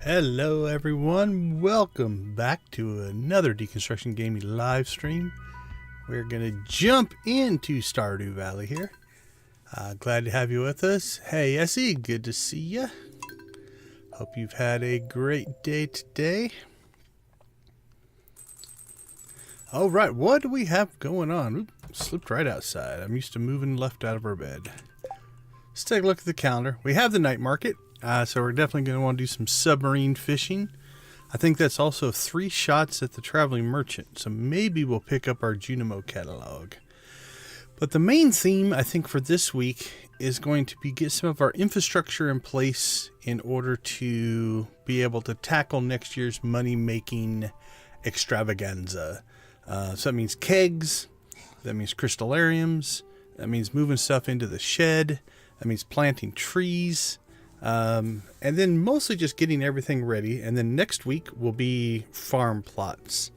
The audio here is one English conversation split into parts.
Hello everyone, welcome back to another Deconstruction Gaming live stream. We're going to jump into Stardew Valley here. Glad to have you with us. Hey Essie, good to see you. Hope you've had a great day today. Alright, what do we have going on? Oop, slipped right outside. I'm used to moving left out of our bed. Let's take a look at the calendar. We have the night market. So we're definitely going to want to do some submarine fishing. I think that's also 3 shots at the traveling merchant. So maybe we'll pick up our Junimo catalog. But the main theme, I think, for this week is going to be get some of our infrastructure in place in order to be able to tackle next year's money-making extravaganza. So that means kegs, that means crystalariums, that means moving stuff into the shed, that means planting trees. And then mostly just getting everything ready. And then next week will be farm plots.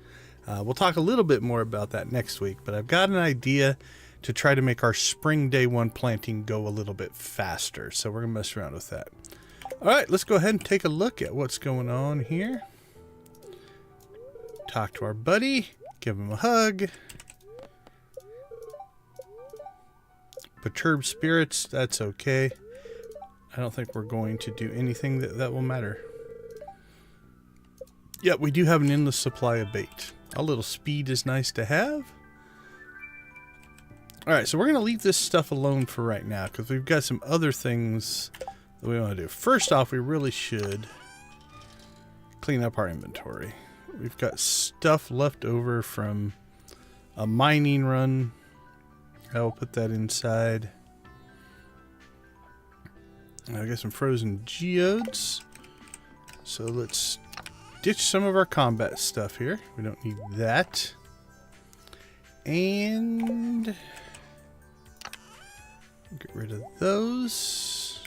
We'll talk a little bit more about that next week, but I've got an idea to try to make our spring day one planting go a little bit faster. So we're going to mess around with that. All right, let's go ahead and take a look at what's going on here. Talk to our buddy, give him a hug. Perturbed spirits, that's okay. I don't think we're going to do anything that will matter. Yep, we do have an endless supply of bait. A little speed is nice to have. Alright, so we're going to leave this stuff alone for right now because we've got some other things that we want to do. First off, we really should clean up our inventory. We've got stuff left over from a mining run. I will put that inside. I got some frozen geodes. So let's ditch some of our combat stuff here. We don't need that. And get rid of those.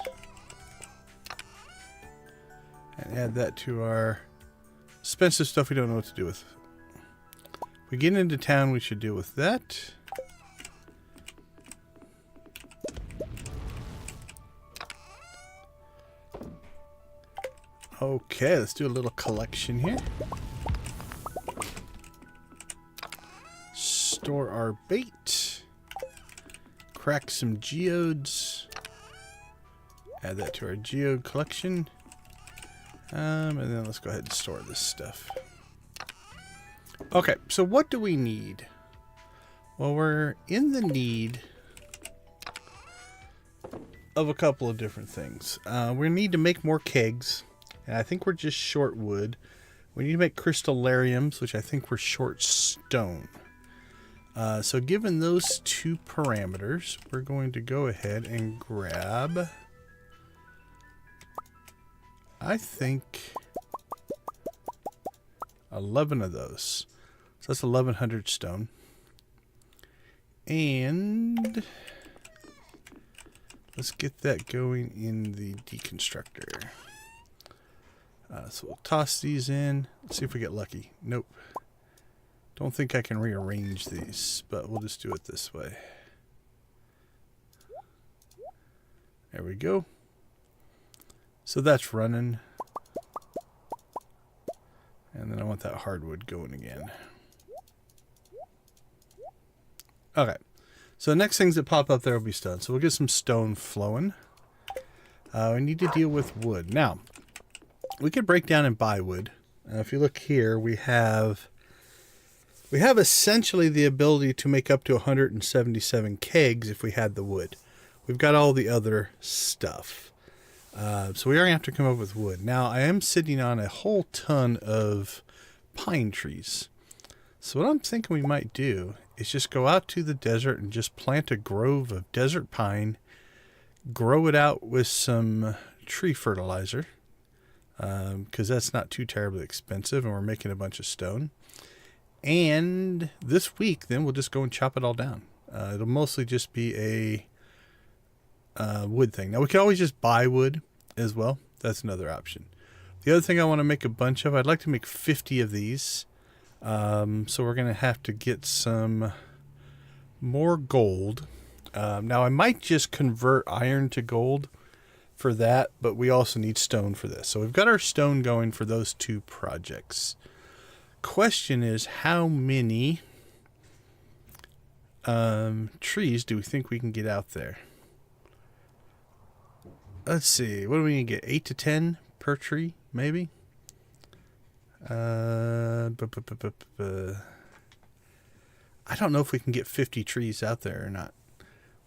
And add that to our expensive stuff we don't know what to do with. If we get into town, we should deal with that. Okay, let's do a little collection here. Store our bait. Crack some geodes. Add that to our geode collection. And then let's go ahead and store this stuff. Okay, so what do we need? Well, we're in the need of a couple of different things. We need to make more kegs. And I think we're just short wood. We need to make crystalariums, which I think we're short stone. So given those 2 parameters, we're going to go ahead and grab, I think, 11 of those. So that's 1100 stone. And let's get that going in the deconstructor. So we'll toss these in. Let's see if we get lucky. Nope. Don't think I can rearrange these, but we'll just do it this way. There we go. So that's running. And then I want that hardwood going again. Okay. So the next things that pop up there will be stone. So we'll get some stone flowing. We need to deal with wood. Now, we could break down and buy wood. If you look here, we have essentially the ability to make up to 177 kegs if we had the wood. We've got all the other stuff. So we are going to have to come up with wood. Now, I am sitting on a whole ton of pine trees. So what I'm thinking we might do is just go out to the desert and just plant a grove of desert pine, grow it out with some tree fertilizer. Because that's not too terribly expensive, and we're making a bunch of stone. And this week, then we'll just go and chop it all down. It'll mostly just be a wood thing. Now, we can always just buy wood as well. That's another option. The other thing I want to make a bunch of, I'd like to make 50 of these. So we're going to have to get some more gold. Now, I might just convert iron to gold. for that, but we also need stone for this. So we've got our stone going for those two projects. Question is, how many trees do we think we can get out there? Let's see. What do we need to get? 8 to 10 per tree, maybe? I don't know if we can get 50 trees out there or not.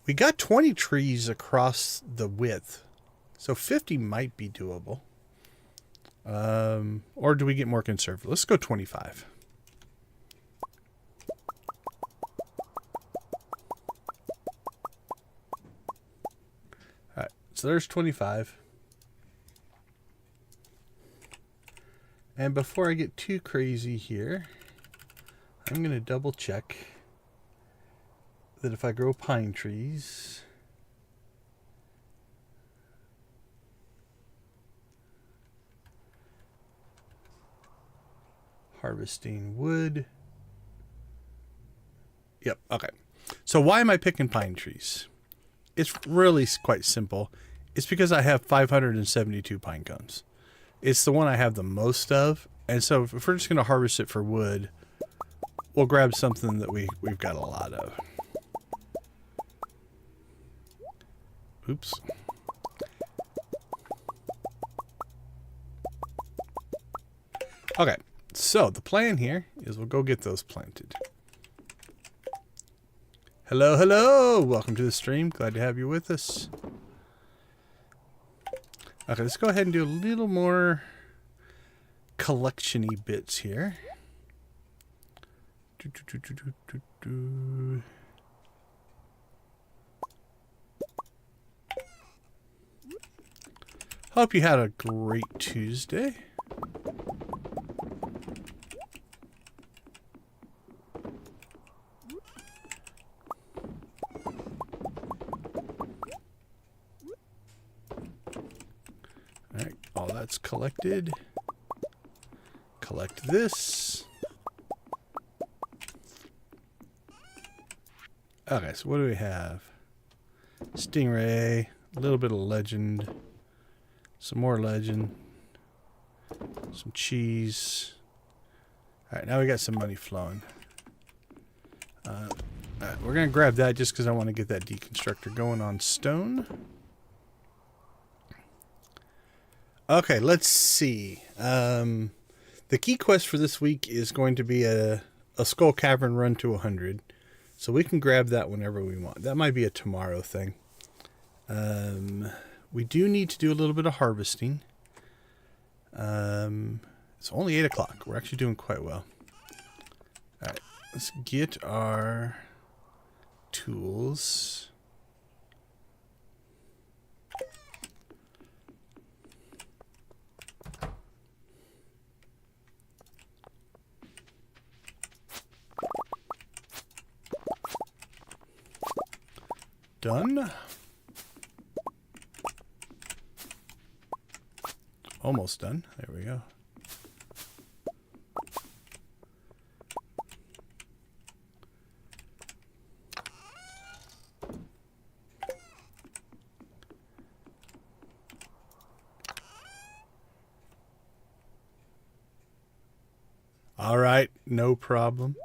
We got 20 trees across the width, so 50 might be doable. Or do we get more conservative? Let's go 25. Alright, so there's 25. And before I get too crazy here, I'm going to double check that if I grow pine trees, harvesting wood. Yep, okay. So why am I picking pine trees? It's really quite simple. It's because I have 572 pine cones. It's the one I have the most of. And so if we're just going to harvest it for wood, we'll grab something that we've got a lot of. Oops. Okay, so the plan here is we'll go get those planted. Hello, hello! Welcome to the stream. Glad to have you with us. Okay, let's go ahead and do a little more collection-y bits here. Hope you had a great Tuesday. Alright, all that's collected. Collect this. Okay, so what do we have? Stingray, a little bit of legend, some more legend, some cheese. Alright, now we got some money flowing. We're going to grab that just because I want to get that deconstructor going on stone. Okay, let's see. The key quest for this week is going to be a Skull Cavern run to 100. So we can grab that whenever we want. That might be a tomorrow thing. We do need to do a little bit of harvesting. It's only 8 o'clock. We're actually doing quite well. Alright, let's get our tools. Done. Almost done. There we go. All right, no problem.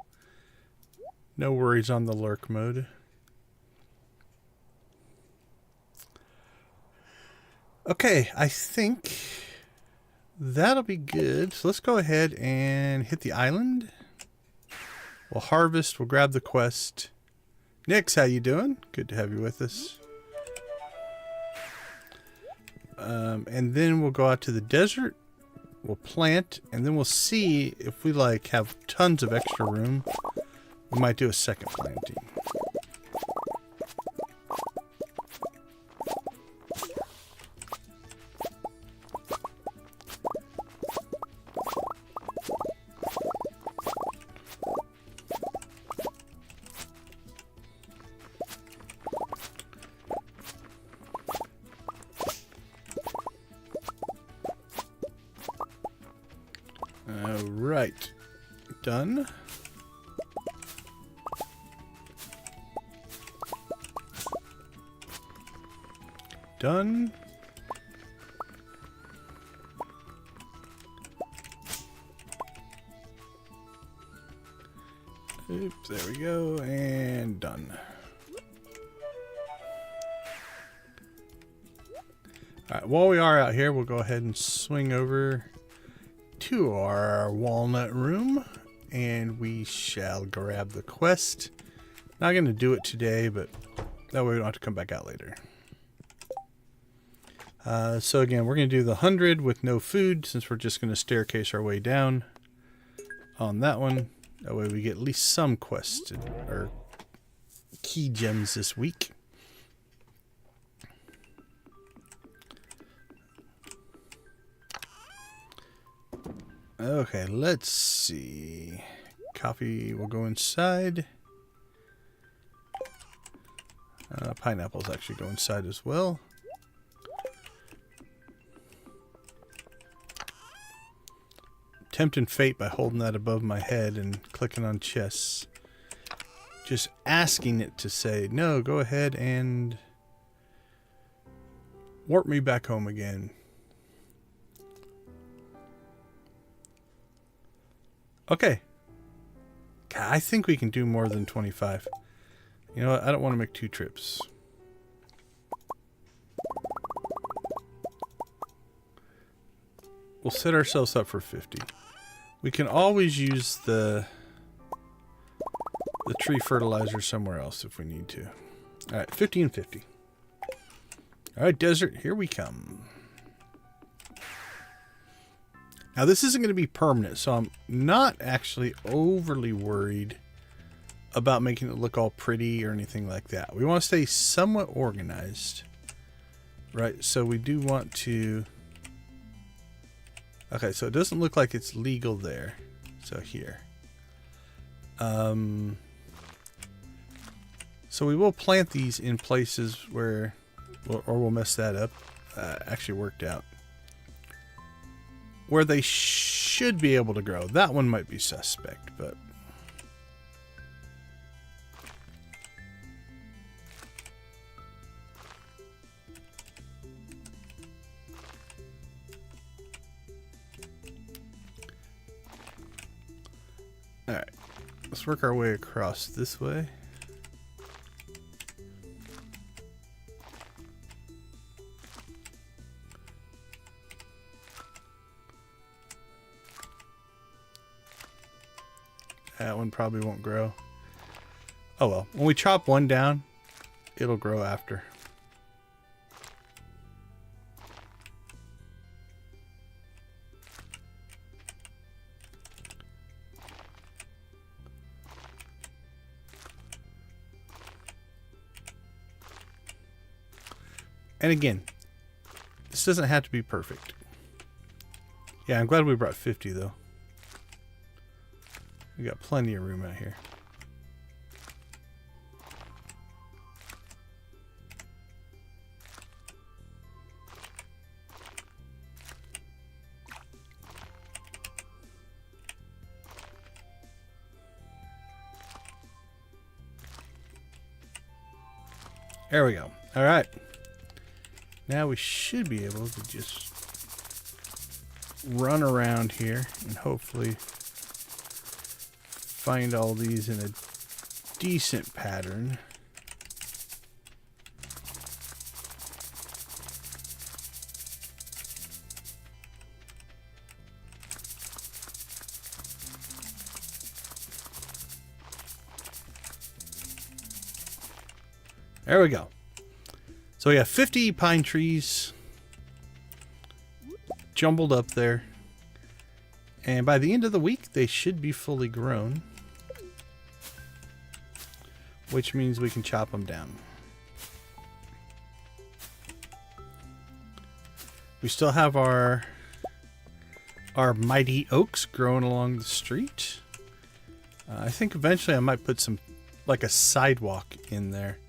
No worries on the lurk mode. Okay, I think that'll be good. So let's go ahead and hit the island. We'll harvest. We'll grab the quest. Nix, how you doing? Good to have you with us. And then we'll go out to the desert. We'll plant, and then we'll see if we like have tons of extra room. We might do a second planting. Alright, done. Done. Oops, there we go, and done. Alright, while we are out here, we'll go ahead and swing over to our walnut room, and we shall grab the quest. Not going to do it today, but that way we don't have to come back out later. So again, we're going to do the 100 with no food, since we're just going to staircase our way down on that one. That way we get at least some quests or key gems this week. Okay, let's see. Coffee will go inside. Pineapples actually go inside as well. Tempting fate by holding that above my head and clicking on chests. Just asking it to say, no, go ahead and warp me back home again. Okay. God, I think we can do more than 25. You know what? I don't want to make 2 trips. We'll set ourselves up for 50. We can always use the tree fertilizer somewhere else if we need to. Alright, 50 and 50. Alright, desert, here we come. Now, this isn't going to be permanent, so I'm not actually overly worried about making it look all pretty or anything like that. We want to stay somewhat organized, right? So we do want to... Okay, so it doesn't look like it's legal there. So here. So we will plant these in places where... Or we'll mess that up. Actually worked out. Where they should be able to grow. That one might be suspect, but... Alright. Let's work our way across this way. That one probably won't grow. Oh well. When we chop one down, it'll grow after. And again, this doesn't have to be perfect. Yeah, I'm glad we brought 50 though. We got plenty of room out here. There we go. All right. Now we should be able to just run around here and hopefully find all these in a decent pattern. There we go. So we have 50 pine trees jumbled up there. And by the end of the week, they should be fully grown. Which means we can chop them down. We still have our mighty oaks growing along the street. I think eventually I might put some, like a sidewalk in there.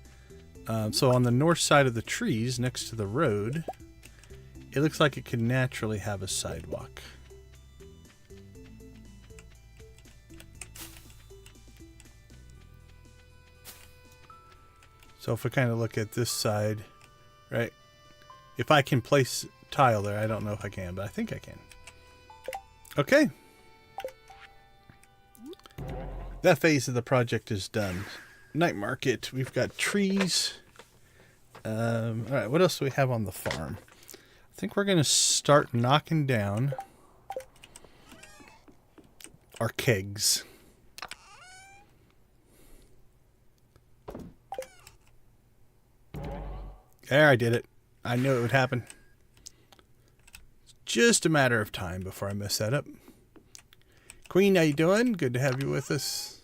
So on the north side of the trees next to the road, it looks like it could naturally have a sidewalk. So if we kind of look at this side, right? If I can place tile there, I don't know if I can, but I think I can. Okay. that phase of the project is done. Night market. We've got trees. All right, what else do we have on the farm? I think we're going to start knocking down our kegs. There, I did it. I knew it would happen. It's just a matter of time before I mess that up. Queen, how you doing? Good to have you with us.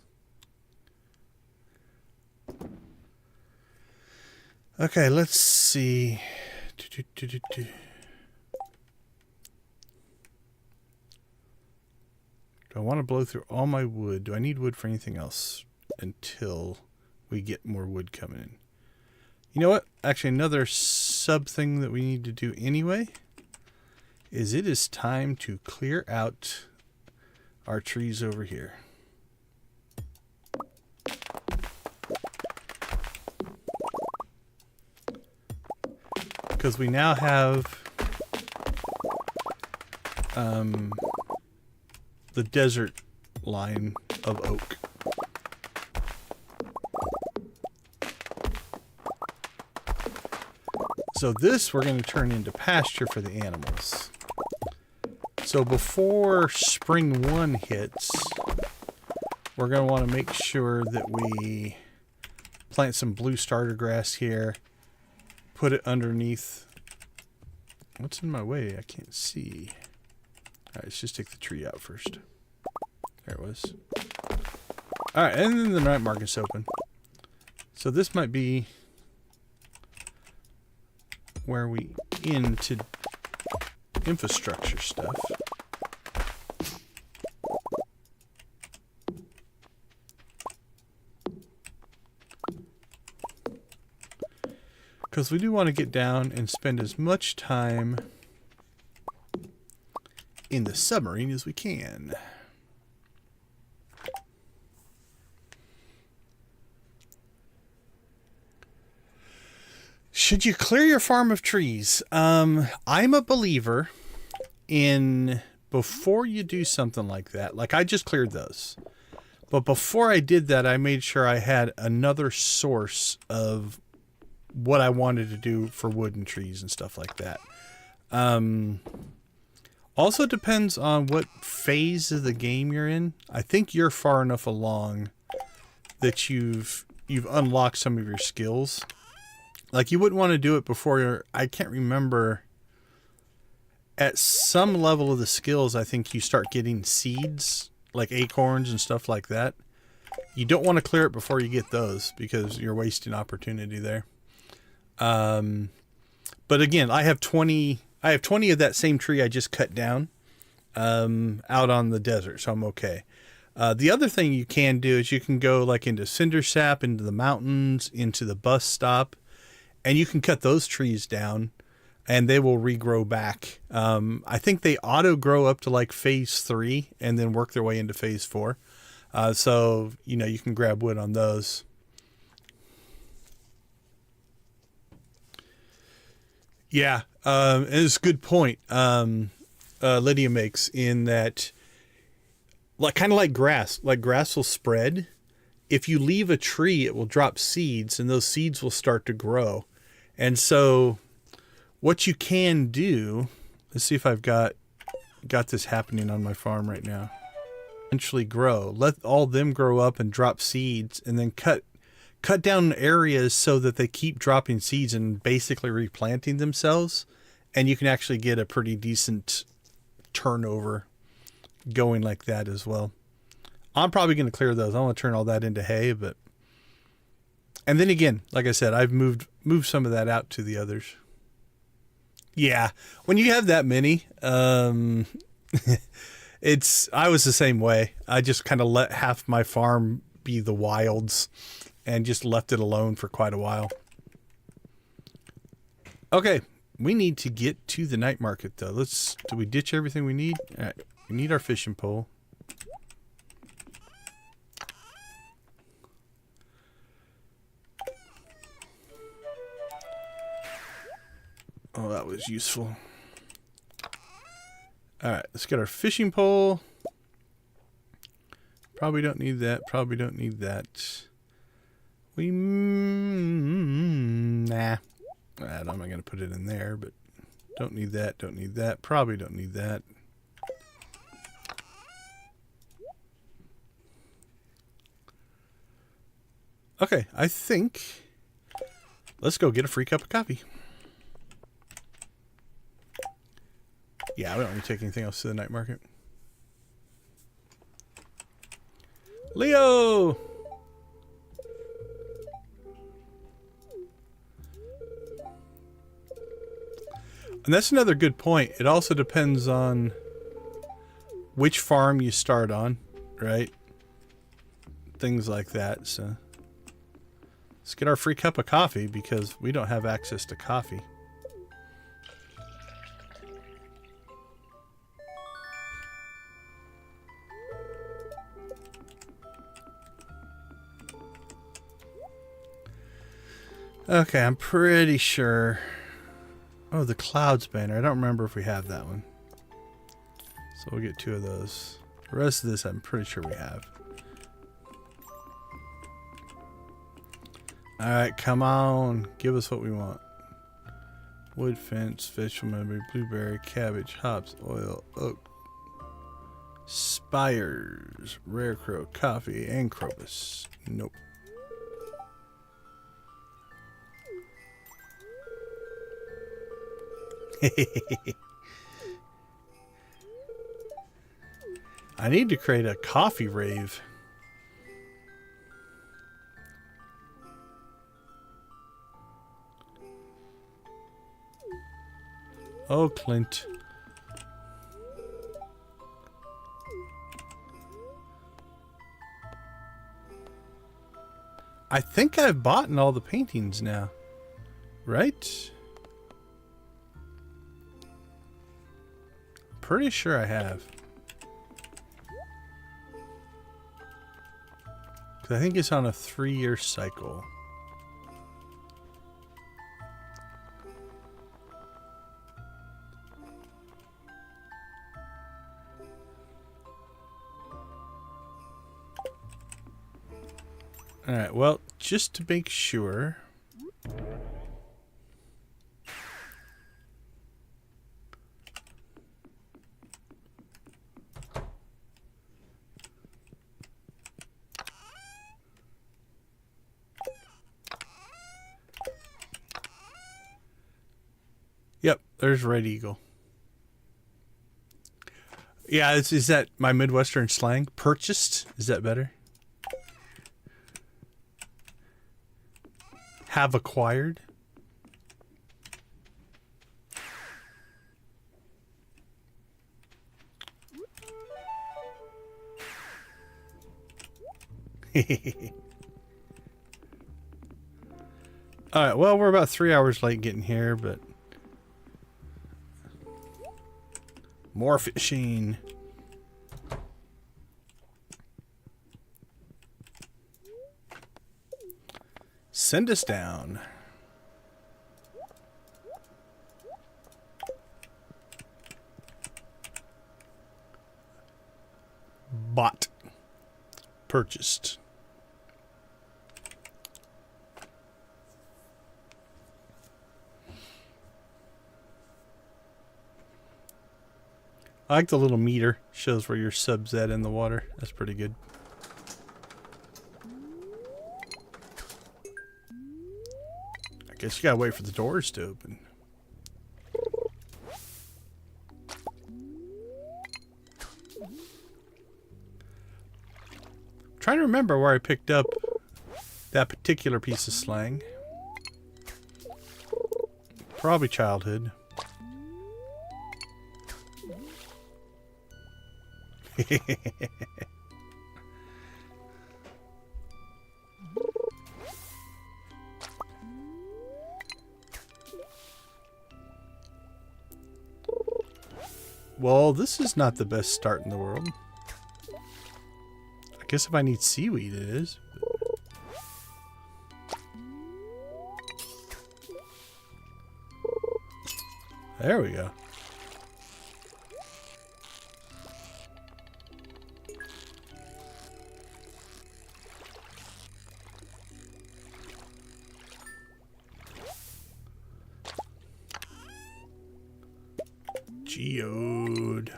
Okay, let's see. Do I want to blow through all my wood? Do I need wood for anything else until we get more wood coming in? You know what? Actually, another sub thing that we need to do anyway is it is time to clear out our trees over here. Because we now have the desert line of oak. So this we're going to turn into pasture for the animals. So before spring 1 hits, we're going to want to make sure that we plant some blue starter grass here. Put it underneath. What's in my way? I can't see. Alright, let's just take the tree out first. There it was. Alright, and then the night market's open. So this might be where we into infrastructure stuff. Because we do want to get down and spend as much time in the submarine as we can. Should you clear your farm of trees? I'm a believer in before you do something like that. Like I just cleared those. But before I did that, I made sure I had another source of what I wanted to do for wood and trees and stuff like that. Also depends on what phase of the game you're in. I think you're far enough along that you've unlocked some of your skills. Like you wouldn't want to do it before I can't remember. At some level of the skills, I think you start getting seeds, like acorns and stuff like that. You don't want to clear it before you get those because you're wasting opportunity there. But again, I have 20 of that same tree I just cut down, out on the desert. So I'm okay. The other thing you can do is you can go like into cinder sap, into the mountains, into the bus stop, and you can cut those trees down and they will regrow back. I think they auto grow up to like phase 3 and then work their way into phase 4. So, you know, you can grab wood on those. Yeah, it's a good point Lydia makes in that, like kind of like grass will spread. If you leave a tree, it will drop seeds, and those seeds will start to grow. And so what you can do, let's see if I've got this happening on my farm right now. Eventually grow. Let all them grow up and drop seeds, and then cut down areas so that they keep dropping seeds and basically replanting themselves. And you can actually get a pretty decent turnover going like that as well. I'm probably going to clear those. I want to turn all that into hay, but... And then again, like I said, I've moved some of that out to the others. Yeah, when you have that many, I was the same way. I just kind of let half my farm be the wilds and just left it alone for quite a while. Okay, we need to get to the night market though. Do we ditch everything we need? All right, we need our fishing pole. Oh, that was useful. All right, let's get our fishing pole. Probably don't need that. Probably don't need that. Nah. I'm not going to put it in there, but don't need that. Don't need that. Probably don't need that. Okay, I think let's go get a free cup of coffee. Yeah, we don't need to take anything else to the night market. Leo! And that's another good point. It also depends on which farm you start on, right? Things like that, so... Let's get our free cup of coffee because we don't have access to coffee. Okay, I'm pretty sure. Oh, the Clouds banner. I don't remember if we have that one. So we'll get 2 of those. The rest of this I'm pretty sure we have. Alright, come on. Give us what we want. Wood fence, vegetable, blueberry, cabbage, hops, oil, oak, spires, rare crow, coffee, and crocus. Nope. I need to create a coffee rave. Oh, Clint. I think I've bought in all the paintings now. Right? Pretty sure I have. 'Cause I think it's on a 3-year cycle. Alright, well, just to make sure. Yep, there's Red Eagle. Yeah, is that my Midwestern slang? Purchased? Is that better? Have acquired? Alright, well, we're about 3 hours late getting here, but... More fishing. Send us down. Bought. Purchased. I like the little meter. Shows where your sub's at in the water. That's pretty good. I guess you gotta wait for the doors to open. I'm trying to remember where I picked up that particular piece of slang. Probably childhood. Well, this is not the best start in the world. I guess if I need seaweed, it is. There we go. Geode.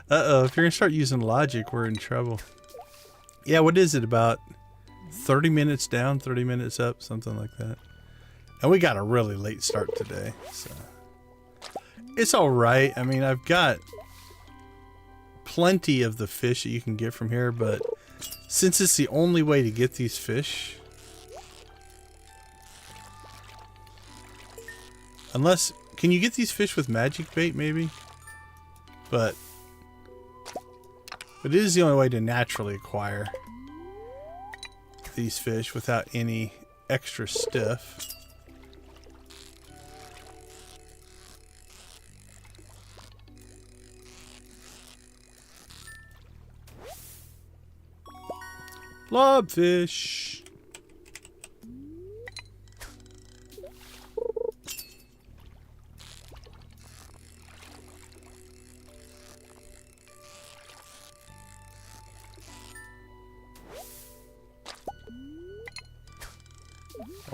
Uh-oh, if you're gonna start using logic, we're in trouble. Yeah, what is it, about 30 minutes down, 30 minutes up, something like that. And we got a really late start today, so it's alright. I mean, I've got plenty of the fish that you can get from here, but since it's the only way to get these fish, unless, can you get these fish with magic bait maybe? But it is the only way to naturally acquire these fish without any extra stuff. Blobfish.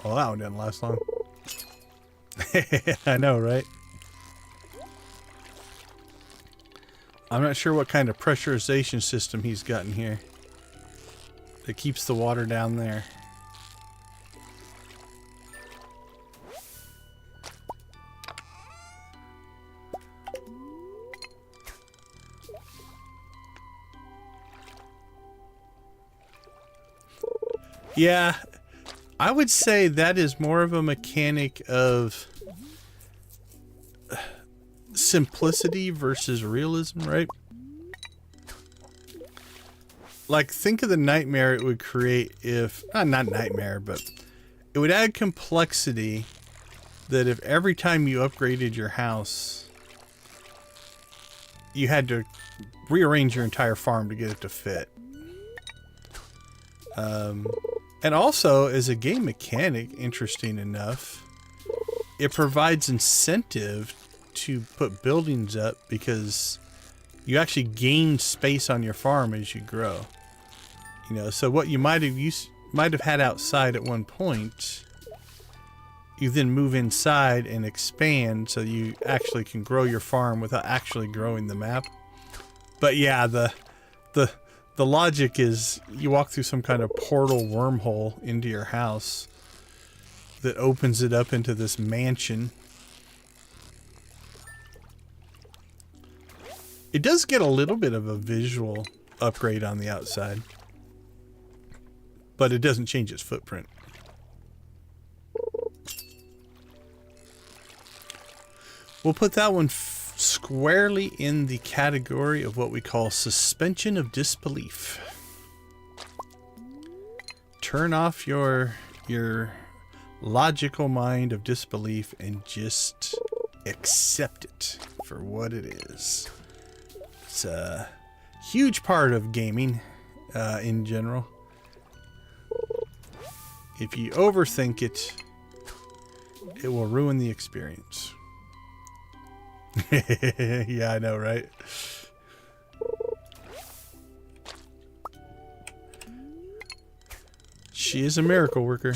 Well, that one didn't last long. I know, right? I'm not sure what kind of pressurization system he's got in here that keeps the water down there. Yeah, I would say that is more of a mechanic of simplicity versus realism, right? Like, think of the nightmare it would create if, not nightmare, but it would add complexity that if every time you upgraded your house, you had to rearrange your entire farm to get it to fit. And also, as a game mechanic, interesting enough, it provides incentive to put buildings up because you actually gain space on your farm as you grow. You know, so what you might have had outside at one point, you then move inside and expand so you actually can grow your farm without actually growing the map. But yeah, the logic is you walk through some kind of portal wormhole into your house that opens it up into this mansion. It does get a little bit of a visual upgrade on the outside, but it doesn't change its footprint. We'll put that one squarely in the category of what we call suspension of disbelief. Turn off your logical mind of disbelief and just accept it for what it is. It's a huge part of gaming in general. If you overthink it, it will ruin the experience. Yeah, I know, right? She is a miracle worker.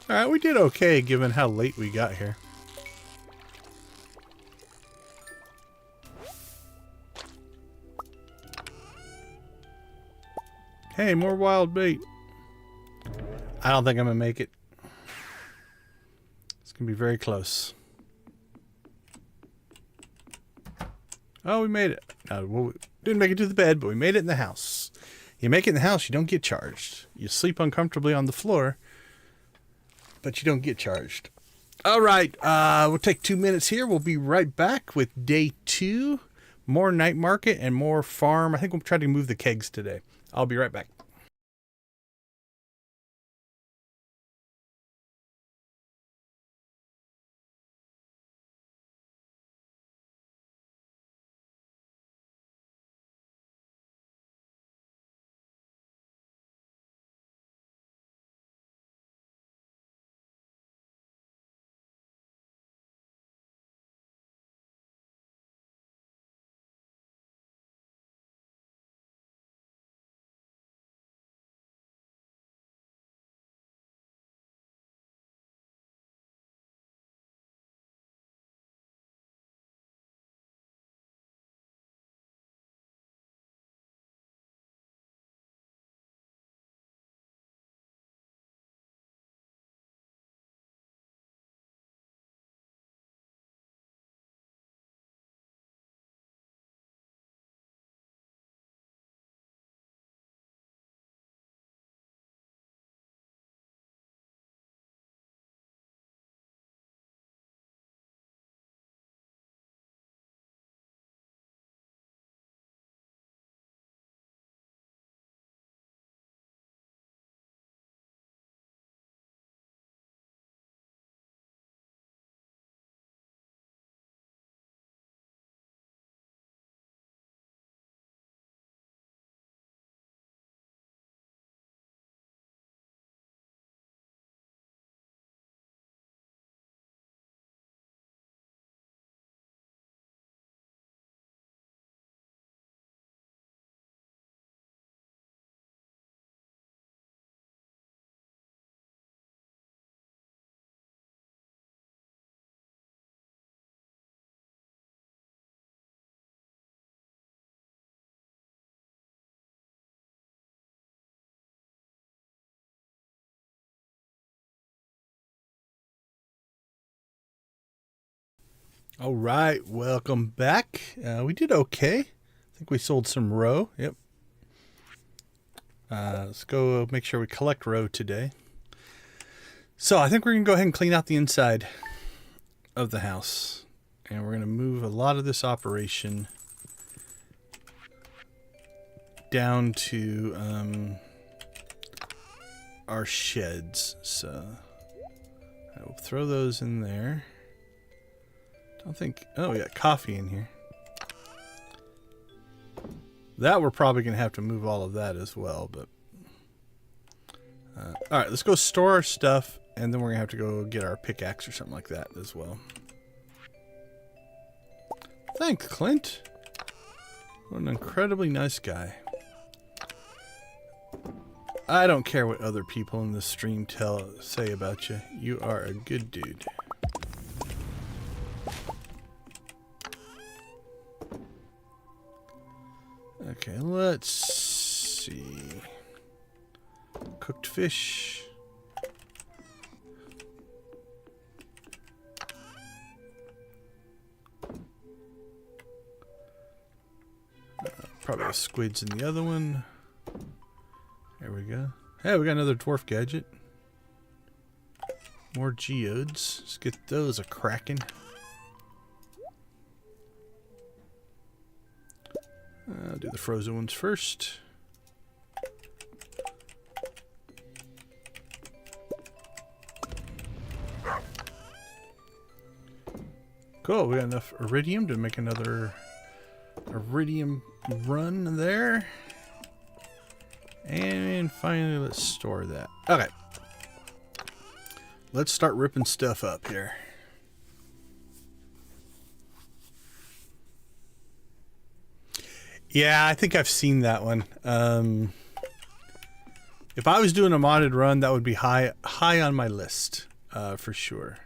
Alright, we did okay given how late we got here. Hey, more wild bait. I don't think I'm gonna make it. It's gonna be very close. Oh, we made it. Well, we didn't make it to the bed, but we made it in the house. You make it in the house, you don't get charged. You sleep uncomfortably on the floor, but you don't get charged. All right, we'll take 2 minutes here. We'll be right back with day 2. More night market and more farm. I think we'll try to move the kegs today. I'll be right back. All right, welcome back. We did okay. I think we sold some roe. Yep. Let's go make sure we collect roe today. So I think we're going to go ahead and clean out the inside of the house. And we're going to move a lot of this operation down to our sheds. So I will throw those in there. Don't think... Oh, we got coffee in here. That we're probably going to have to move all of that as well, but... Alright, let's go store our stuff, and then we're going to have to go get our pickaxe or something like that as well. Thanks, Clint. What an incredibly nice guy. I don't care what other people in the stream say about you. You are a good dude. Okay, let's see. Cooked fish. Probably have squids in the other one. There we go. Hey, we got another dwarf gadget. More geodes. Let's get those a-cracking. I'll do the frozen ones first. Cool, we got enough iridium to make another iridium run there. And finally, let's store that. Okay. Let's start ripping stuff up here. Yeah, I think I've seen that one. If I was doing a modded run, that would be high on my list, for sure.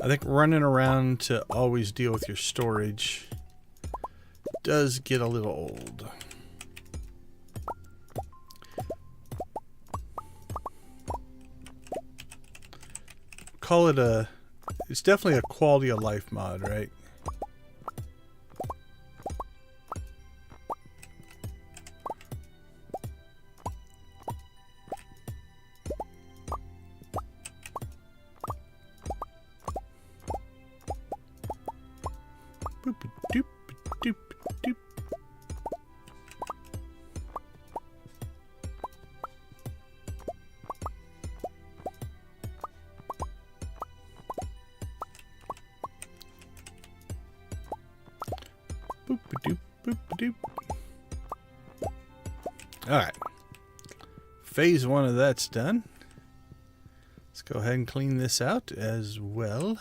I think running around to always deal with your storage does get a little old. Call it it's definitely a quality of life mod, right? Boop doop doop doop. Boop-a-doop. Alright. Phase 1 of that's done. Let's go ahead and clean this out as well.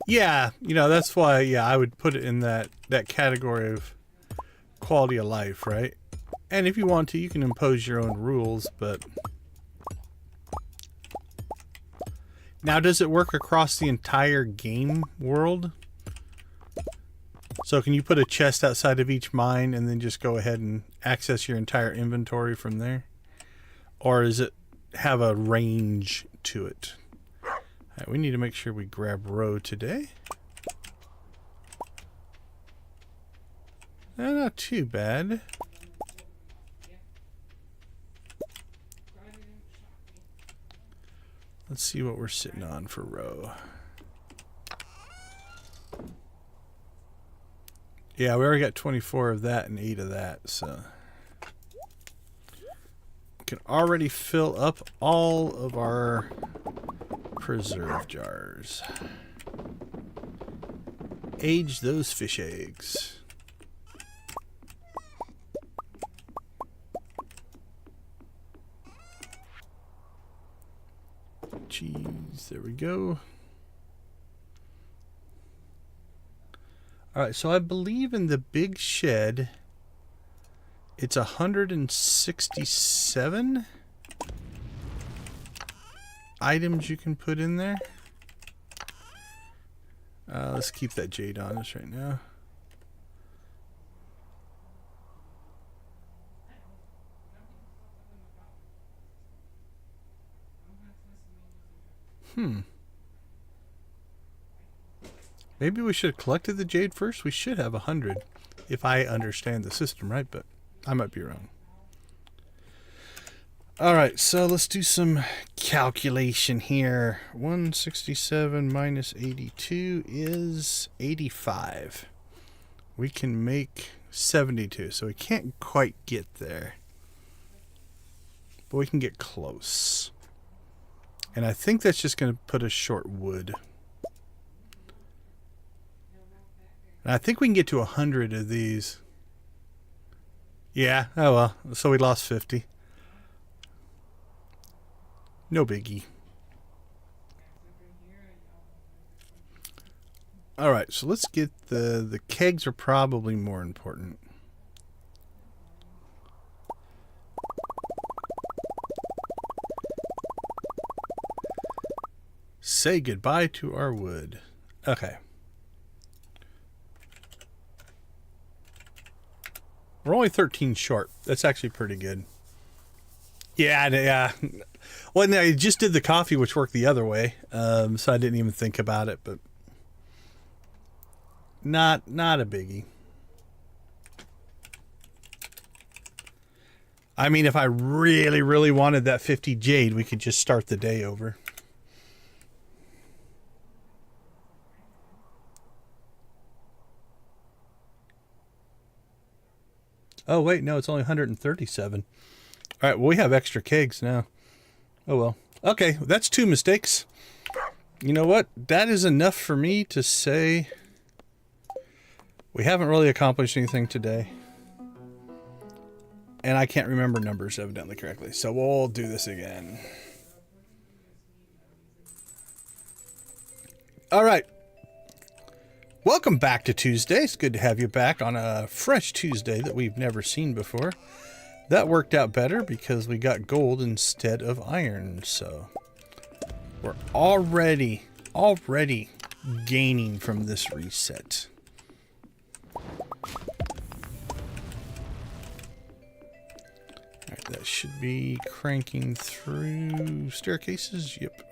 Yeah, you know, that's why, yeah, I would put it in that category of quality of life, right? And if you want to, you can impose your own rules, but... Now, does it work across the entire game world? So can you put a chest outside of each mine and then just go ahead and access your entire inventory from there? Or does it have a range to it? All right, we need to make sure we grab roe today. Not too bad. Let's see what we're sitting on for roe. Yeah, we already got 24 of that and 8 of that, so we can already fill up all of our preserve jars. Age those fish eggs. Cheese, there we go. All right, so I believe in the big shed, it's 167 items you can put in there. Let's keep that jade on us right now. Maybe we should have collected the jade first. We should have 100, if I understand the system right, but I might be wrong. All right, so let's do some calculation here. 167 minus 82 is 85. We can make 72, so we can't quite get there, but we can get close. And I think that's just going to put us short wood. And I think we can get to 100 of these. Yeah, oh well. So we lost 50. No biggie. Alright, so let's get the kegs are probably more important. Say goodbye to our wood. Okay. We're only 13 short. That's actually pretty good. Yeah. Well, no, I just did the coffee, which worked the other way, so I didn't even think about it. But not a biggie. I mean, if I really, really wanted that 50 jade, we could just start the day over. Oh, wait, no, it's only 137. All right, well, we have extra kegs now. Oh, well. Okay, that's 2 mistakes. You know what? That is enough for me to say we haven't really accomplished anything today. And I can't remember numbers evidently correctly, so we'll do this again. All right. Welcome back to Tuesday. It's good to have you back on a fresh Tuesday that we've never seen before. That worked out better because we got gold instead of iron, so we're already gaining from this reset. Alright, that should be cranking through staircases. Yep.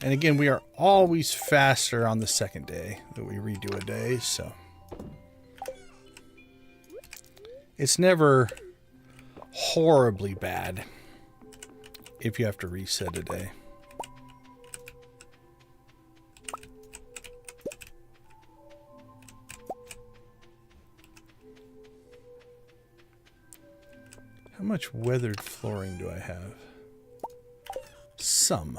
And again, we are always faster on the second day that we redo a day, so it's never horribly bad if you have to reset a day. How much weathered flooring do I have? Some.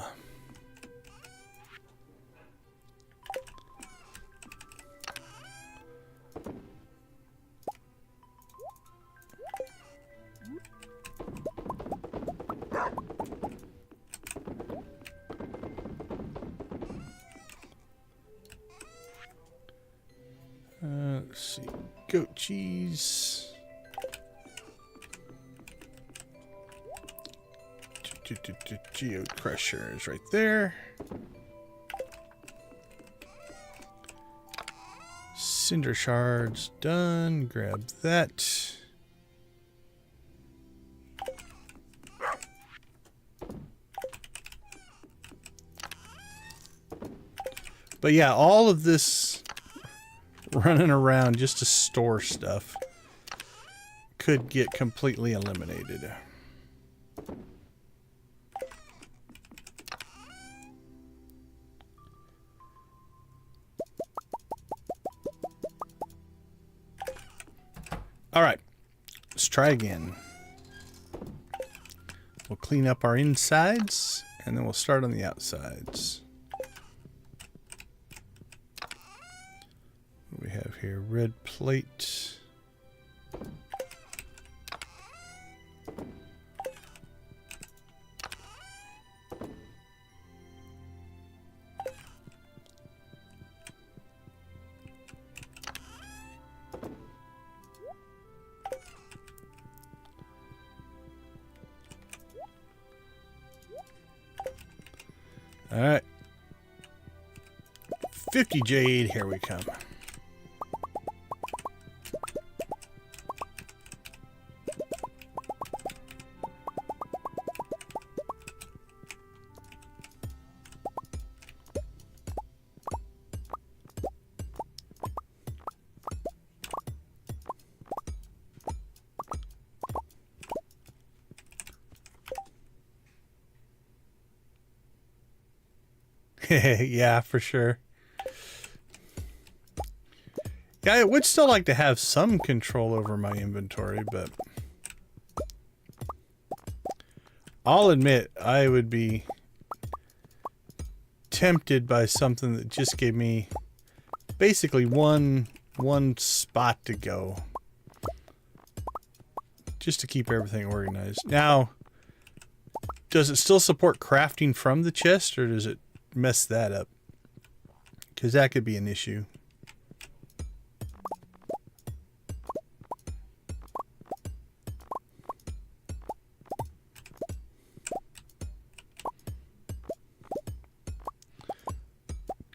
Let's see, goat cheese. Geo crusher is right there. Cinder shards done. Grab that. But yeah, all of this running around just to store stuff could get completely eliminated. All right, let's try again. We'll clean up our insides and then we'll start on the outsides. What do we have here? Red plate. All right. 50 jade, here we come. Yeah, for sure. Yeah, I would still like to have some control over my inventory, but I'll admit I would be tempted by something that just gave me basically one spot to go, just to keep everything organized. Now, does it still support crafting from the chest, or does it mess that up? Because that could be an issue.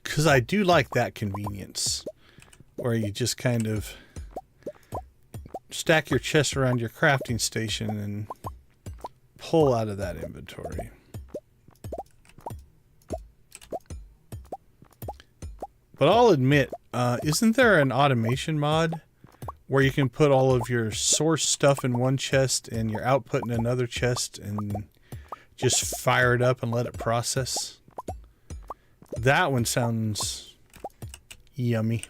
Because I do like that convenience, where you just kind of stack your chest around your crafting station and pull out of that inventory. But I'll admit, isn't there an automation mod where you can put all of your source stuff in one chest and your output in another chest and just fire it up and let it process? That one sounds yummy.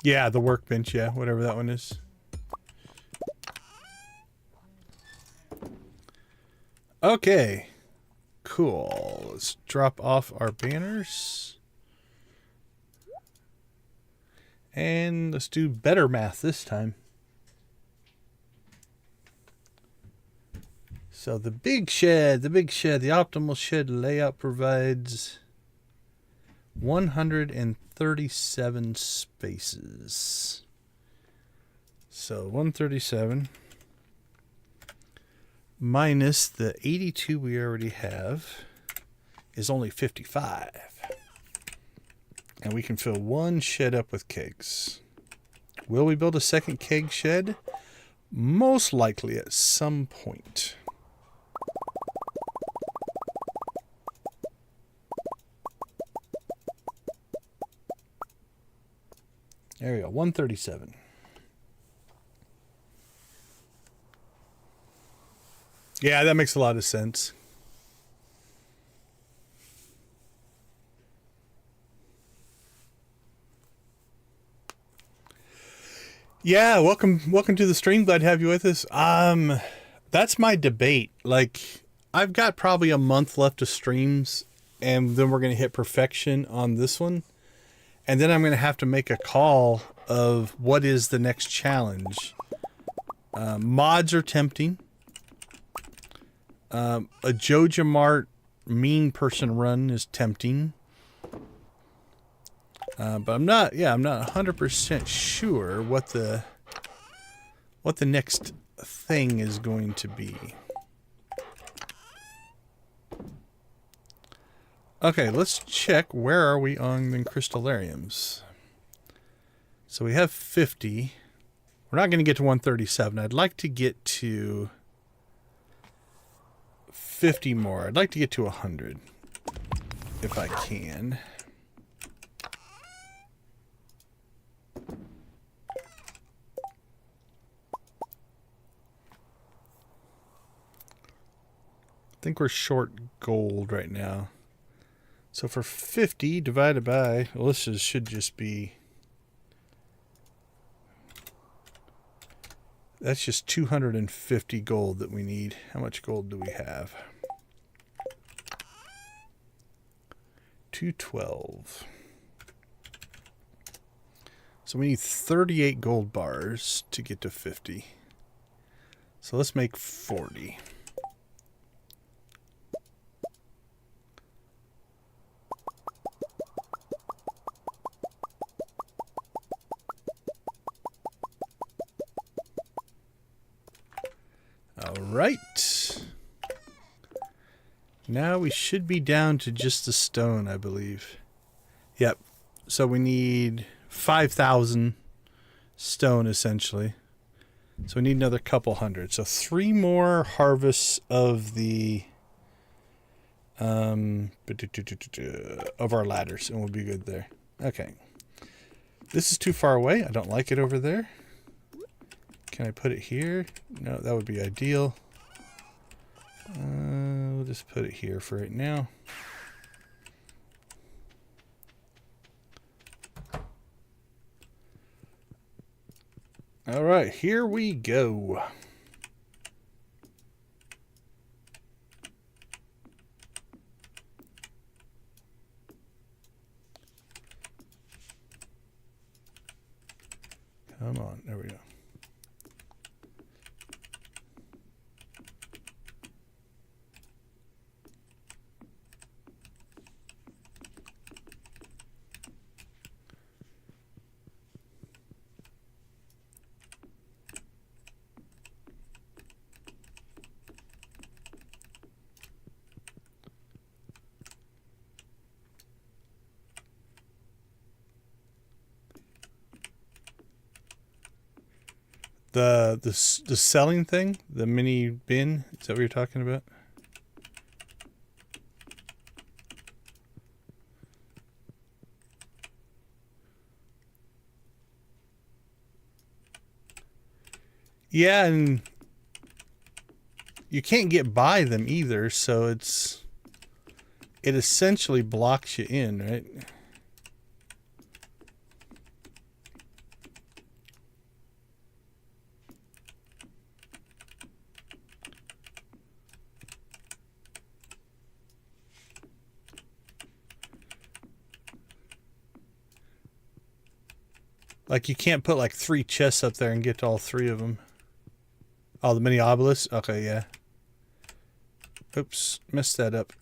Yeah, the workbench, yeah, whatever that one is. Okay. Cool. Let's drop off our banners. And let's do better math this time. So the big shed, the optimal shed layout provides 137 spaces. So 137 minus the 82 we already have is only 55. And we can fill one shed up with kegs. Will we build a second keg shed? Most likely at some point. There we go, 137. Yeah, that makes a lot of sense. Yeah, welcome to the stream. Glad to have you with us. That's my debate. Like, I've got probably a month left of streams, and then we're going to hit perfection on this one. And then I'm going to have to make a call of what is the next challenge. Mods are tempting. A Joja Mart mean person run is tempting. But I'm not 100% sure what the next thing is going to be. Okay, let's check where are we on the Crystalariums. So we have 50. We're not going to get to 137. I'd like to get to 50 more. I'd like to get to 100 if I can. I think we're short gold right now. So for 50 divided by, well, this should just be, that's just 250 gold that we need. How much gold do we have? 212. So we need 38 gold bars to get to 50. So let's make 40. All right. Now we should be down to just the stone, I believe. Yep. So we need 5,000 stone, essentially. So we need another couple hundred. So 3 more harvests of the of our ladders, and we'll be good there. Okay. This is too far away. I don't like it over there. Can I put it here? No, that would be ideal. We'll just put it here for right now. All right, here we go. Come on, there we go. The selling thing, the mini bin, is that what you're talking about? Yeah, and you can't get by them either, so it essentially blocks you in, right? Like, you can't put like 3 chests up there and get to all 3 of them. Oh, the mini obelisks? Okay, yeah. Oops, messed that up.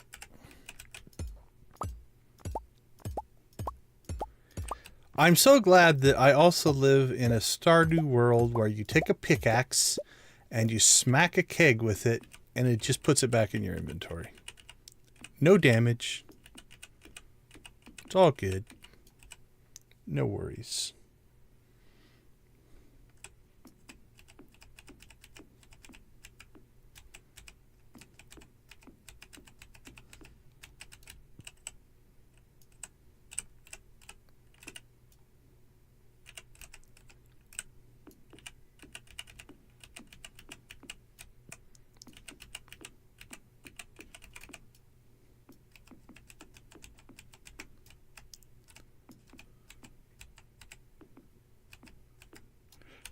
I'm so glad that I also live in a Stardew world where you take a pickaxe and you smack a keg with it and it just puts it back in your inventory. No damage. It's all good. No worries.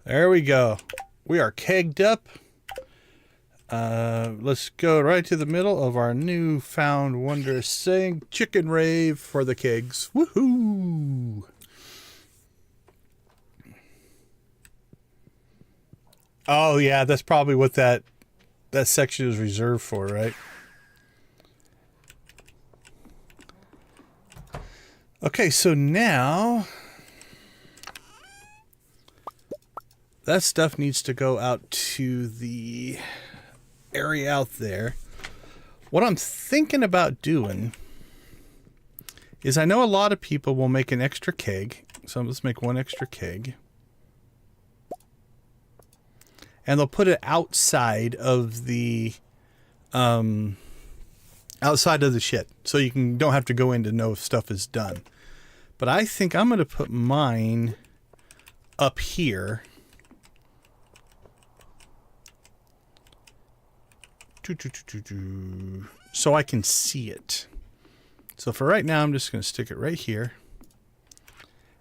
There we go. We are kegged up. Let's go right to the middle of our newfound wondrous thing. Chicken rave for the kegs. Woohoo! Oh yeah, that's probably what that section is reserved for, right? Okay, so now that stuff needs to go out to the area out there. What I'm thinking about doing is, I know a lot of people will make an extra keg. So let's make 1 extra keg. And they'll put it outside of the shed. So you don't have to go in to know if stuff is done. But I think I'm going to put mine up here. So I can see it. So for right now, I'm just going to stick it right here.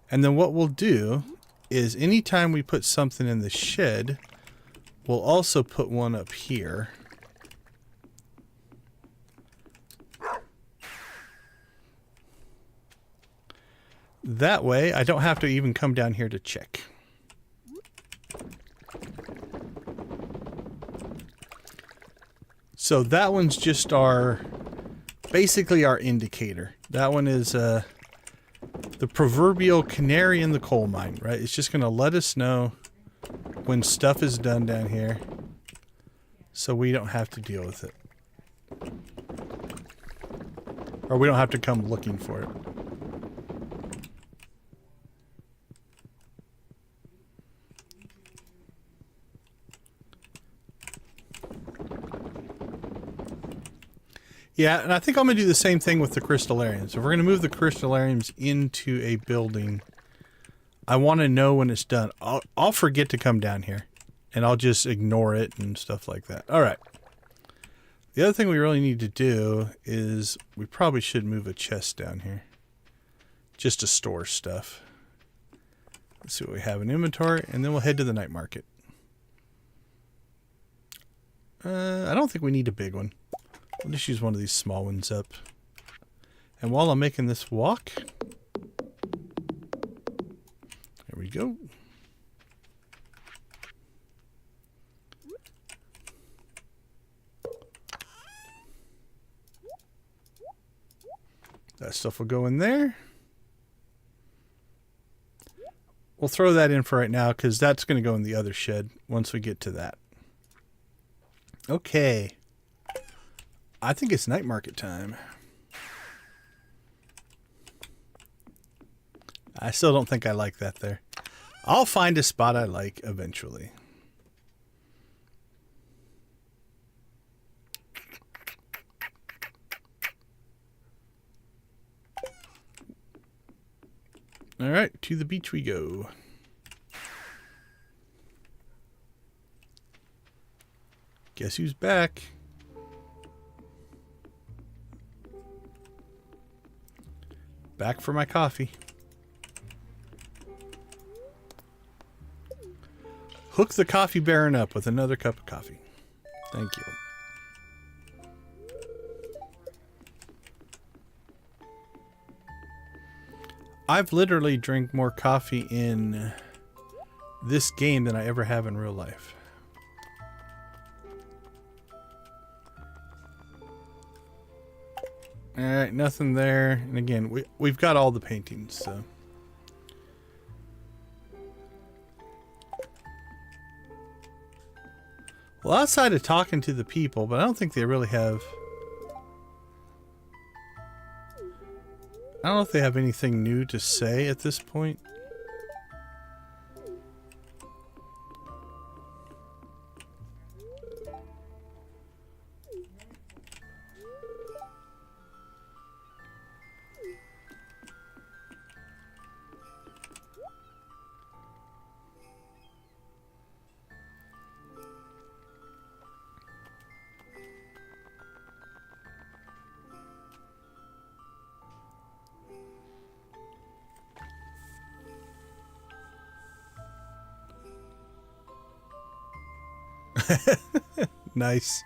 And then what we'll do is, anytime we put something in the shed, we'll also put one up here. That way, I don't have to even come down here to check. So that one's just basically our indicator. That one is the proverbial canary in the coal mine, right? It's just going to let us know when stuff is done down here, so we don't have to deal with it. Or we don't have to come looking for it. Yeah, and I think I'm going to do the same thing with the crystalariums. If we're going to move the crystalariums into a building, I want to know when it's done. I'll forget to come down here, and I'll just ignore it and stuff like that. All right. The other thing we really need to do is we probably should move a chest down here just to store stuff. Let's see what we have in inventory, and then we'll head to the night market. I don't think we need a big one. I'll just use one of these small ones up. And while I'm making this walk, there we go. That stuff will go in there. We'll throw that in for right now because that's going to go in the other shed once we get to that. Okay. I think it's night market time. I still don't think I like that there. I'll find a spot I like eventually. All right, to the beach we go. Guess who's back? Back for my coffee. Hook the coffee baron up with another cup of coffee. Thank you. I've literally drank more coffee in this game than I ever have in real life. Alright, nothing there. And again, we've got all the paintings, so. Well, outside of talking to the people, but I don't think they really have... I don't know if they have anything new to say at this point. Nice.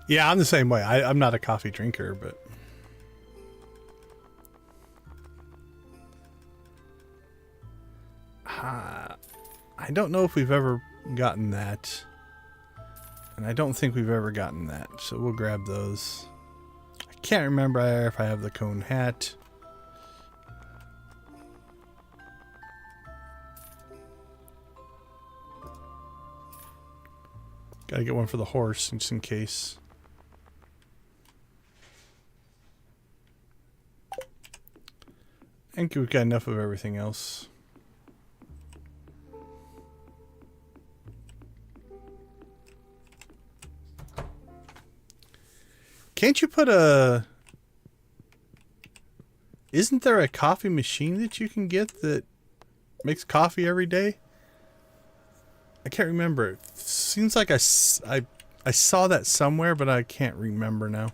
Yeah, I'm the same way. I'm not a coffee drinker, but... I don't know if we've ever gotten that. And I don't think we've ever gotten that. So we'll grab those. I can't remember if I have the cone hat. Gotta get one for the horse, just in case. I think we've got enough of everything else. Can't you put a... Isn't there a coffee machine that you can get that makes coffee every day? I can't remember. It seems like I saw that somewhere, but I can't remember now.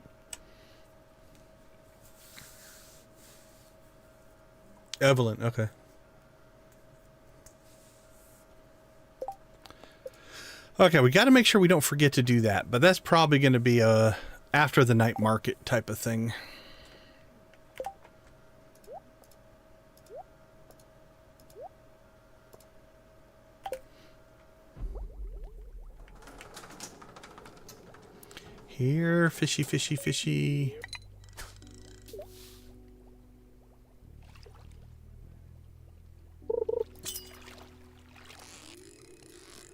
Evelyn, okay. Okay, we got to make sure we don't forget to do that, but that's probably going to be a after the night market type of thing. Here, fishy, fishy, fishy.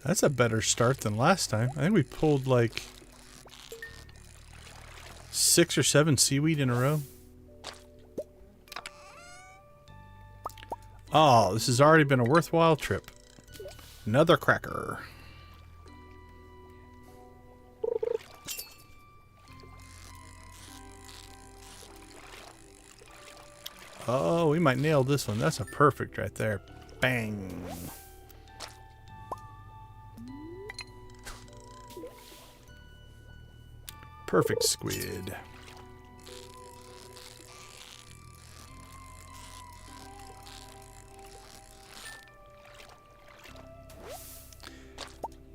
That's a better start than last time. I think we pulled like 6 6 or 7 seaweed in a row. Oh, this has already been a worthwhile trip. Another cracker. Oh, we might nail this one. That's a perfect right there. Bang. Perfect squid.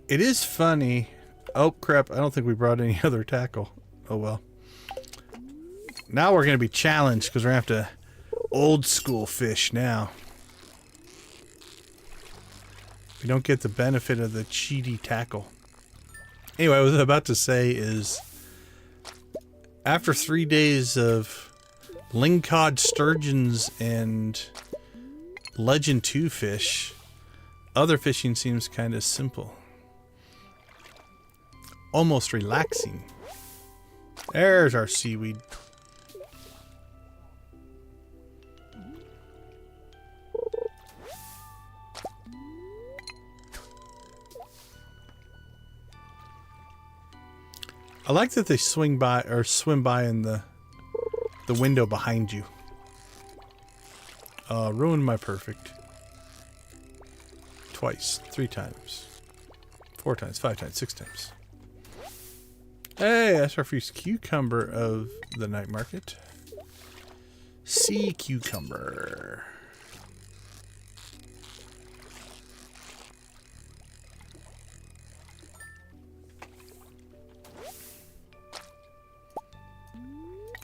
It is funny. Oh, crap. I don't think we brought any other tackle. Oh, well. Now we're going to be challenged because we're going to have to old school fish now. We don't get the benefit of the cheaty tackle. Anyway, what I was about to say is after 3 days of lingcod, sturgeons, and legend 2 fish, other fishing seems kind of simple. Almost relaxing. There's our seaweed. I like that they swing by or swim by in the window behind you. Ruined my perfect. Twice, 3 times, 4 times, 5 times, 6 times. Hey, that's our first cucumber of the night market. Sea cucumber.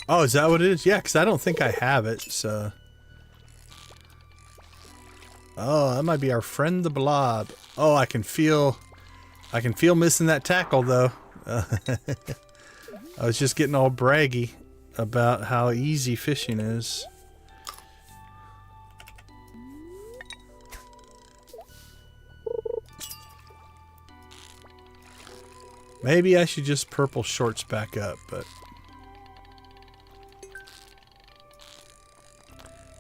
Oh, is that what it is? Yeah, because I don't think I have it, so... Oh, that might be our friend the blob. Oh, I can feel missing that tackle, though. I was just getting all braggy about how easy fishing is. Maybe I should just purple shorts back up, but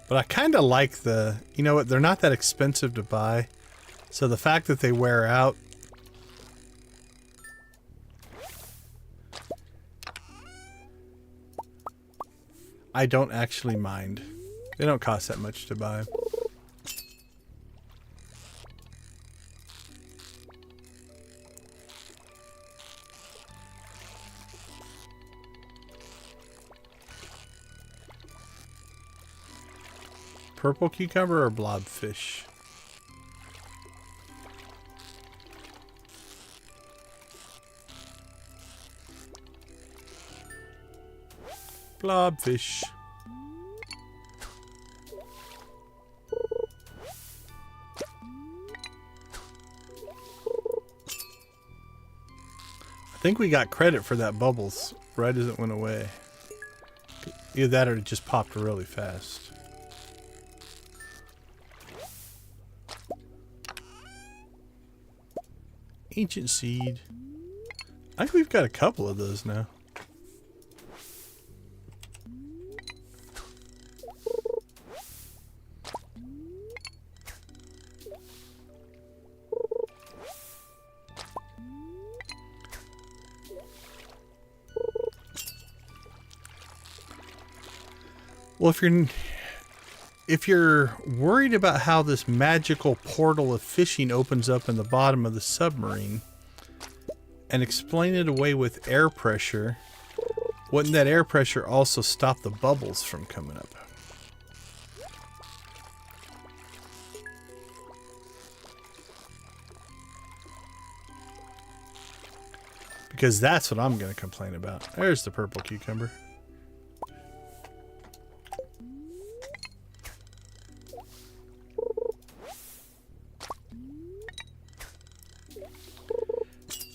I kind of like the, you know what, they're not that expensive to buy. So the fact that they wear out, I don't actually mind. They don't cost that much to buy. Purple cucumber or blobfish? Blobfish. I think we got credit for that bubbles right as it went away. Either that or it just popped really fast. Ancient seed. I think we've got a couple of those now. Well, if you're worried about how this magical portal of fishing opens up in the bottom of the submarine and explain it away with air pressure, wouldn't that air pressure also stop the bubbles from coming up? Because that's what I'm going to complain about. There's the purple cucumber.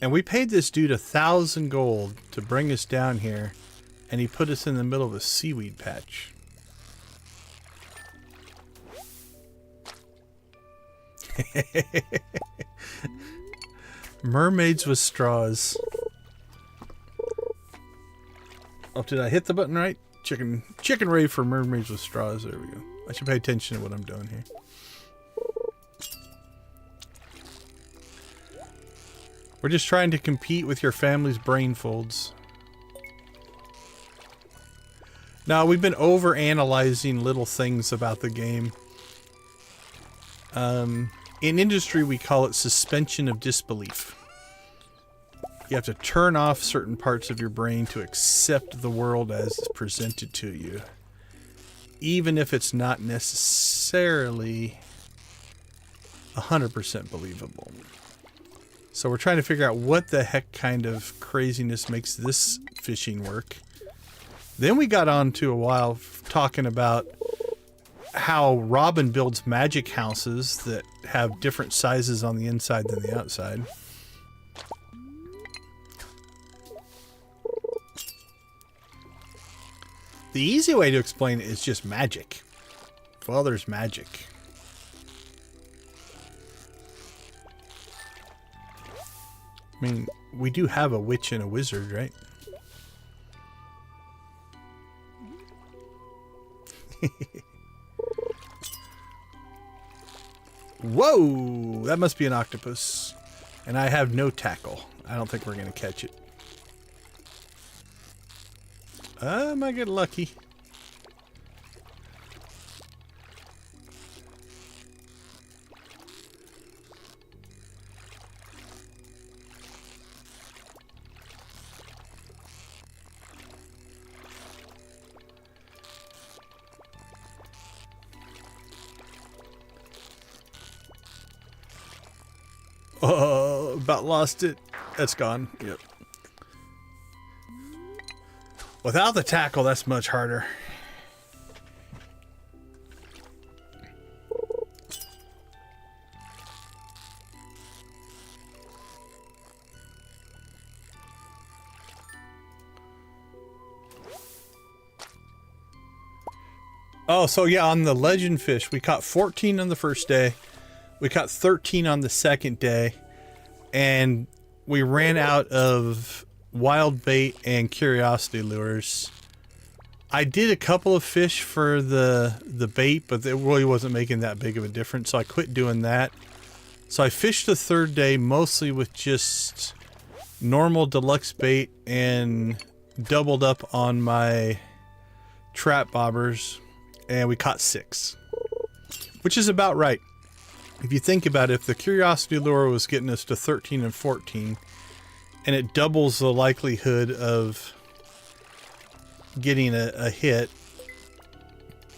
And we paid this dude 1,000 gold to bring us down here, and he put us in the middle of a seaweed patch. Mermaids with straws. Oh, did I hit the button right? Chicken rave for mermaids with straws. There we go. I should pay attention to what I'm doing here. We're just trying to compete with your family's brain folds. Now, we've been over-analyzing little things about the game. In industry, we call it suspension of disbelief. You have to turn off certain parts of your brain to accept the world as it's presented to you. Even if it's not necessarily 100% believable. So we're trying to figure out what the heck kind of craziness makes this fishing work. Then we got on to a while talking about how Robin builds magic houses that have different sizes on the inside than the outside. The easy way to explain it is just magic. Well, there's magic. I mean, we do have a witch and a wizard, right? Whoa! That must be an octopus. And I have no tackle. I don't think we're going to catch it. I might get lucky. Oh, about lost it. That's gone. Yep. Without the tackle, that's much harder. Oh, so yeah, on the legend fish, we caught 14 on the first day. We caught 13 on the second day. And we ran out of wild bait and curiosity lures. I did a couple of fish for the bait, but it really wasn't making that big of a difference, so I quit doing that. So I fished the third day mostly with just normal deluxe bait and doubled up on my trap bobbers, and we caught 6, which is about right. If you think about it, if the curiosity lure was getting us to 13 and 14, and it doubles the likelihood of getting a hit,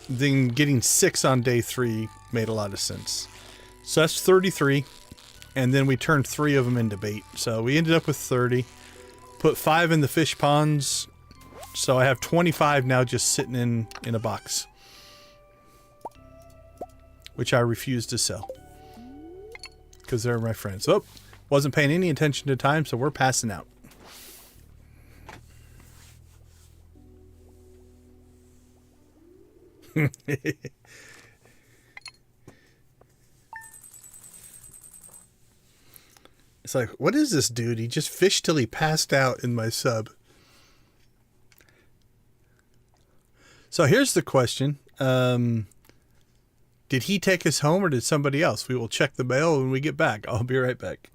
then getting 6 on day 3 made a lot of sense. So that's 33, and then we turned 3 of them into bait. So we ended up with 30, put 5 in the fish ponds, so I have 25 now just sitting in a box, which I refuse to sell. Because they're my friends. Oh, wasn't paying any attention to time, so we're passing out. It's like, what is this dude? He just fished till he passed out in my sub. So here's the question. Did he take us home or did somebody else? We will check the mail when we get back. I'll be right back.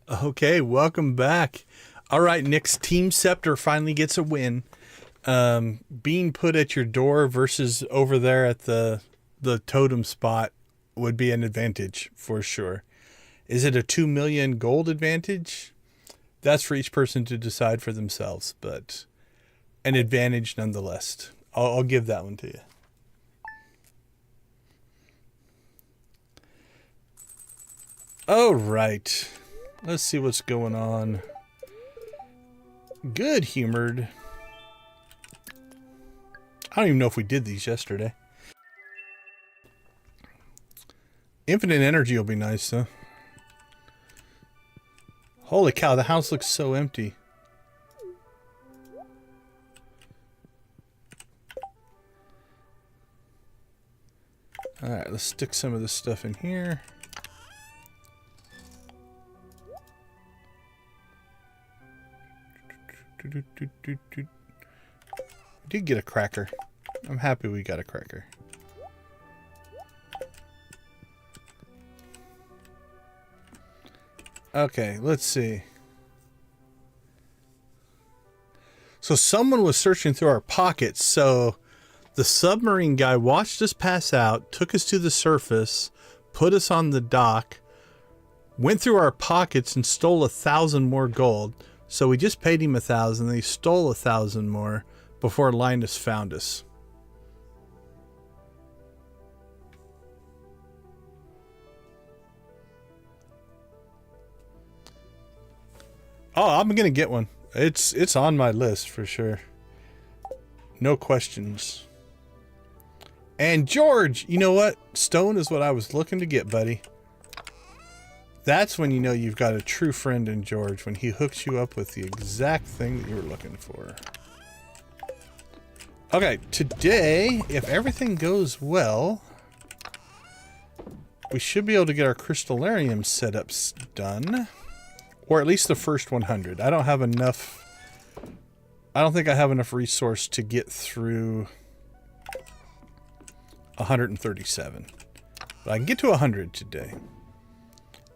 Okay, welcome back. All right, Nick's Team Scepter finally gets a win. Being put at your door versus over there at the totem spot would be an advantage for sure. Is it a 2 million gold advantage? That's for each person to decide for themselves, but an advantage nonetheless. I'll give that one to you. All right. Let's see what's going on. Good humored. I don't even know if we did these yesterday. Infinite energy will be nice, though. Holy cow, the house looks so empty. Alright, let's stick some of this stuff in here. We did get a cracker. I'm happy we got a cracker. Okay, let's see. So someone was searching through our pockets. So the submarine guy watched us pass out, took us to the surface, put us on the dock, went through our pockets and stole 1,000 more gold. So we just paid him 1,000. They stole 1,000 more before Linus found us. Oh, I'm gonna get one. It's on my list for sure. No questions. And George, you know what? Stone is what I was looking to get, buddy. That's when you know you've got a true friend in George, when he hooks you up with the exact thing that you were looking for. Okay, today, if everything goes well, we should be able to get our Crystalarium setups done. Or at least the first 100. I don't have enough... I don't think I have enough resource to get through 137. But I can get to 100 today.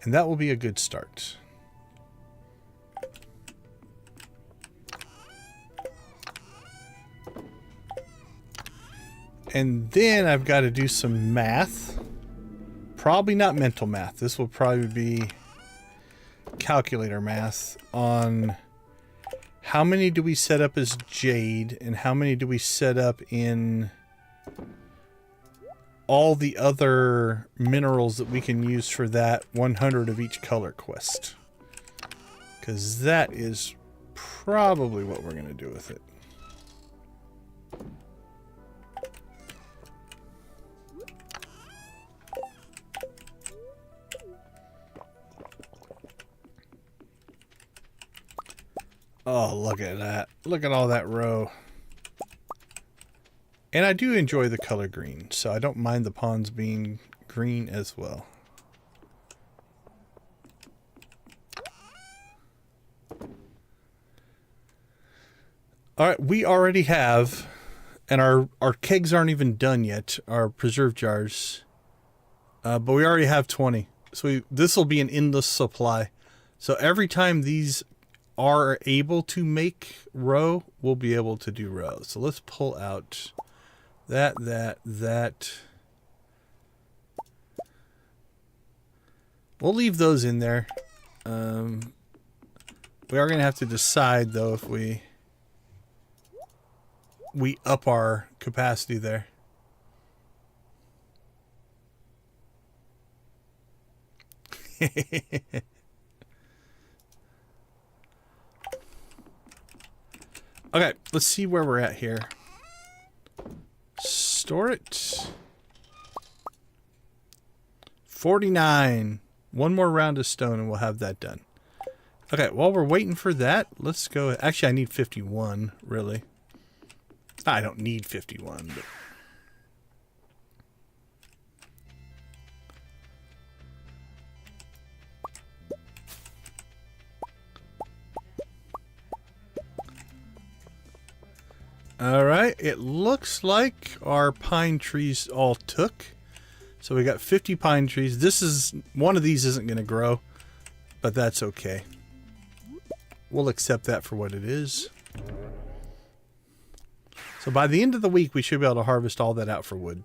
And that will be a good start. And then I've got to do some math. Probably not mental math. This will probably be calculator math on how many do we set up as jade and how many do we set up in all the other minerals that we can use for that 100 of each color quest. Because that is probably what we're going to do with it. Oh, look at that. Look at all that row. And I do enjoy the color green, so I don't mind the ponds being green as well. Alright, we already have, and our kegs aren't even done yet, our preserve jars. But we already have 20. So this will be an endless supply. So every time these are able to make row, we'll be able to do row. So let's pull out that. We'll leave those in there. We are going to have to decide though if we up our capacity there. Okay, let's see where we're at here. Store it. 49. One more round of stone and we'll have that done. Okay, while we're waiting for that, let's go. Actually, I need 51, really. I don't need 51, but... Alright, it looks like our pine trees all took. So we got 50 pine trees. This is, one of these isn't going to grow. but that's okay. We'll accept that for what it is. So by the end of the week, we should be able to harvest all that out for wood.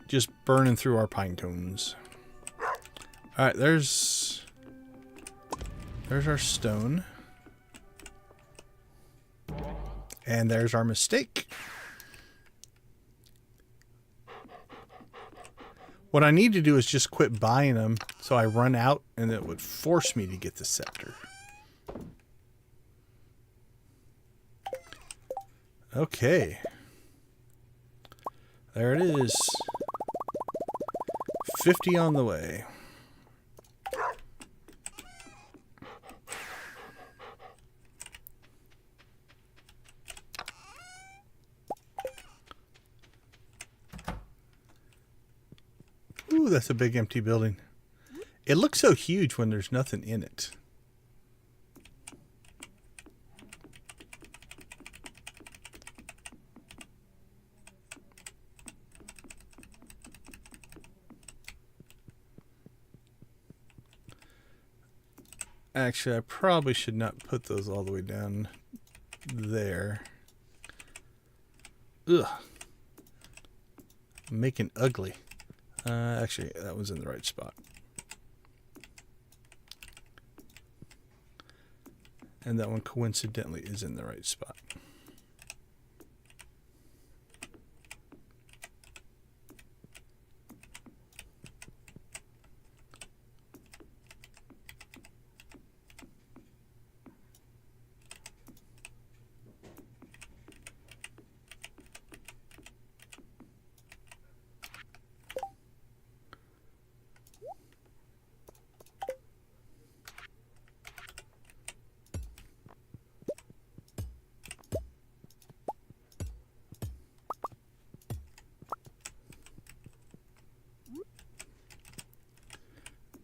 Just burning through our pine cones. All right, there's our stone. And there's our mistake. What I need to do is just quit buying them so I run out and it would force me to get the scepter. Okay. There it is. 50 on the way. Ooh, that's a big empty building. It looks so huge when there's nothing in it. Actually, I probably should not put those all the way down there. Ugh. Making ugly. Actually, that was in the right spot. And that one coincidentally is in the right spot.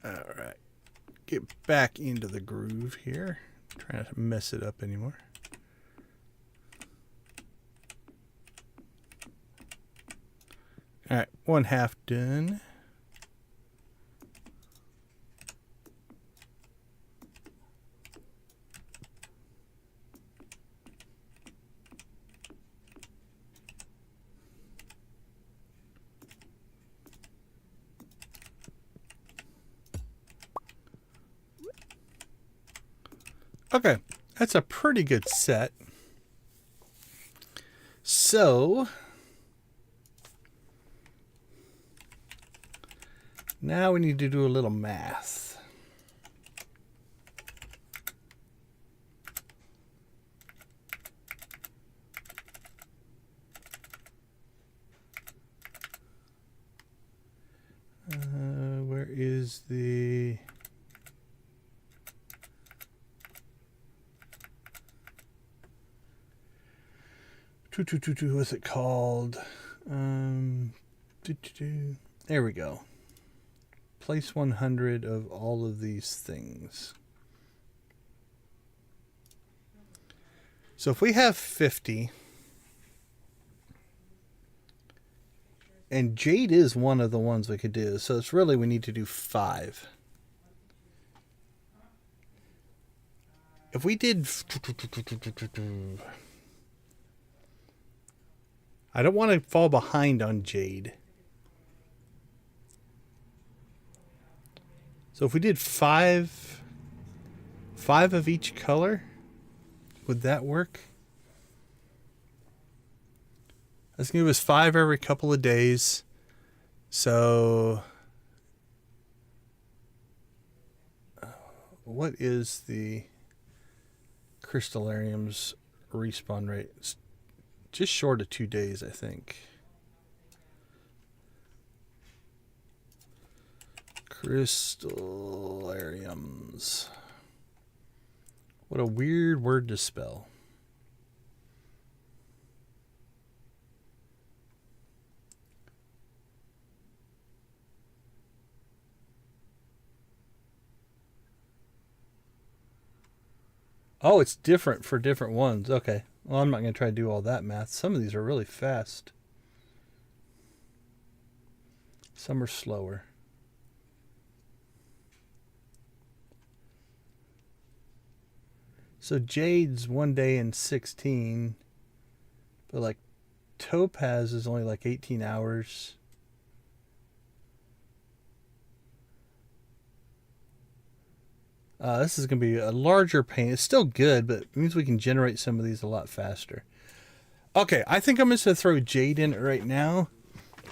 Alright, get back into the groove here. Try not to mess it up anymore. Alright, 1/2 done. Okay, that's a pretty good set. So, now we need to do a little math. Where is the... What's it called? There we go. Place 100 of all of these things. So if we have 50, and jade is one of the ones we could do, so it's really we need to do 5. If we did... I don't want to fall behind on jade. So if we did 5 of each color, would that work? That's going to give us 5 every couple of days. So what is the Crystalariums respawn rate? It's just short of 2 days, I think. Crystalariums. What a weird word to spell. Oh, it's different for different ones. Okay. Well, I'm not going to try to do all that math. Some of these are really fast. Some are slower. So jade's 1 day and 16. But like topaz is only like 18 hours. This is going to be a larger paint. It's still good, but it means we can generate some of these a lot faster. Okay, I think I'm just going to throw jade in it right now.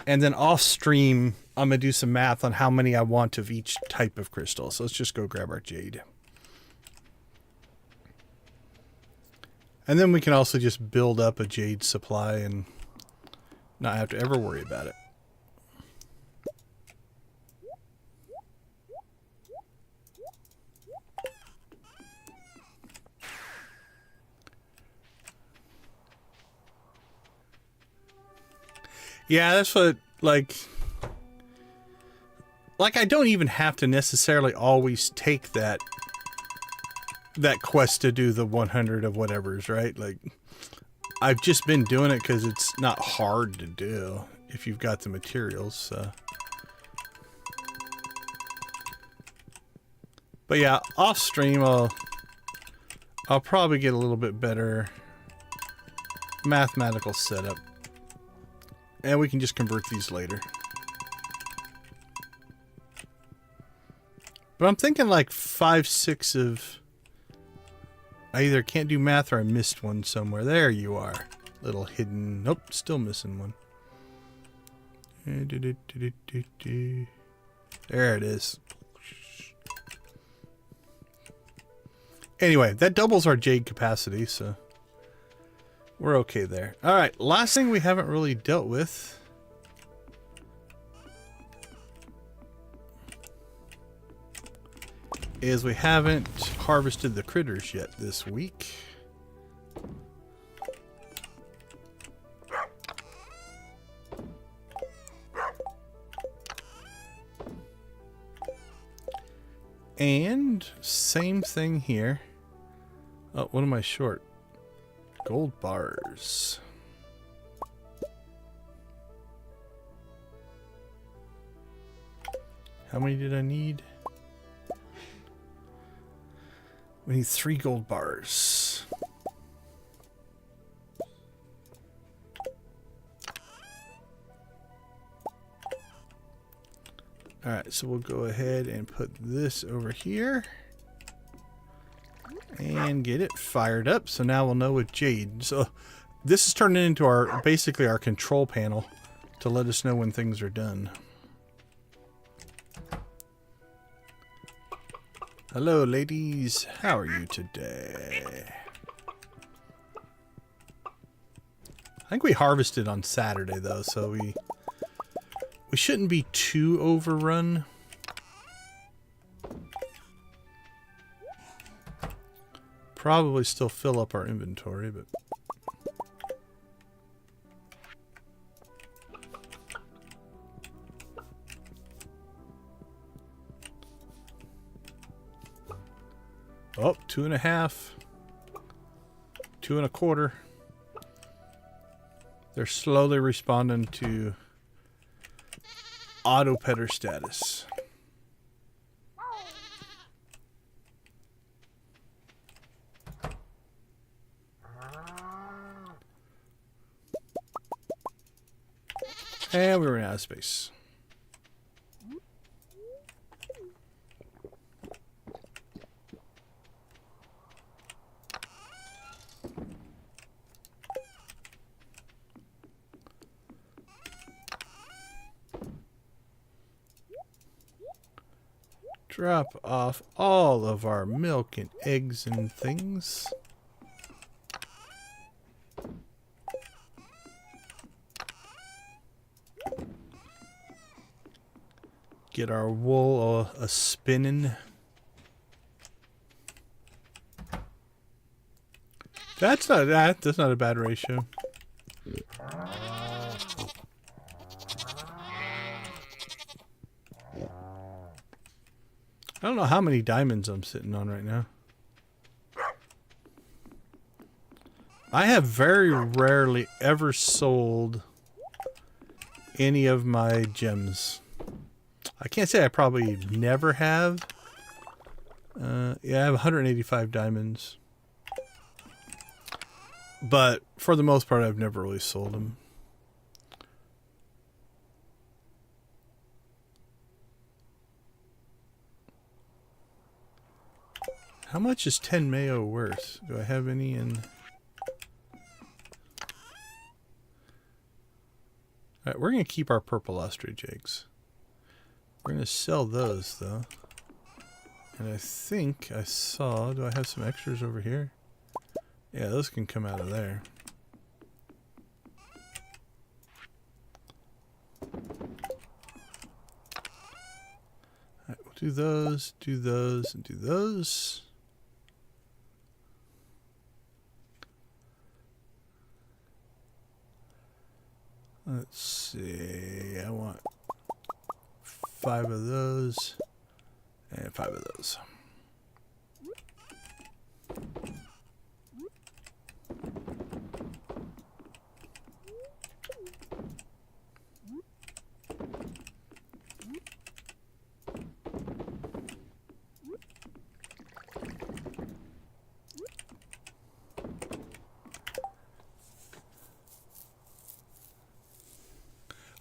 And then off stream, I'm going to do some math on how many I want of each type of crystal. So let's just go grab our jade. And then we can also just build up a jade supply and not have to ever worry about it. Yeah, that's what, like I don't even have to necessarily always take that quest to do the 100 of whatever's, right? Like, I've just been doing it because it's not hard to do if you've got the materials, so. But yeah, off stream, I'll probably get a little bit better mathematical setup. And we can just convert these later. But I'm thinking like 5, 6 of... I either can't do math or I missed one somewhere. There you are. Little hidden... Nope, still missing one. There it is. Anyway, that doubles our jade capacity, so... we're okay there. Alright, last thing we haven't really dealt with is we haven't harvested the critters yet this week. And same thing here. Oh, what am I short? Gold bars. How many did I need? We need 3 gold bars. Alright, so we'll go ahead and put this over here. And get it fired up. So now we'll know with jade. So this is turning into our basically our control panel to let us know when things are done. Hello ladies, how are you today? I think we harvested on Saturday though, so we shouldn't be too overrun. Probably still fill up our inventory, but oh, 2.5, 2.25. They're slowly responding to auto petter status. And we ran out of space. Drop off all of our milk and eggs and things. Get our wool a spinning. That's not a bad ratio. I don't know how many diamonds I'm sitting on right now. I have very rarely ever sold any of my gems. I can't say I probably never have. Yeah, I have 185 diamonds. But for the most part, I've never really sold them. How much is 10 mayo worth? Do I have any in... Alright, we're going to keep our purple ostrich eggs. We're going to sell those, though. And I think I saw... Do I have some extras over here? Yeah, those can come out of there. Alright, we'll do those, and do those. Let's see, I want 5 of those and 5 of those.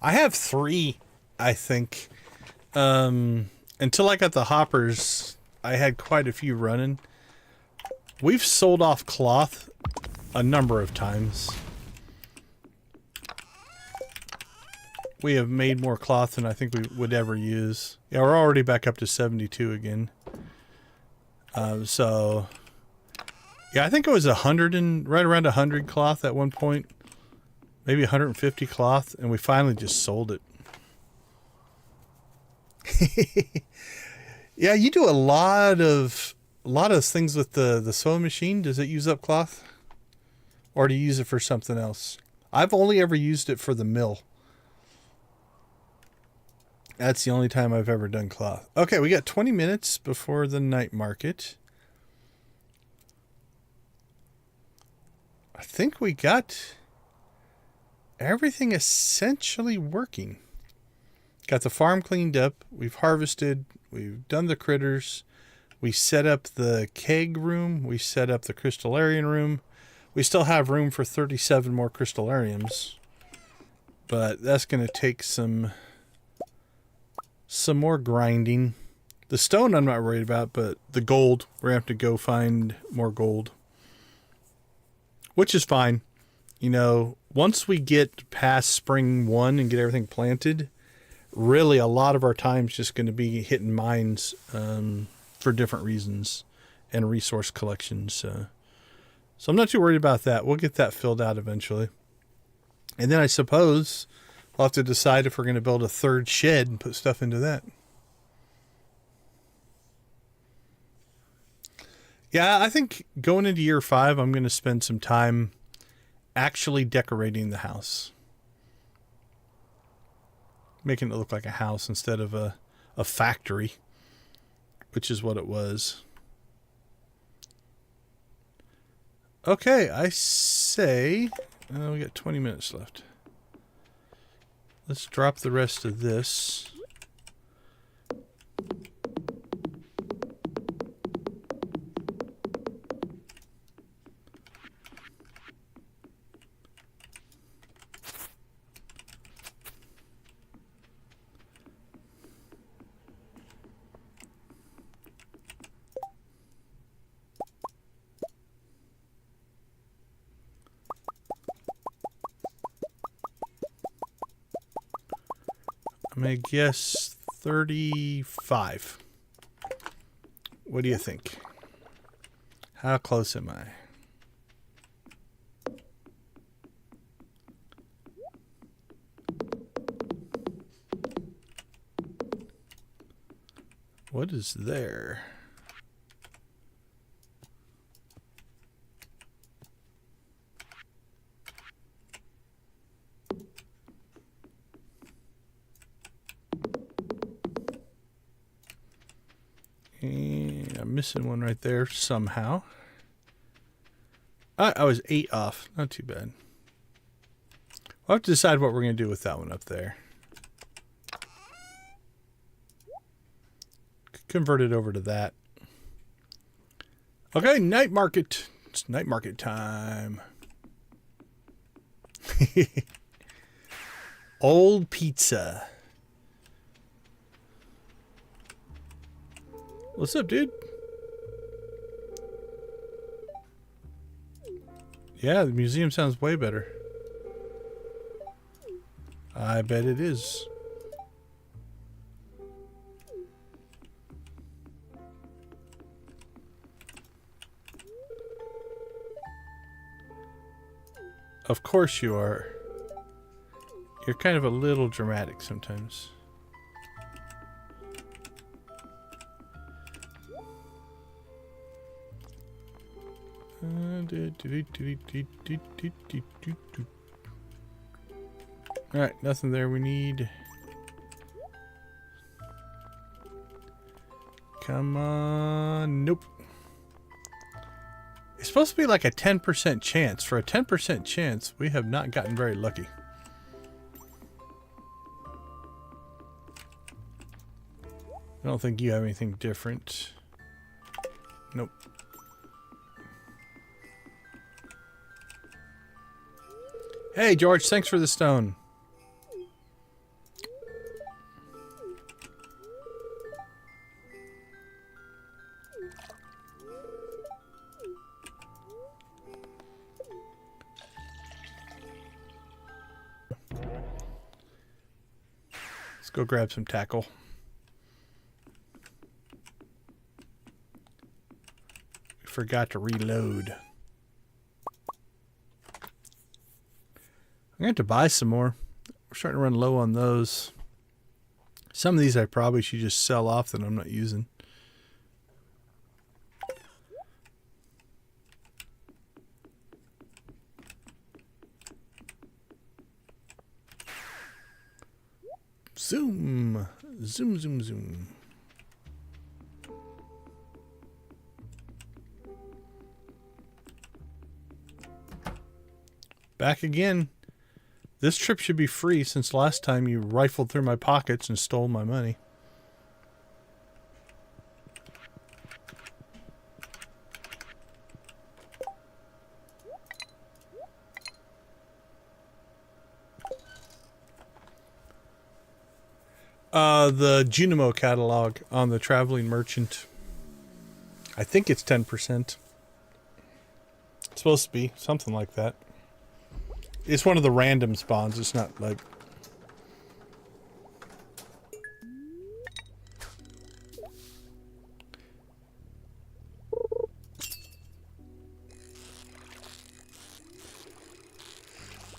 I have 3, I think. Until I got the hoppers, I had quite a few running. We've sold off cloth a number of times. We have made more cloth than I think we would ever use. Yeah, we're already back up to 72 again. So, yeah, I think it was 100 and right around 100 cloth at one point. Maybe 150 cloth, and we finally just sold it. Yeah, you do a lot of things with the sewing machine. Does it use up cloth? Or do you use it for something else? I've only ever used it for the mill. That's the only time I've ever done cloth. Okay, we got 20 minutes before the night market. I think we got everything essentially working. Got the farm cleaned up. We've harvested. We've done the critters. We set up the keg room. We set up the crystalarium room. We still have room for 37 more crystalariums. But that's going to take some more grinding. The stone I'm not worried about, but the gold, we're going to have to go find more gold. Which is fine. You know, once we get past spring 1 and get everything planted, really a lot of our time is just going to be hitting mines for different reasons and resource collections. So I'm not too worried about that. We'll get that filled out eventually. And then I suppose we'll have to decide if we're going to build a 3rd shed and put stuff into that. Yeah, I think going into year 5, I'm going to spend some time actually decorating the house. Making it look like a house instead of a factory, which is what it was. Okay, I say we got 20 minutes left. Let's drop the rest of this. I'm going to guess 35. What do you think? How close am I? What is there? And I'm missing one right there somehow. I was 8 off. Not too bad. We'll have to decide what we're going to do with that one up there. Convert it over to that. Okay, night market. It's night market time. Old pizza. What's up, dude? Yeah, the museum sounds way better. I bet it is. Of course you are. You're kind of a little dramatic sometimes. Alright, nothing there we need. Come on. Nope. It's supposed to be like a 10% chance. For a 10% chance, we have not gotten very lucky. I don't think you have anything different. Nope. Hey, George, thanks for the stone. Let's go grab some tackle. We forgot to reload. I'm going to have to buy some more. We're starting to run low on those. Some of these I probably should just sell off that I'm not using. Zoom. Zoom, zoom, zoom. Back again. This trip should be free since last time you rifled through my pockets and stole my money. The Junimo catalog on the Traveling Merchant. I think it's 10%. It's supposed to be something like that. It's one of the random spawns. It's not like...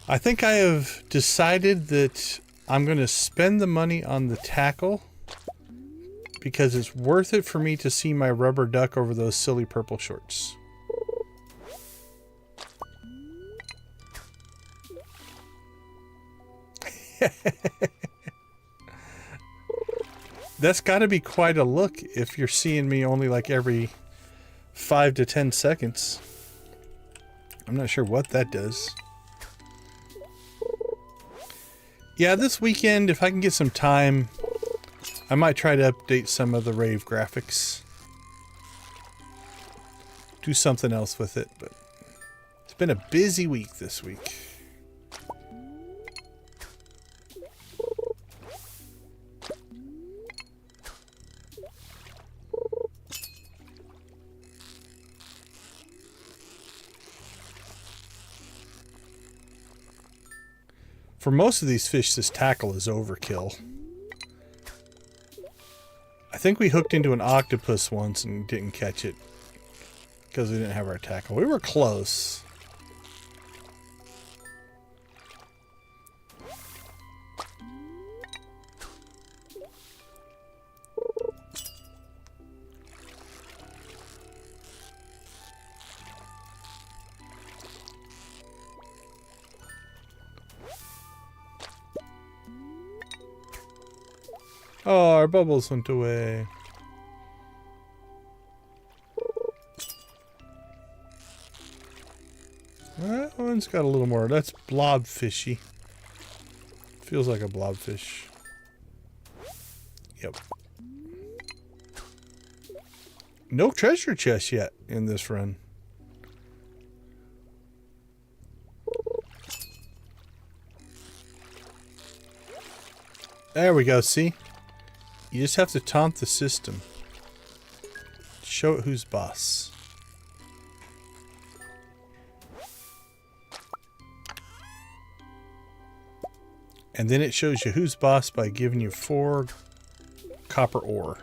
I think I have decided that I'm going to spend the money on the tackle because it's worth it for me to see my rubber duck over those silly purple shorts. That's got to be quite a look if you're seeing me only like every 5 to 10 seconds. I'm not sure what that does. Yeah, this weekend, if I can get some time, I might try to update some of the rave graphics. Do something else with it, but it's been a busy week this week. For most of these fish, this tackle is overkill. I think we hooked into an octopus once and didn't catch it because we didn't have our tackle. We were close. Oh, our bubbles went away. That one's got a little more. That's blobfishy. Feels like a blobfish. Yep. No treasure chest yet in this run. There we go, see? You just have to taunt the system. Show it who's boss. And then it shows you who's boss by giving you 4 copper ore.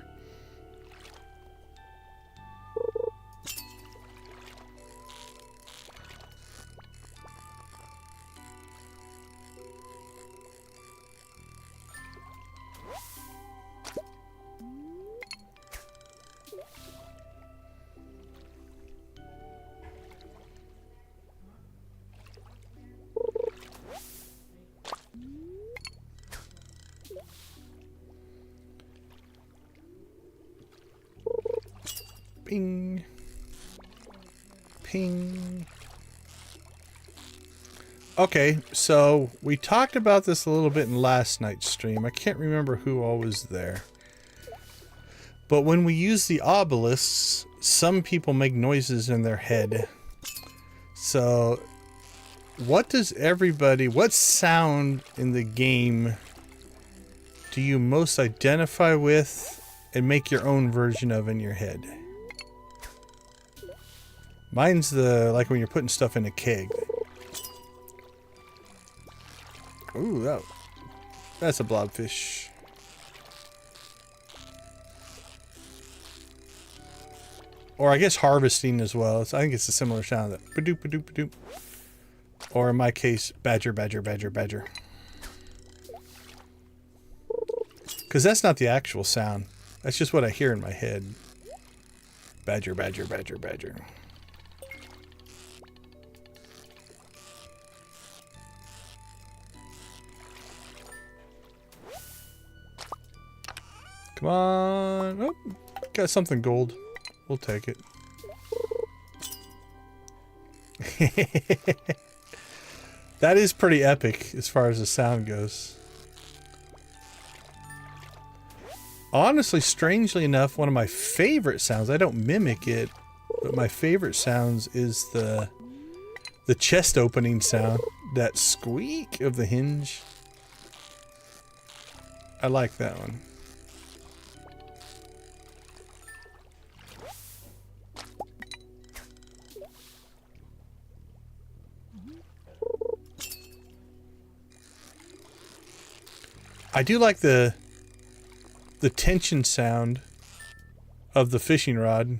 Ping. Ping. Okay, so we talked about this a little bit in last night's stream. I can't remember who all was there. But when we use the obelisks, some people make noises in their head. So, what sound in the game do you most identify with and make your own version of in your head? Mine's like when you're putting stuff in a keg. Ooh, that's a blobfish. Or I guess harvesting as well. I think it's a similar sound. That ba-doop, ba-doop, ba-doop. Or in my case, badger, badger, badger, badger. Because that's not the actual sound. That's just what I hear in my head. Badger, badger, badger, badger. Come on. Oh, got something gold. We'll take it. That is pretty epic as far as the sound goes. Honestly, strangely enough, one of my favorite sounds, I don't mimic it, but my favorite sounds is the chest opening sound. That squeak of the hinge. I like that one. I do like the tension sound of the fishing rod.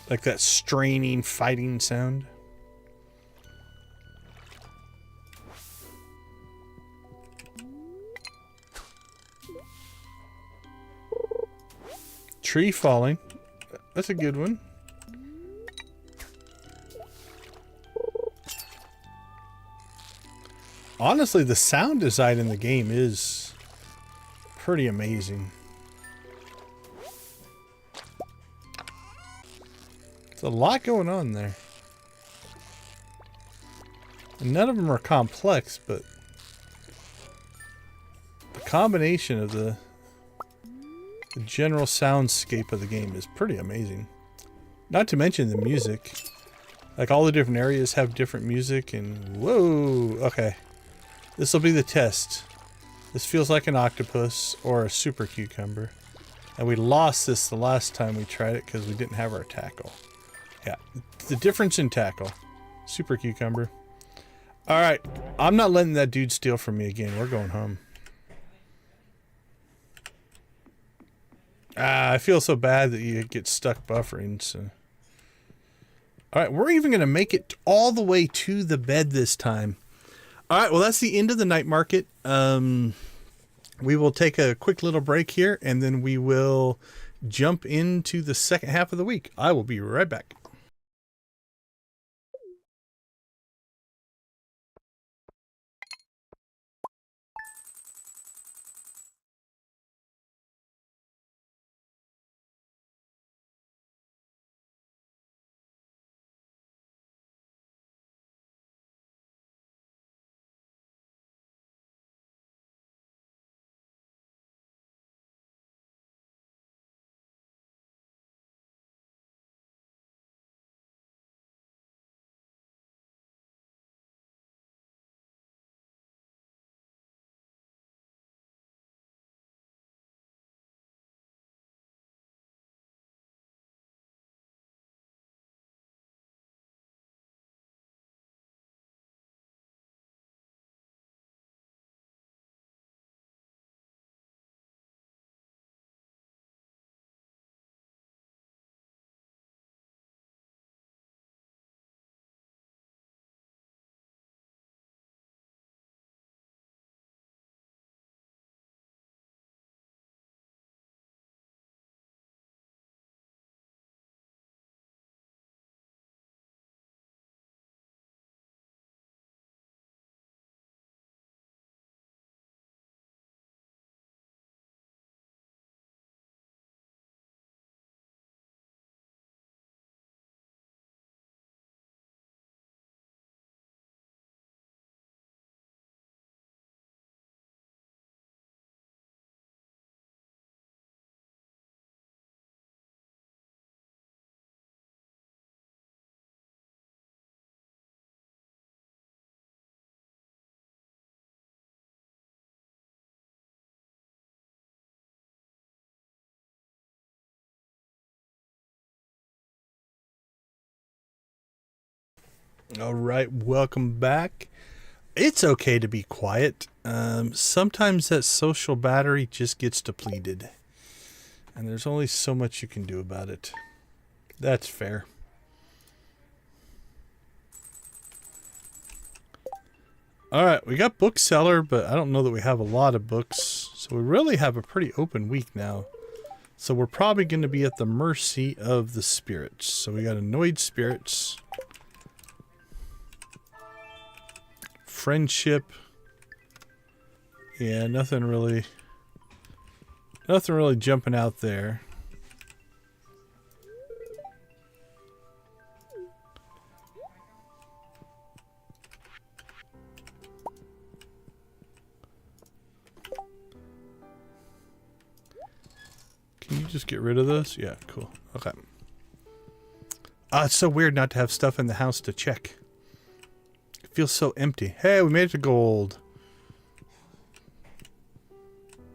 Like that straining, fighting sound. Tree falling. That's a good one. Honestly, the sound design in the game is pretty amazing. There's a lot going on there. And none of them are complex, but the combination of the general soundscape of the game is pretty amazing. Not to mention the music. Like all the different areas have different music and whoa, okay. This will be the test. This feels like an octopus or a super cucumber. And we lost this the last time we tried it because we didn't have our tackle. Yeah, the difference in tackle. Super cucumber. Alright, I'm not letting that dude steal from me again. We're going home. I feel so bad that you get stuck buffering, so... Alright, we're even going to make it all the way to the bed this time. Alright, well that's the end of the night market. We will take a quick little break here, and then we will jump into the second half of the week. I will be right back. All right, welcome back. It's okay to be quiet. Sometimes that social battery just gets depleted, and there's only so much you can do about it. That's fair. All right, we got bookseller, but I don't know that we have a lot of books, so we really have a pretty open week now. So we're probably going to be at the mercy of the spirits. So we got annoyed spirits, friendship. Yeah, nothing really jumping out there. Can you just get rid of those? Yeah, cool. Okay. It's so weird not to have stuff in the house to check. It feels so empty. Hey, we made it to gold.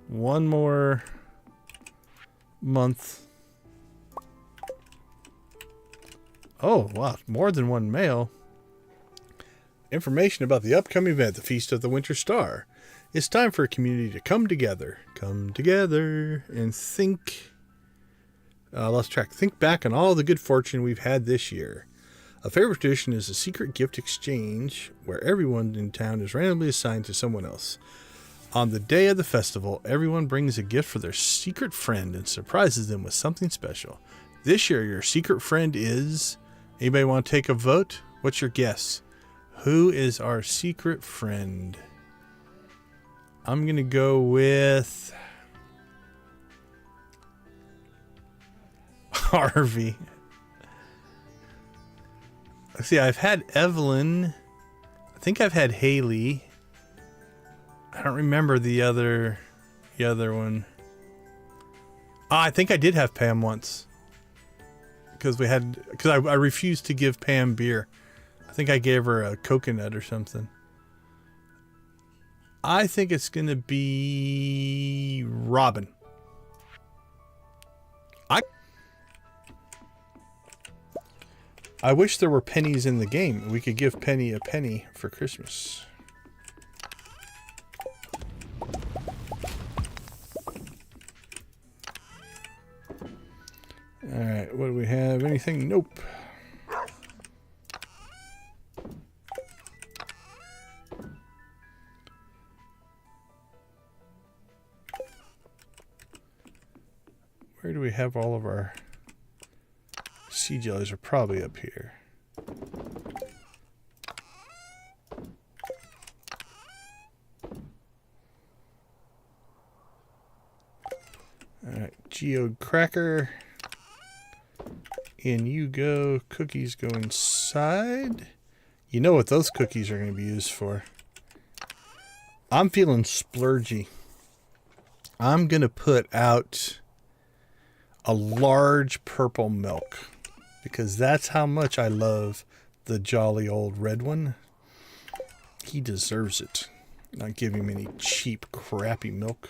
One more month. Oh, wow. More than one mail. Information about the upcoming event, the Feast of the Winter Star. It's time for a community to come together. Come together and think. Lost track. Think back on all the good fortune we've had this year. A favorite tradition is a secret gift exchange where everyone in town is randomly assigned to someone else. On the day of the festival, everyone brings a gift for their secret friend and surprises them with something special. This year, your secret friend is... Anybody want to take a vote? What's your guess? Who is our secret friend? I'm going to go with... Harvey. Let's see, I've had Evelyn. I think I've had Haley. I don't remember the other one. I think I did have Pam once. Because I refused to give Pam beer. I think I gave her a coconut or something. I think it's going to be Robin. I wish there were pennies in the game. We could give Penny a penny for Christmas. Alright, what do we have? Anything? Nope. Where do we have all of our... Sea jellies are probably up here. Alright, geode cracker. In you go. Cookies go inside. You know what those cookies are going to be used for. I'm feeling splurgy. I'm going to put out a large purple milk. Because that's how much I love the jolly old red one. He deserves it. Not give him any cheap, crappy milk.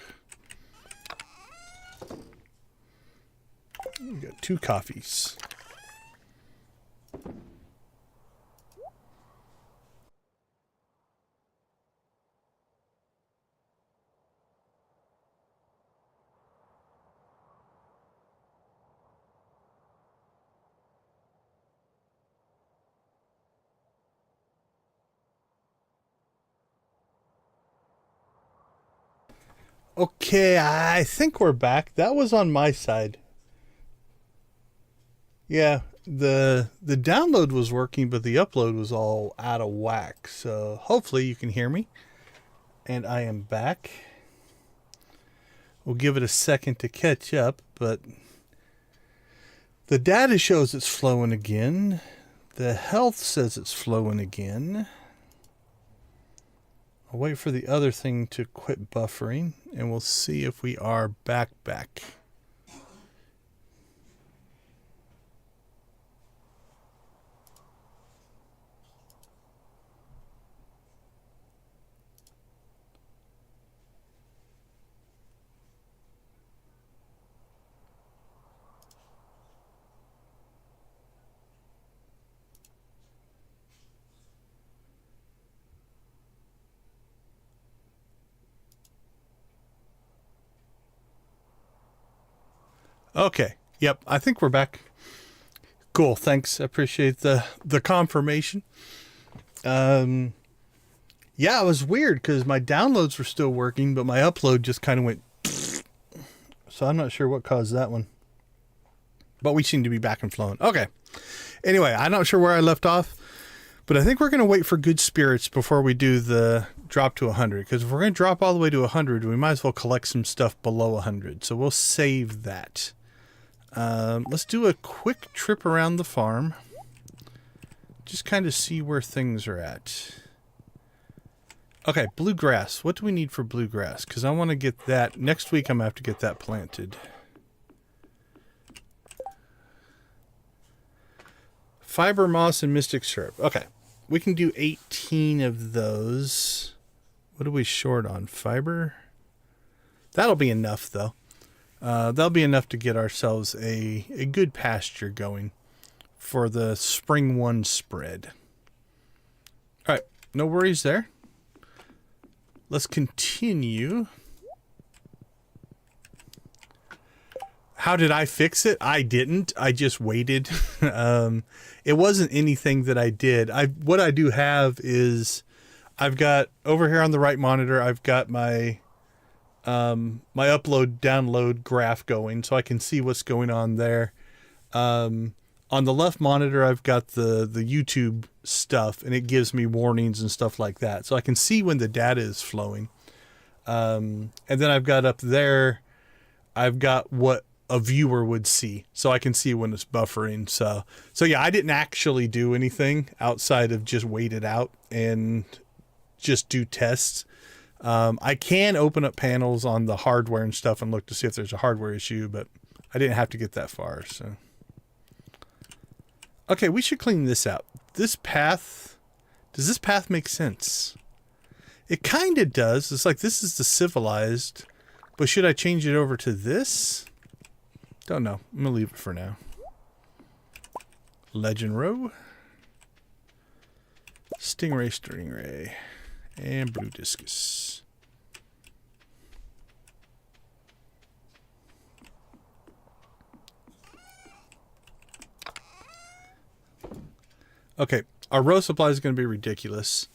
We got 2 coffees. Okay, I think we're back. That was on my side. Yeah, the download was working, but the upload was all out of whack. So hopefully you can hear me. And I am back. We'll give it a second to catch up, but the data shows it's flowing again. The health says it's flowing again. I'll wait for the other thing to quit buffering, and we'll see if we are back. Okay. Yep. I think we're back. Cool. Thanks. I appreciate the confirmation. Yeah, it was weird because my downloads were still working, but my upload just kind of went. So I'm not sure what caused that one. But we seem to be back and flowing. Okay. Anyway, I'm not sure where I left off, but I think we're going to wait for good spirits before we do the drop to 100. Because if we're going to drop all the way to 100, we might as well collect some stuff below 100. So we'll save that. Let's do a quick trip around the farm. Just kind of see where things are at. Okay, bluegrass. What do we need for bluegrass? Because I want to get that. Next week I'm going to have to get that planted. Fiber moss and mystic syrup. Okay, we can do 18 of those. What are we short on? Fiber? That'll be enough, though. That'll be enough to get ourselves a good pasture going for the spring 1 spread. All right, no worries there. Let's continue. How did I fix it? I didn't. I just waited. It wasn't anything that I did. What I do have is I've got over here on the right monitor, I've got my my upload download graph going so I can see what's going on there. On the left monitor, I've got the YouTube stuff, and it gives me warnings and stuff like that. So I can see when the data is flowing. And then I've got up there, I've got what a viewer would see. So I can see when it's buffering. So yeah, I didn't actually do anything outside of just wait it out and just do tests. I can open up panels on the hardware and stuff and look to see if there's a hardware issue, but I didn't have to get that far. So, okay, we should clean this out. This path, does this path make sense? It kind of does. It's like this is the civilized, but should I change it over to this? Don't know. I'm going to leave it for now. Legend row. Stingray. And blue discus. Okay, our row supply is going to be ridiculous.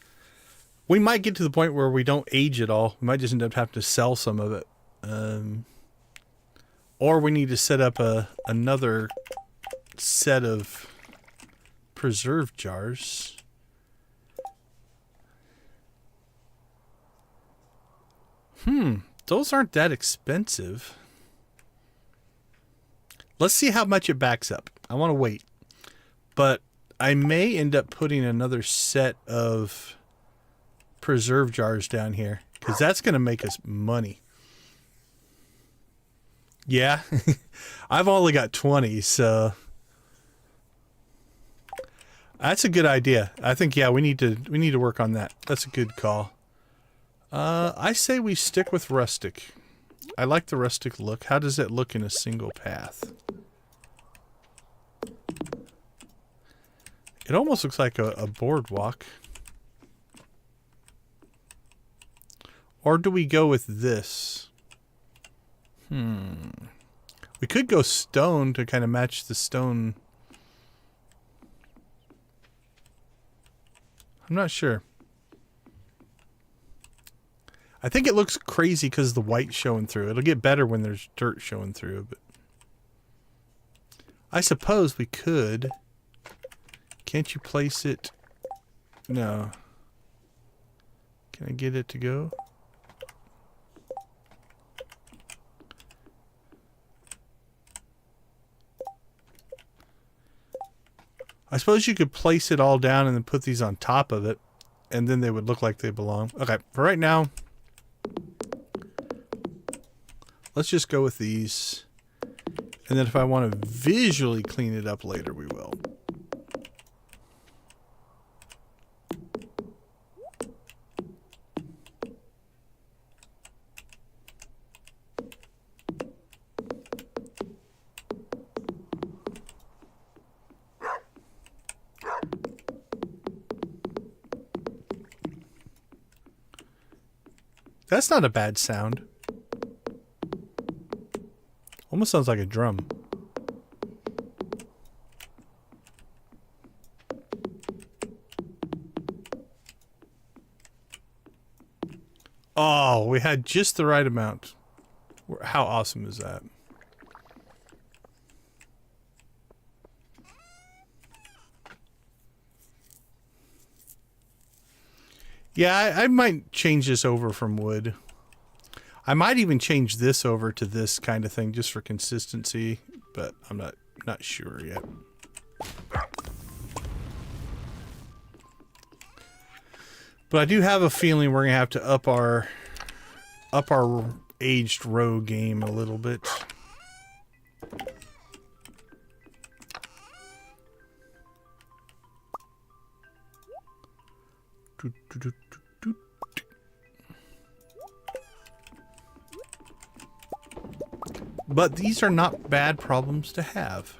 We might get to the point where we don't age it all. We might just end up having to sell some of it. Or we need to set up another set of preserve jars. Those aren't that expensive. Let's see how much it backs up. I want to wait. But I may end up putting another set of preserve jars down here, because that's going to make us money. Yeah, I've only got 20, so that's a good idea. I think, yeah, we need to work on that. That's a good call. I say we stick with rustic. I like the rustic look. How does it look in a single path? It almost looks like a boardwalk. Or do we go with this? We could go stone to kind of match the stone. I'm not sure. I think it looks crazy because the white's showing through. It'll get better when there's dirt showing through, but I suppose we could. Can't you place it? No. Can I get it to go? I suppose you could place it all down and then put these on top of it, and then they would look like they belong. Okay, for right now, let's just go with these. And then if I want to visually clean it up later, we will. That's not a bad sound. Almost sounds like a drum. Oh, we had just the right amount. How awesome is that? Yeah, I might change this over from wood. I might even change this over to this kind of thing just for consistency, but I'm not sure yet. But I do have a feeling we're gonna have to up our aged row game a little bit. But these are not bad problems to have.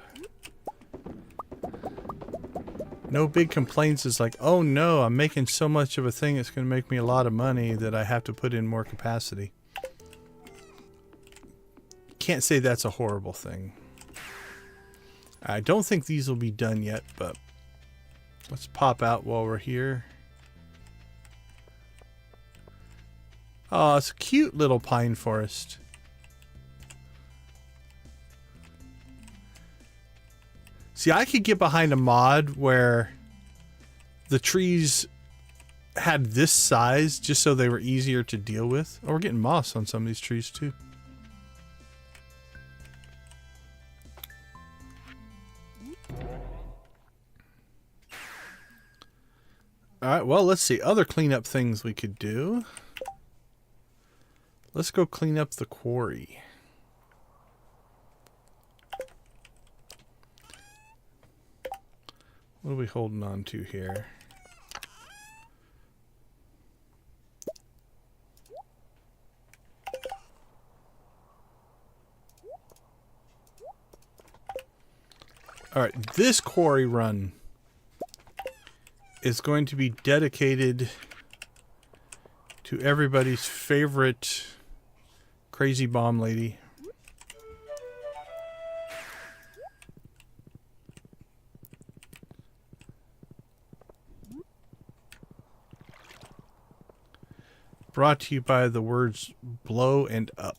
No big complaints. It's like, oh no, I'm making so much of a thing it's going to make me a lot of money that I have to put in more capacity. Can't say that's a horrible thing. I don't think these will be done yet, but let's pop out while we're here. Oh, it's a cute little pine forest. See, I could get behind a mod where the trees had this size just so they were easier to deal with. Oh, we're getting moss on some of these trees too. Alright, well, let's see. Other cleanup things we could do. Let's go clean up the quarry. What are we holding on to here? Alright, this quarry run is going to be dedicated to everybody's favorite crazy bomb lady. Brought to you by the words blow and up.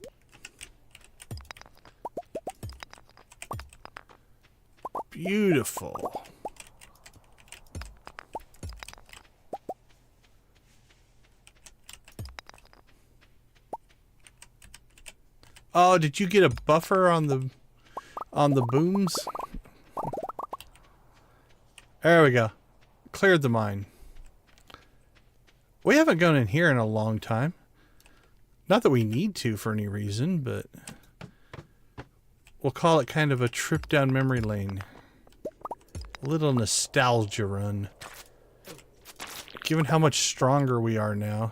Beautiful. Oh, did you get a buffer on the booms? There we go. Cleared the mine. We haven't gone in here in a long time. Not that we need to for any reason, but we'll call it kind of a trip down memory lane. A little nostalgia run. Given how much stronger we are now,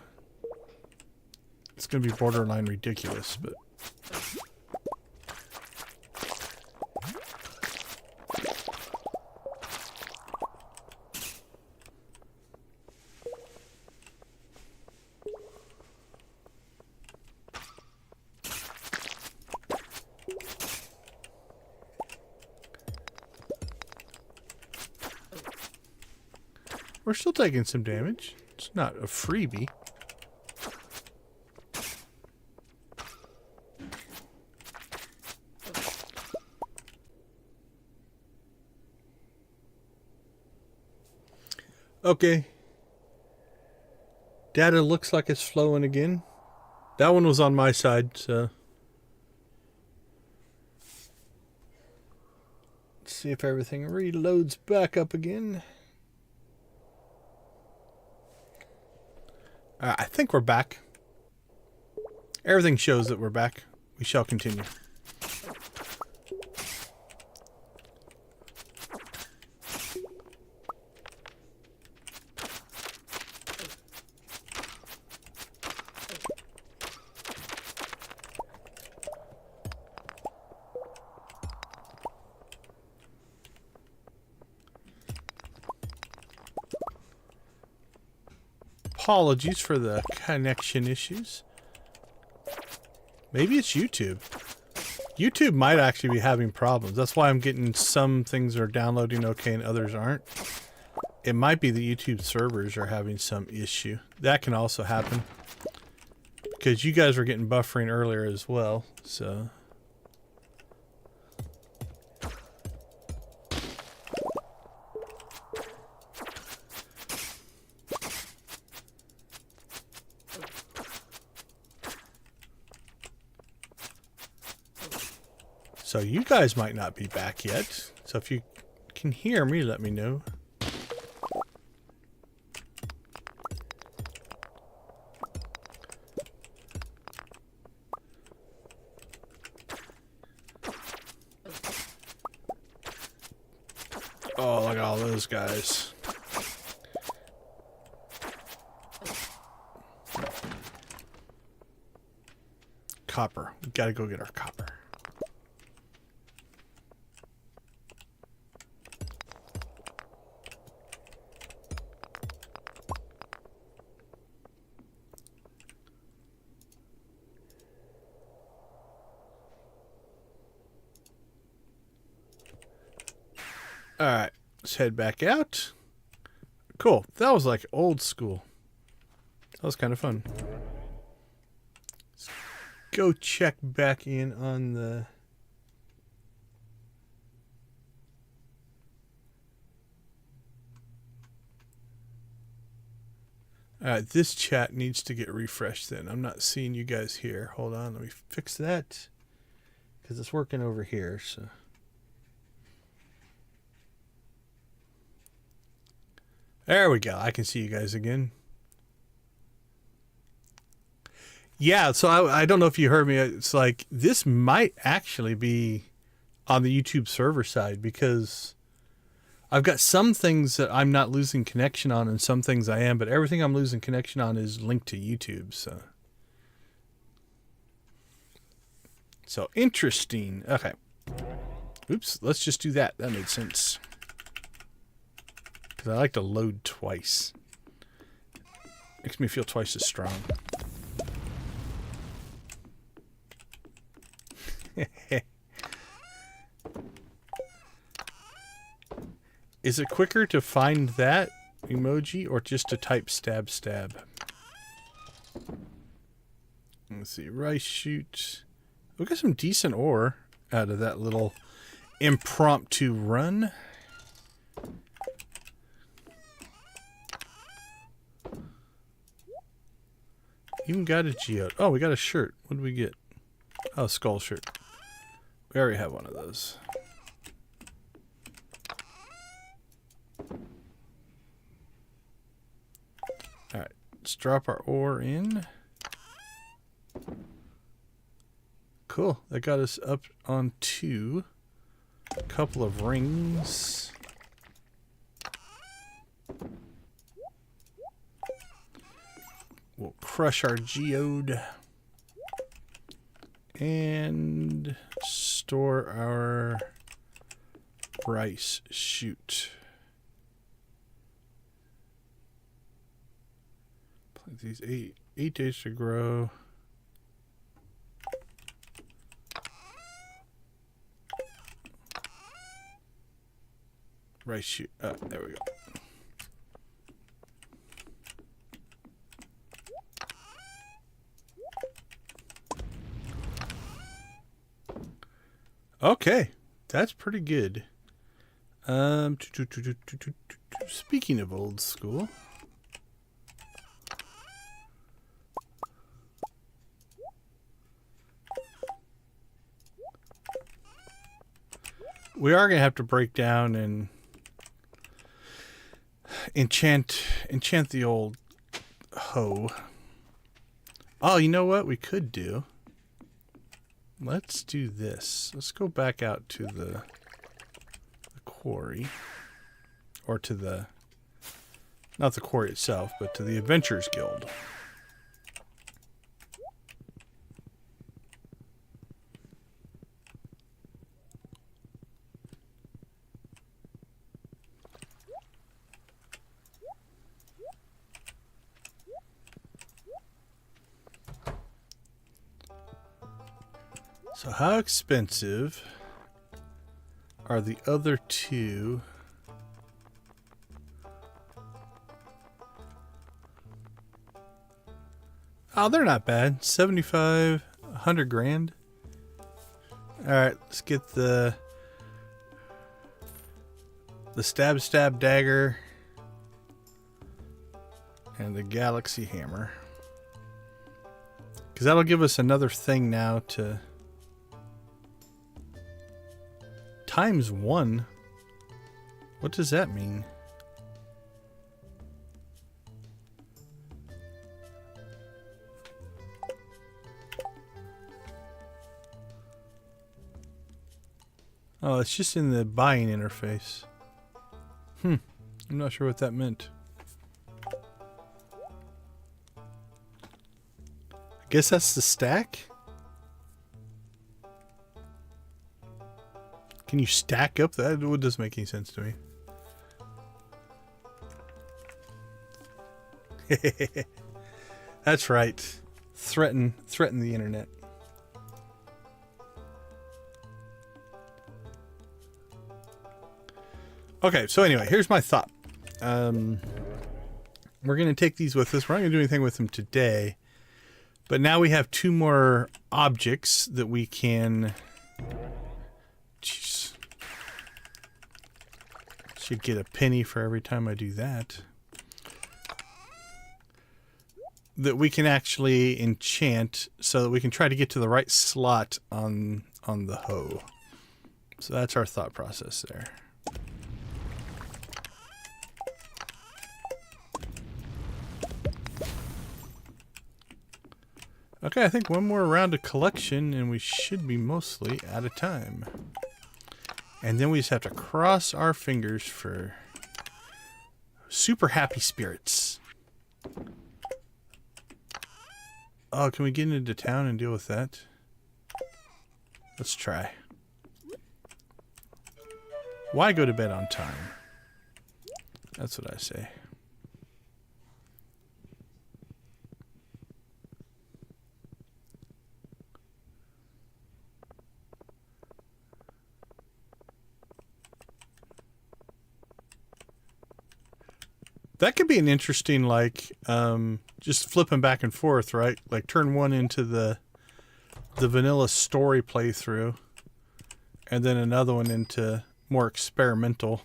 it's going to be borderline ridiculous, but... we're still taking some damage. It's not a freebie. Okay. Data looks like it's flowing again. That one was on my side, so... Let's see if everything reloads back up again. I think we're back. Everything shows that we're back. We shall continue. Apologies for the connection issues. Maybe it's YouTube. YouTube might actually be having problems. That's why I'm getting some things are downloading okay and others aren't. It might be the YouTube servers are having some issue. That can also happen. Because you guys were getting buffering earlier as well, so... So you guys might not be back yet. So if you can hear me, let me know. Oh, look at all those guys. Copper. We gotta go get our copper. Alright, let's head back out. Cool. That was like old school. That was kind of fun. Let's go check back in on the... Alright, this chat needs to get refreshed then. I'm not seeing you guys here. Hold on, let me fix that. Because it's working over here, so... There we go. I can see you guys again. Yeah, so I don't know if you heard me. It's like this might actually be on the YouTube server side because I've got some things that I'm not losing connection on and some things I am, but everything I'm losing connection on is linked to YouTube. So interesting. Okay. Oops. Let's just do that. That made sense. I like to load twice. Makes me feel twice as strong. Is it quicker to find that emoji or just to type stab stab? Let's see. Rice shoot. We got some decent ore out of that little impromptu run. Even got a geode. Oh, we got a shirt. What did we get? Oh, skull shirt. We already have one of those. Alright, let's drop our ore in. Cool. That got us up onto a couple of rings. We'll crush our geode and store our rice shoot. Plant these 8 days to grow. Rice shoot. Oh, there we go. Okay, that's pretty good. Speaking of old school, we are gonna have to break down and enchant the old hoe. Oh, you know what we could do? Let's do this. Let's go back out to the quarry. Or to the... Not the quarry itself, but to the Adventurers Guild. So how expensive are the other two? Oh, they're not bad. 75, 100 grand. All right, let's get the stab dagger and the galaxy hammer. Because that'll give us another thing now to... ×1? What does that mean? Oh, it's just in the buying interface. I'm not sure what that meant. I guess that's the stack? Can you stack up that? It doesn't make any sense to me. That's right. Threaten the internet. Okay, so anyway, here's my thought. We're going to take these with us. We're not going to do anything with them today. But now we have 2 more objects that we can... Jeez. Should get a penny for every time I do that. That we can actually enchant so that we can try to get to the right slot on the hoe. So that's our thought process there. Okay, I think one more round of collection and we should be mostly out of time. And then we just have to cross our fingers for super happy spirits. Oh, can we get into town and deal with that? Let's try. Why go to bed on time? That's what I say. That could be an interesting, like, just flipping back and forth, right? Like, turn one into the vanilla story playthrough, and then another one into more experimental.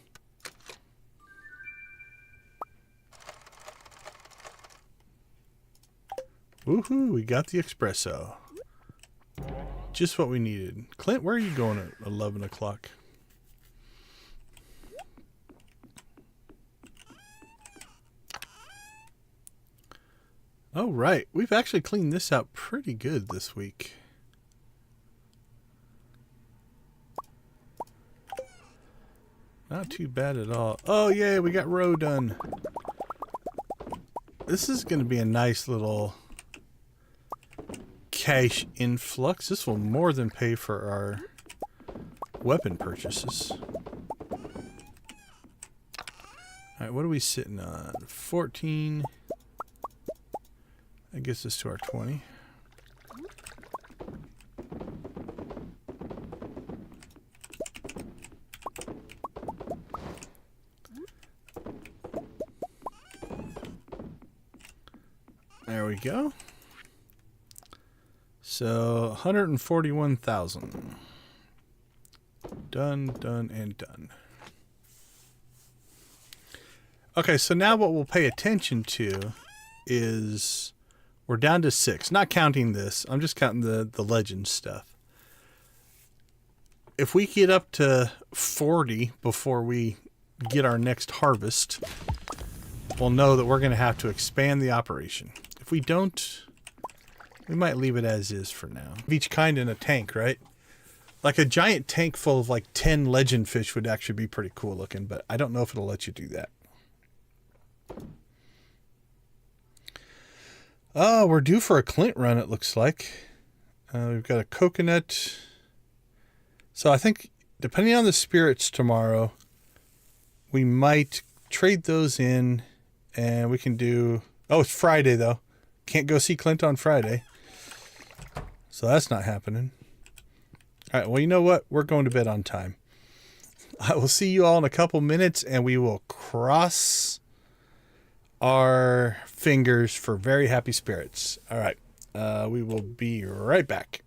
Woohoo, we got the espresso. Just what we needed. Clint, where are you going at 11 o'clock? Oh, right. We've actually cleaned this out pretty good this week. Not too bad at all. Oh, yeah, we got row done. This is going to be a nice little cash influx. This will more than pay for our weapon purchases. Alright, what are we sitting on? 14. That gets us to our 20. There we go. So 141,000. Done, done, and done. Okay, so now what we'll pay attention to is we're down to 6. Not counting this. I'm just counting the legend stuff. If we get up to 40 before we get our next harvest, we'll know that we're going to have to expand the operation. If we don't, we might leave it as is for now. Of each kind in a tank, right? Like a giant tank full of like 10 legend fish would actually be pretty cool looking, but I don't know if it'll let you do that. Oh, we're due for a Clint run, it looks like. We've got a coconut. So I think, depending on the spirits tomorrow, we might trade those in, and we can do... Oh, it's Friday, though. Can't go see Clint on Friday. So that's not happening. All right, well, you know what? We're going to bed on time. I will see you all in a couple minutes, and we will cross our fingers for very happy spirits. All right, we will be right back.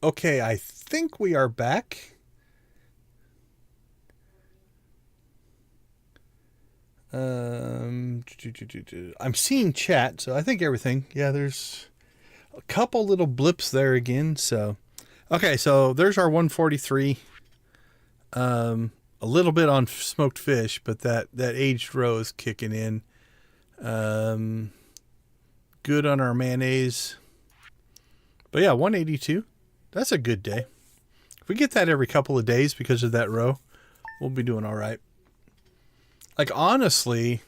Okay, I think we are back. I'm seeing chat, so I think everything. Yeah, there's a couple little blips there again. So, okay, so there's our 143. A little bit on smoked fish, but that aged roe is kicking in. Good on our mayonnaise. But yeah, 182. That's a good day. If we get that every couple of days because of that roe, we'll be doing all right. Like, honestly,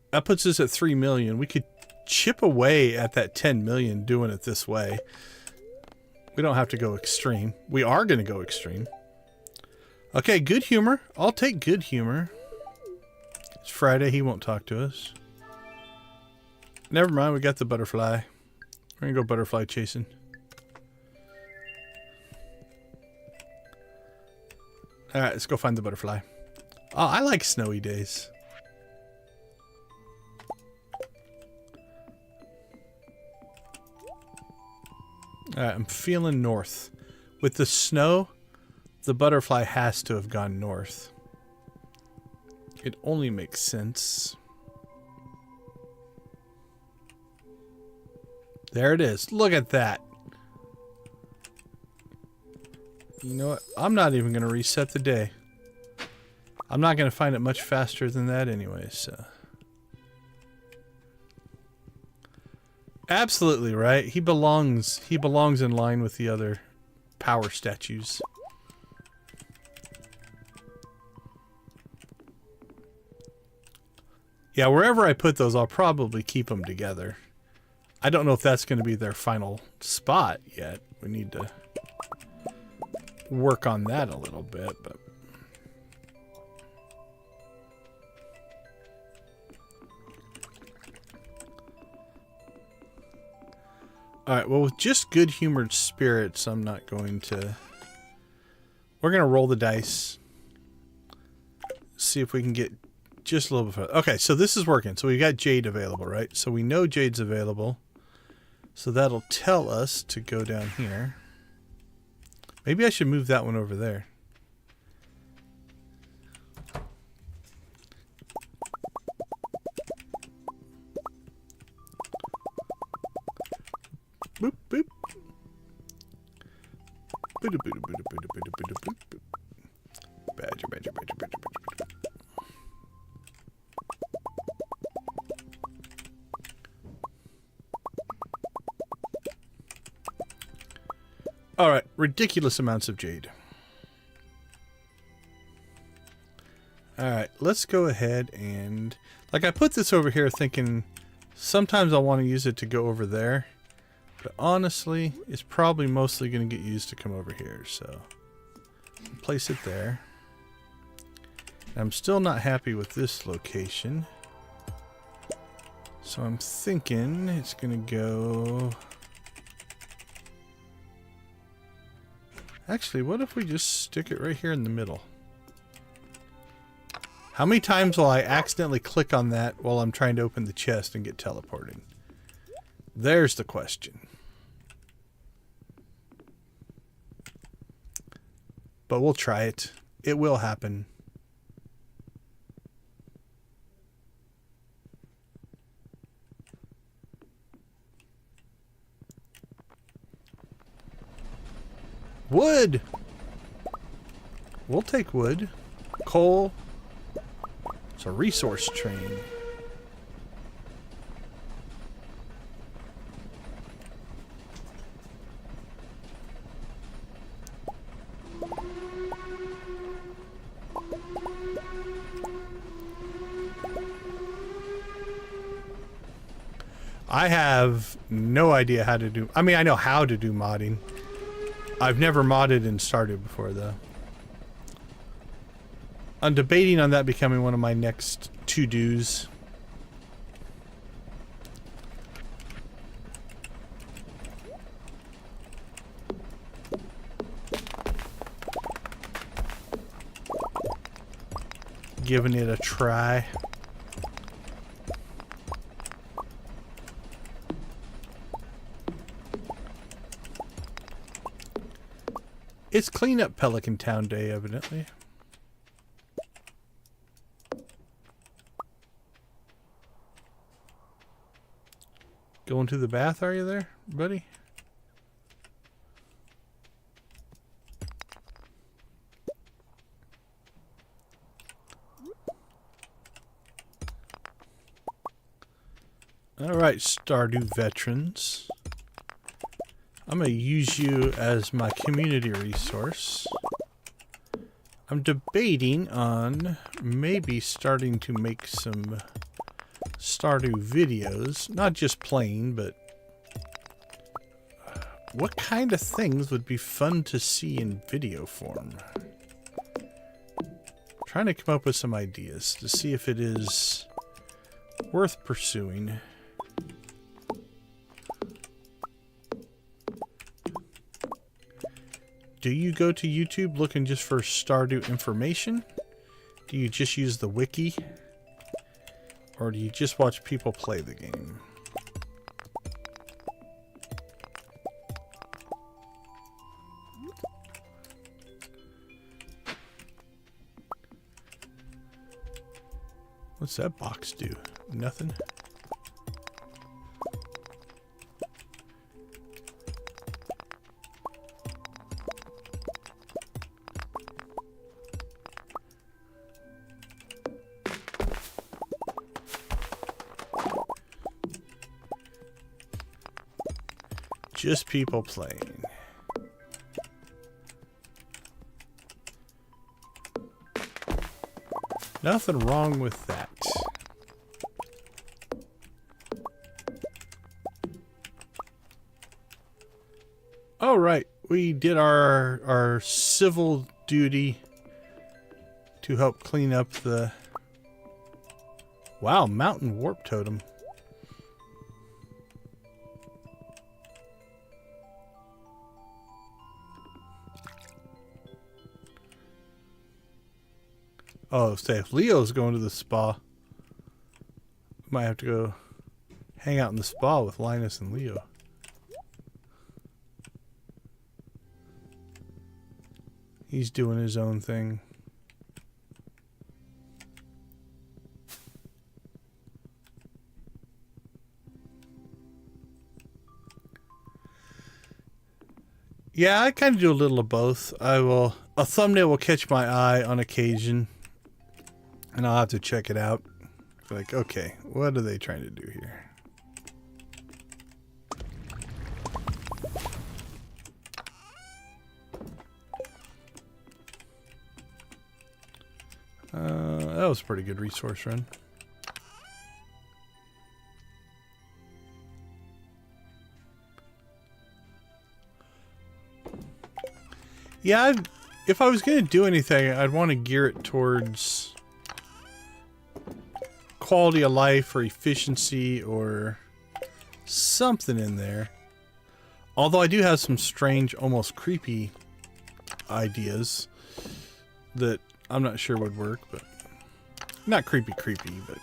that puts us at 3 million. We could chip away at that 10 million doing it this way. We don't have to go extreme. We are going to go extreme. Okay, good humor. I'll take good humor. It's Friday. He won't talk to us. Never mind. We got the butterfly. We're going to go butterfly chasing. All right, let's go find the butterfly. Oh, I like snowy days. All right, I'm feeling north. With the snow, the butterfly has to have gone north. It only makes sense. There it is. Look at that. You know what? I'm not even going to reset the day. I'm not going to find it much faster than that anyway, so. Absolutely right. He belongs in line with the other power statues. Yeah, wherever I put those, I'll probably keep them together. I don't know if that's going to be their final spot yet. We need to work on that a little bit, but alright, well, with just good-humored spirits, I'm not going to. We're going to roll the dice. See if we can get just a little bit further. Okay, so this is working. So we've got Jade available, right? So we know Jade's available. So that'll tell us to go down here. Maybe I should move that one over there. Boop, boop. Badger, badger, badger, badger, badger. Alright, ridiculous amounts of jade. Alright, let's go ahead and... Like, I put this over here thinking sometimes I want to use it to go over there. But honestly, it's probably mostly going to get used to come over here. So, place it there. I'm still not happy with this location. So I'm thinking it's going to go... Actually, what if we just stick it right here in the middle? How many times will I accidentally click on that while I'm trying to open the chest and get teleported? There's the question. But we'll try it. It will happen. Wood! We'll take wood. Coal. It's a resource train. I have no idea how to do... I mean, I know how to do modding. I've never modded in STARDEW before, though. I'm debating on that becoming one of my next to-dos. Giving it a try. It's cleanup Pelican Town Day, evidently. Going to the bath, are you there, buddy? Alright, Stardew veterans. I'm going to use you as my community resource. I'm debating on maybe starting to make some Stardew videos. Not just playing, but what kind of things would be fun to see in video form? Trying to come up with some ideas to see if it is worth pursuing. Do you go to YouTube looking just for Stardew information? Do you just use the wiki? Or do you just watch people play the game? What's that box do? Nothing? Just people playing. Nothing wrong with that. All right, we did our civil duty to help clean up the... Wow, mountain warp totem. Oh, say if Leo's going to the spa, might have to go hang out in the spa with Linus and Leo. He's doing his own thing. Yeah, I kind of do a little of both. A thumbnail will catch my eye on occasion, and I'll have to check it out. Like, okay, what are they trying to do here? That was a pretty good resource run. Yeah, if I was going to do anything, I'd want to gear it towards quality of life or efficiency or something in there. Although I do have some strange, almost creepy ideas that I'm not sure would work, but not creepy, but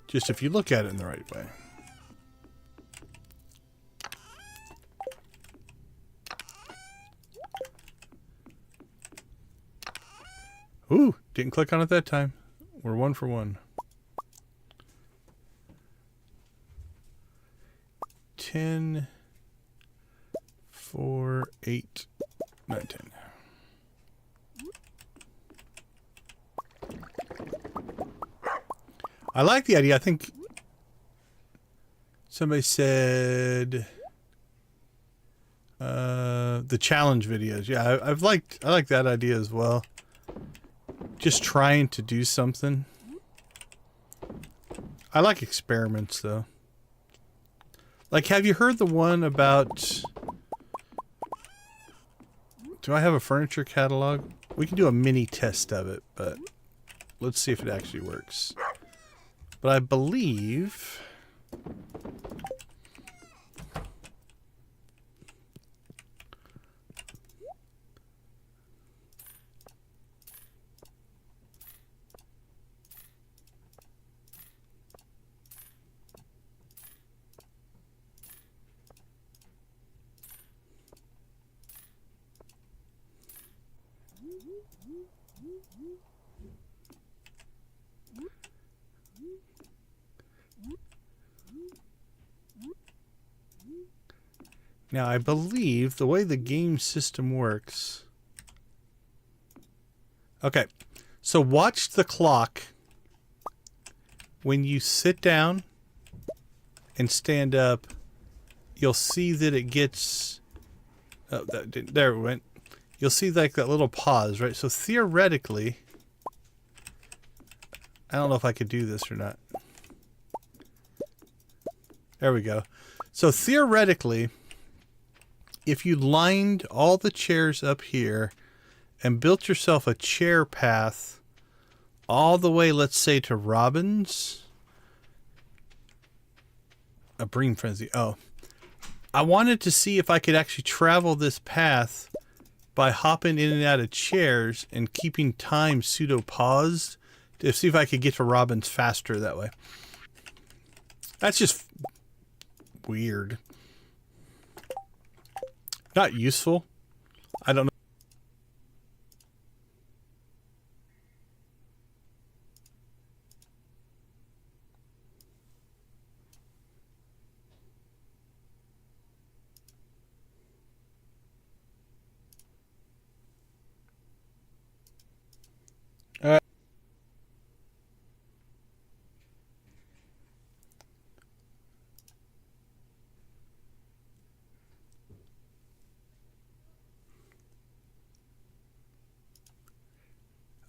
just if you look at it in the right way. Ooh, didn't click on it that time. We're 1 for 1. 10, 4, 8, 9, 10. I like the idea. I think somebody said the challenge videos. Yeah, I like that idea as well. Just trying to do something. I like experiments though. Like, have you heard the one about... Do I have a furniture catalog? We can do a mini test of it, but let's see if it actually works. But I believe... Now, I believe the way the game system works... Okay, so watch the clock when you sit down and stand up. You'll see that it gets... Oh, there it went. You'll see like that little pause, right? So theoretically... I don't know if I could do this or not. There we go. So theoretically... If you lined all the chairs up here and built yourself a chair path all the way, let's say, to Robin's. A Bream Frenzy. Oh. I wanted to see if I could actually travel this path by hopping in and out of chairs and keeping time pseudo-paused to see if I could get to Robin's faster that way. That's just weird. Not useful. I don't know.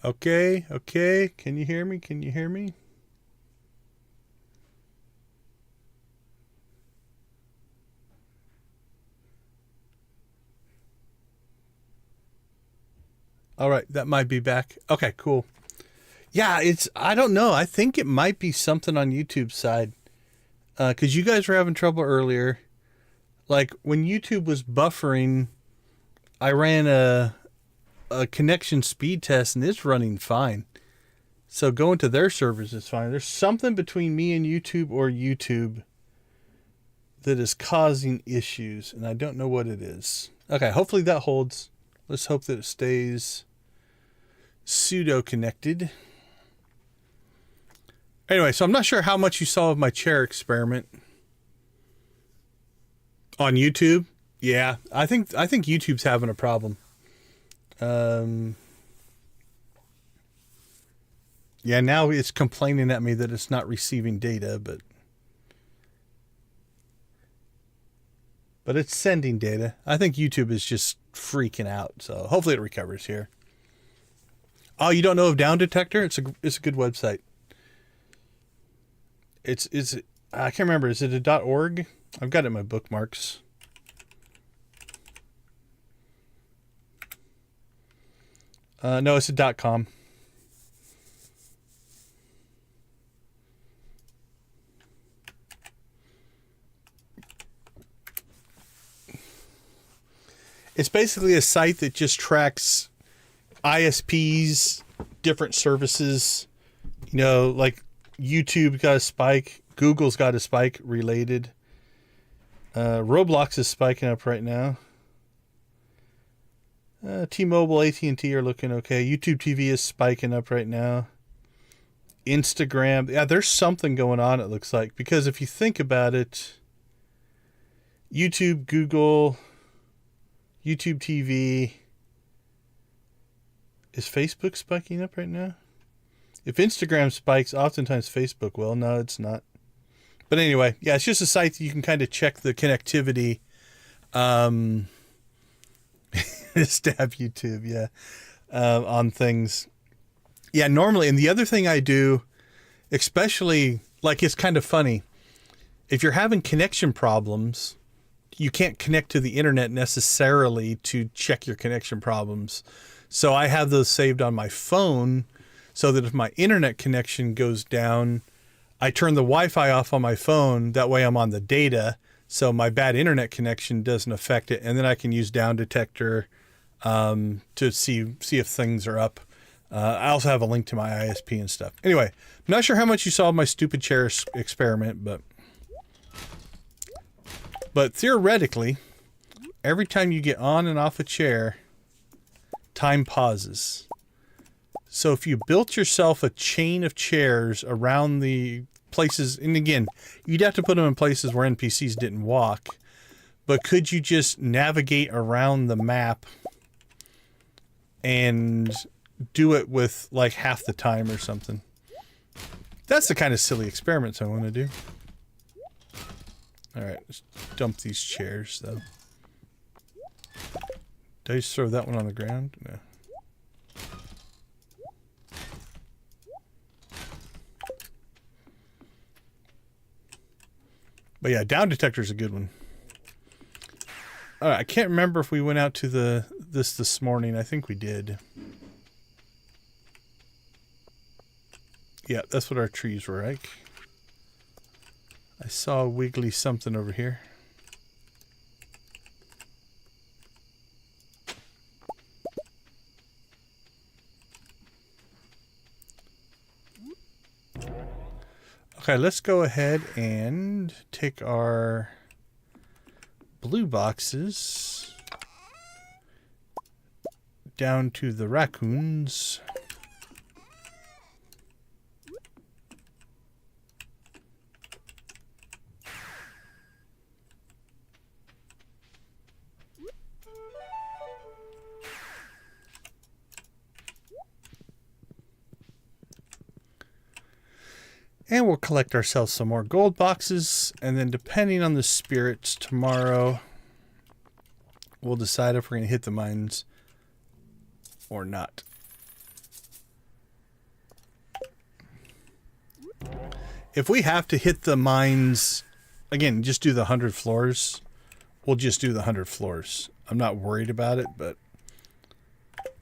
Okay, okay. Can you hear me? Can you hear me? All right, that might be back. Okay, cool. Yeah, I don't know. I think it might be something on YouTube's side. Because you guys were having trouble earlier. Like, when YouTube was buffering, I ran a connection speed test and it's running fine. So going to their servers is fine. There's something between me and YouTube or YouTube that is causing issues, and I don't know what it is. Okay, hopefully that holds. Let's hope that it stays pseudo connected. Anyway, so I'm not sure how much you saw of my chair experiment on YouTube. Yeah, I think YouTube's having a problem. Yeah, now it's complaining at me that it's not receiving data, but it's sending data. I think YouTube is just freaking out, so hopefully it recovers here. Oh, you don't know of Down Detector? It's a good website. It's I can't remember. Is it a .org? I've got it in my bookmarks. No, it's a .com. It's basically a site that just tracks ISPs, different services. You know, like YouTube got a spike, Google's got a spike related. Roblox is spiking up right now. T-Mobile, AT&T are looking okay. YouTube TV is spiking up right now. Instagram, yeah, there's something going on, it looks like. Because if you think about it, YouTube, Google, YouTube TV. Is Facebook spiking up right now? If Instagram spikes, oftentimes Facebook will. No, it's not. But anyway, yeah, it's just a site that you can kind of check the connectivity. Stab YouTube, yeah. On things. Yeah, normally, and the other thing I do, especially, like, it's kind of funny. If you're having connection problems, you can't connect to the internet necessarily to check your connection problems. So I have those saved on my phone so that if my internet connection goes down, I turn the Wi-Fi off on my phone. That way I'm on the data, so my bad internet connection doesn't affect it. And then I can use Down Detector to see if things are up. I also have a link to my ISP and stuff. Anyway, I'm not sure how much you saw of my stupid chair experiment, but theoretically, every time you get on and off a chair, time pauses. So if you built yourself a chain of chairs around the places, and again, you'd have to put them in places where NPCs didn't walk, but could you just navigate around the map and do it with like half the time or something? That's the kind of silly experiments I want to do. Alright, let's dump these chairs though. Did I just throw that one on the ground? No. But yeah, Down Detector is a good one. Alright, I can't remember if we went out to this morning. I think we did. Yeah, that's what our trees were like. I saw a wiggly something over here. Okay, let's go ahead and take our blue boxes down to the raccoons. And we'll collect ourselves some more gold boxes. And then depending on the spirits tomorrow, we'll decide if we're going to hit the mines or not. If we have to hit the mines, again, just do the 100 floors. We'll just do the 100 floors. I'm not worried about it, but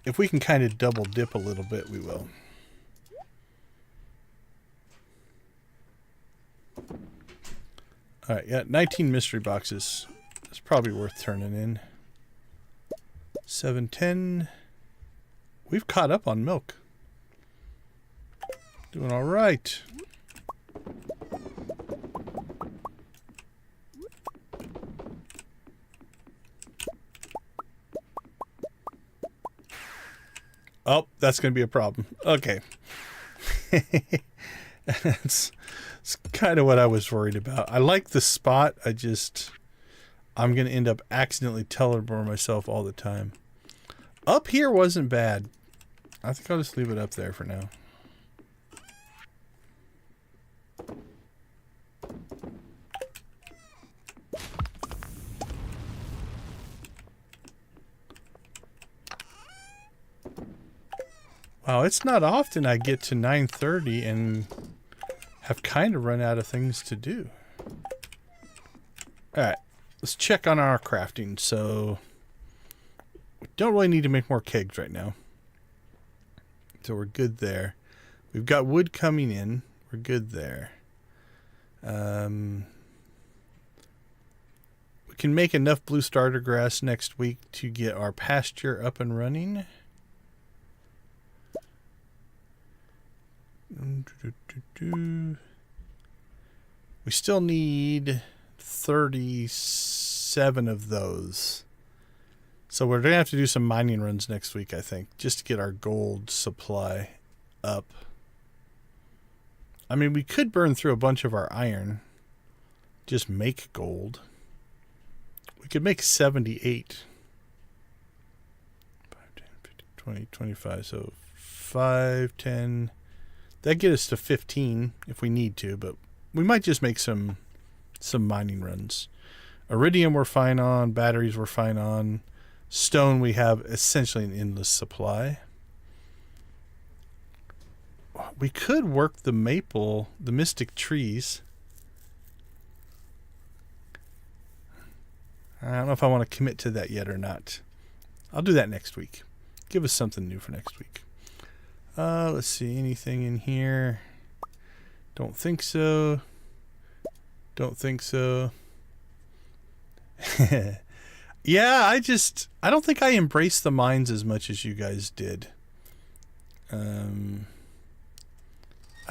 if we can kind of double dip a little bit, we will. Alright, yeah, 19 mystery boxes. That's probably worth turning in. 710. We've caught up on milk. Doing alright. Oh, that's going to be a problem. Okay. That's kind of what I was worried about. I like the spot. I'm going to end up accidentally teleporting myself all the time. Up here wasn't bad. I think I'll just leave it up there for now. Wow, it's not often I get to 9:30 and have kind of run out of things to do. Alright, let's check on our crafting. So, we don't really need to make more kegs right now. So we're good there. We've got wood coming in. We're good there. We can make enough blue starter grass next week to get our pasture up and running. We still need 37 of those. So we're going to have to do some mining runs next week, I think, just to get our gold supply up. I mean, we could burn through a bunch of our iron. Just make gold. We could make 78. 5, 10, 15, 20, 25. So 5, 10. That'd get us to 15 if we need to, but we might just make some mining runs. Iridium we're fine on. Batteries we're fine on. Stone we have essentially an endless supply. We could work the maple, the mystic trees. I don't know if I want to commit to that yet or not. I'll do that next week. Give us something new for next week. Let's see, anything in here? Don't think so. Don't think so. Yeah, I don't think I embraced the mines as much as you guys did. I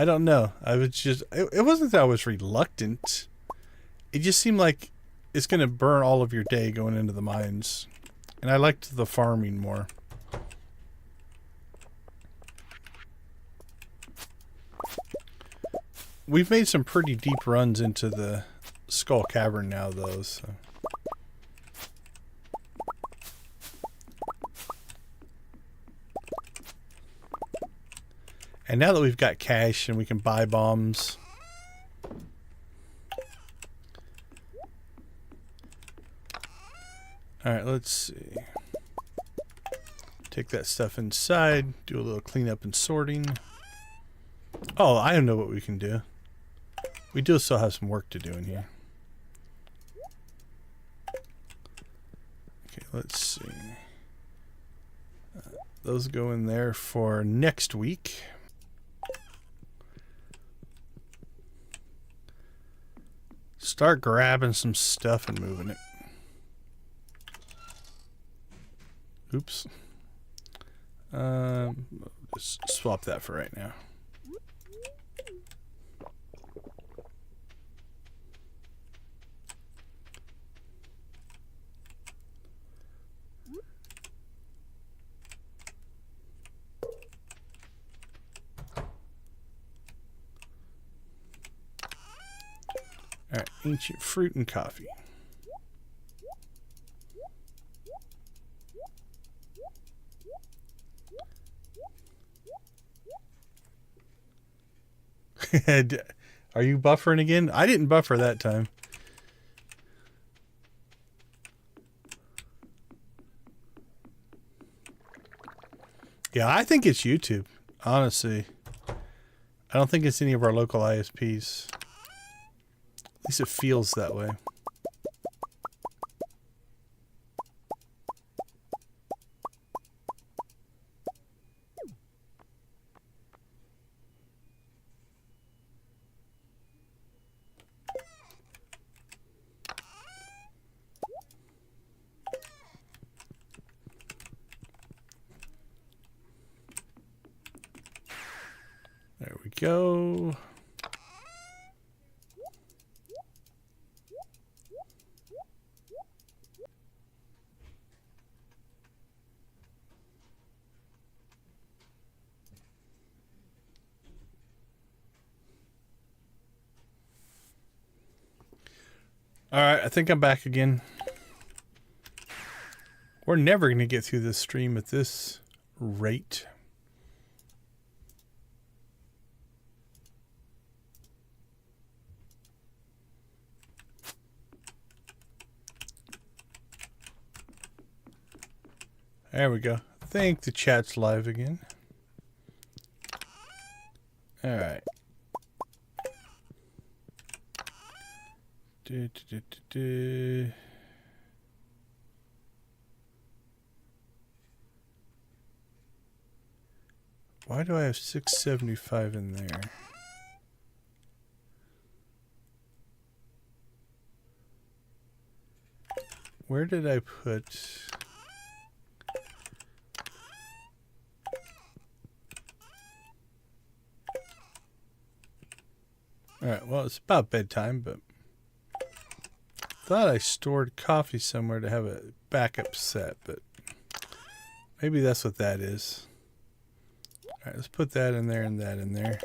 don't know. I was just, it wasn't that I was reluctant. It just seemed like it's going to burn all of your day going into the mines. And I liked the farming more. We've made some pretty deep runs into the Skull Cavern now, though, so. And now that we've got cash and we can buy bombs. Alright, let's see. Take that stuff inside, do a little cleanup and sorting. Oh, I know what we can do. We do still have some work to do in here. Okay, let's see. Those go in there for next week. Start grabbing some stuff and moving it. Oops. Just swap that for right now. Alright, ancient fruit and coffee. Are you buffering again? I didn't buffer that time. Yeah, I think it's YouTube, honestly. I don't think it's any of our local ISPs. At least it feels that way. There we go. Alright, I think I'm back again. We're never going to get through this stream at this rate. There we go. I think the chat's live again. Alright. Why do I have 675 in there? where did I put... Alright, well, it's about bedtime, but... thought I stored coffee somewhere to have a backup set, but... maybe that's what that is. Alright, let's put that in there and that in there.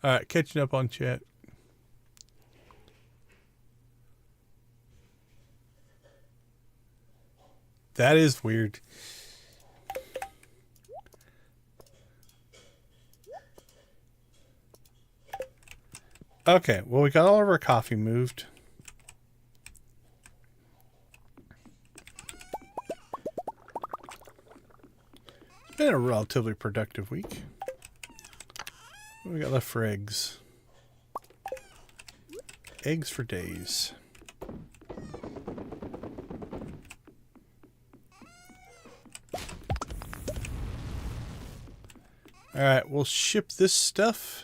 Alright, catching up on chat. That is weird. Okay, well, we got all of our coffee moved. It's been a relatively productive week. What do we got left for eggs? Eggs for days. Alright, we'll ship this stuff.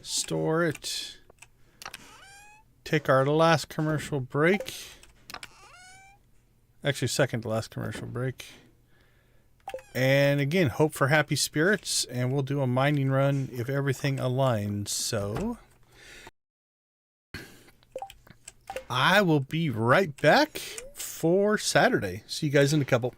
Store it. Take our last commercial break. Actually, second to last commercial break. And again, hope for happy spirits, and we'll do a mining run if everything aligns. So I will be right back for Saturday. See you guys in a couple.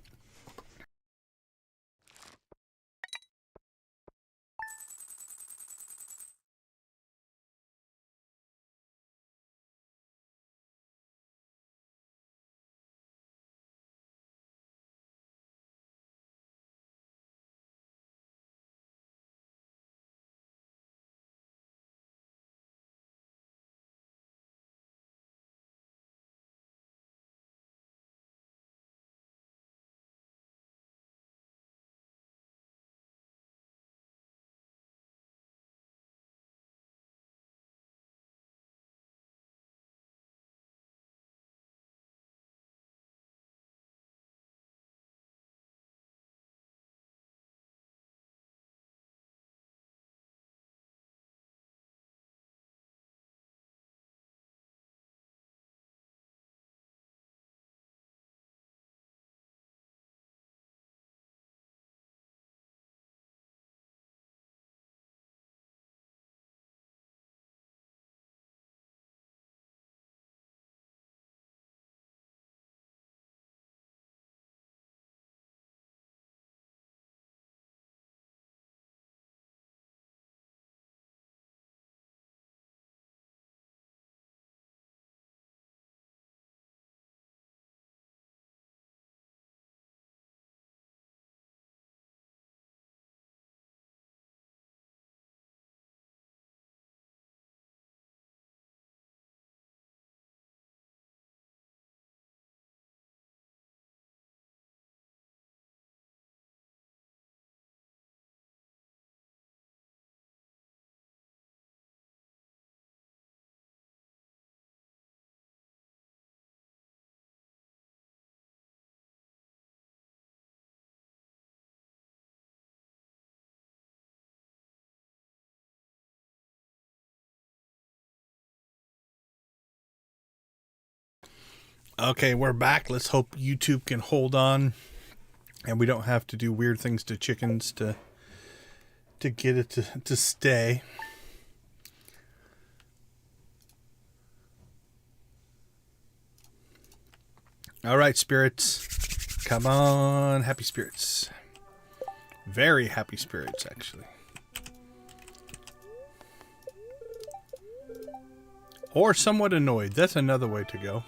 Okay, we're back. Let's hope YouTube can hold on and we don't have to do weird things to chickens to get it to stay. All right, spirits. Come on, happy spirits. Very happy spirits, actually. Or somewhat annoyed. That's another way to go.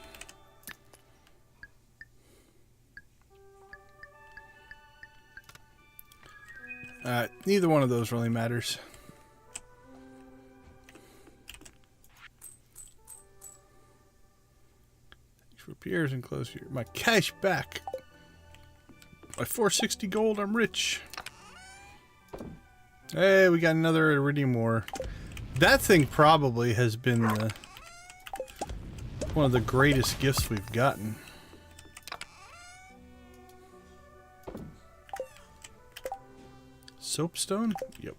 Neither one of those really matters. Repairs and close here. My cash back. My 460 gold. I'm rich. Hey, we got another iridium ore. That thing probably has been one of the greatest gifts we've gotten. Soapstone? Yep.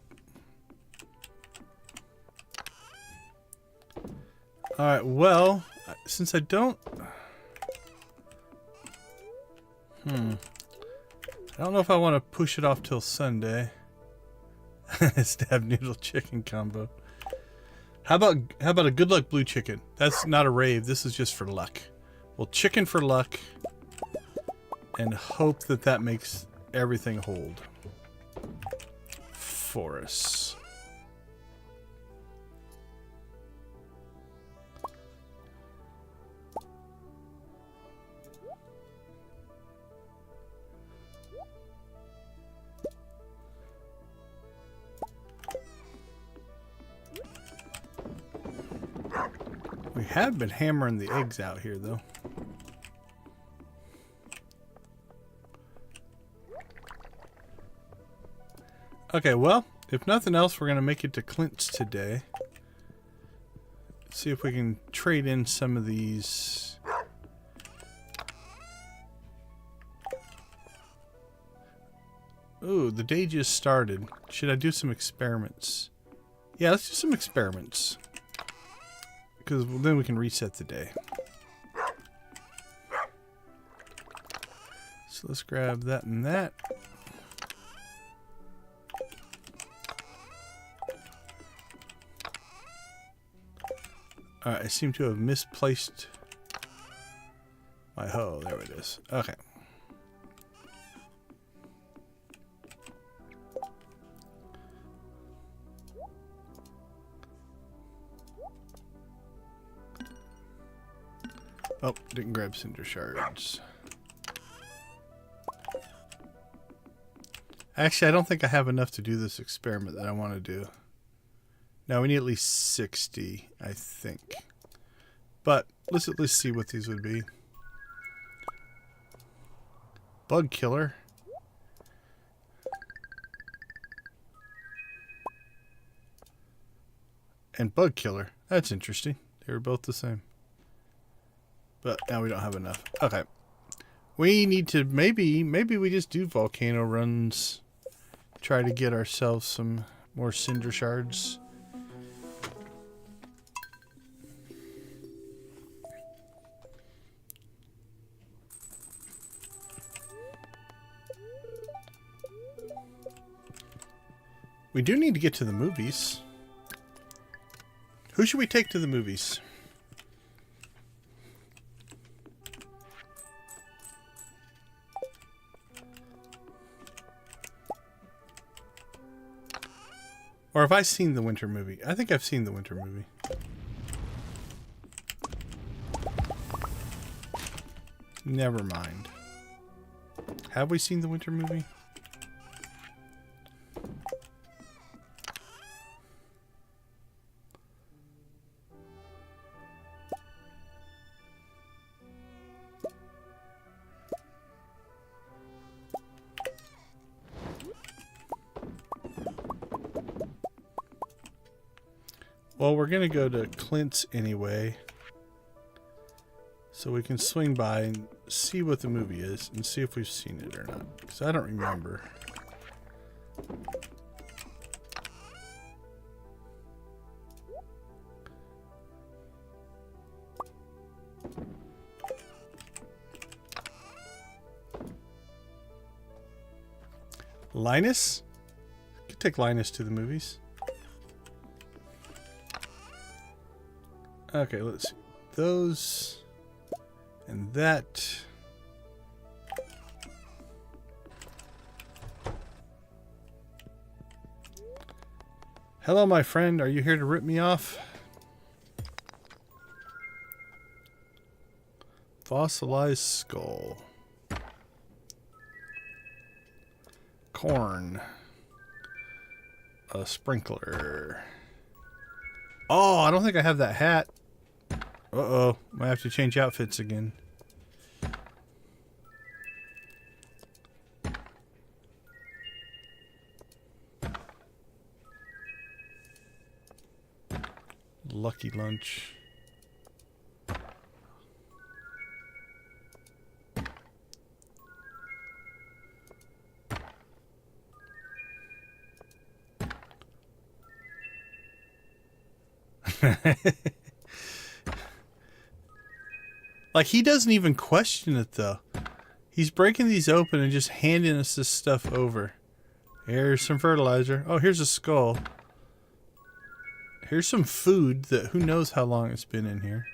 Alright, well, since I don't... I don't know if I want to push it off till Sunday. Stab noodle chicken combo. How about a good luck blue chicken? That's not a rave. This is just for luck. Well, chicken for luck, and hope that that makes everything hold for us. We have been hammering the eggs out here, though. Okay, well, if nothing else, we're going to make it to Clint's today. See if we can trade in some of these. Ooh, the day just started. Should I do some experiments? Yeah, let's do some experiments. Because then we can reset the day. So let's grab that and that. Alright, I seem to have misplaced my hoe. There it is. Okay. Oh, didn't grab cinder shards. Actually, I don't think I have enough to do this experiment that I want to do. No, we need at least 60, I think. But let's at least see what these would be. Bug killer. And bug killer. That's interesting. They were both the same. But now we don't have enough. Okay. We need to maybe we just do volcano runs. Try to get ourselves some more cinder shards. We do need to get to the movies. Who should we take to the movies? Or have I seen the winter movie? I think I've seen the winter movie. Never mind. Have we seen the winter movie? Well, we're going to go to Clint's anyway. So we can swing by and see what the movie is and see if we've seen it or not. Because I don't remember. Linus? Could take Linus to the movies. Okay, let's see. Those and that. Hello, my friend. Are you here to rip me off? Fossilized skull. Corn. A sprinkler. Oh, I don't think I have that hat. Uh-oh. Might have to change outfits again. lucky lunch. Like, he doesn't even question it, though. He's breaking these open and just handing us this stuff over. Here's some fertilizer. Oh, here's a skull. Here's some food that who knows how long it's been in here.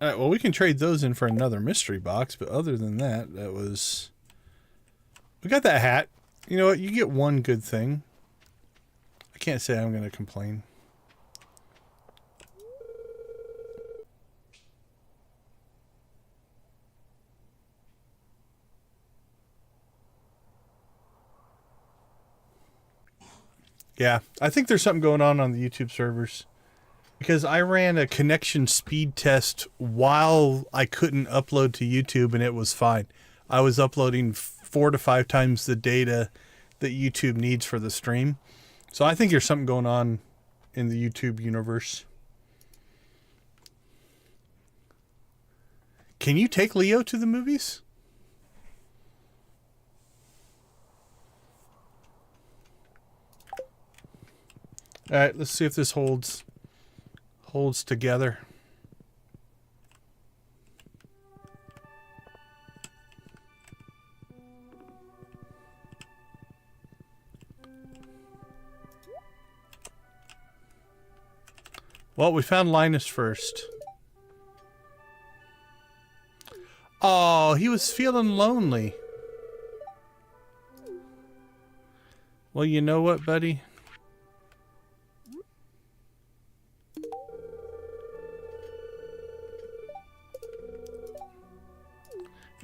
Alright, well, we can trade those in for another mystery box, but other than that, that was... We got that hat. You know what? You get one good thing. I can't say I'm going to complain. Yeah, I think there's something going on the YouTube servers. Because I ran a connection speed test while I couldn't upload to YouTube and it was fine. I was uploading 4 to 5 times the data that YouTube needs for the stream. So I think there's something going on in the YouTube universe. Can you take Leo to the movies? All right, let's see if this holds together. Well, we found Linus first. Oh, he was feeling lonely. Well, you know what, buddy?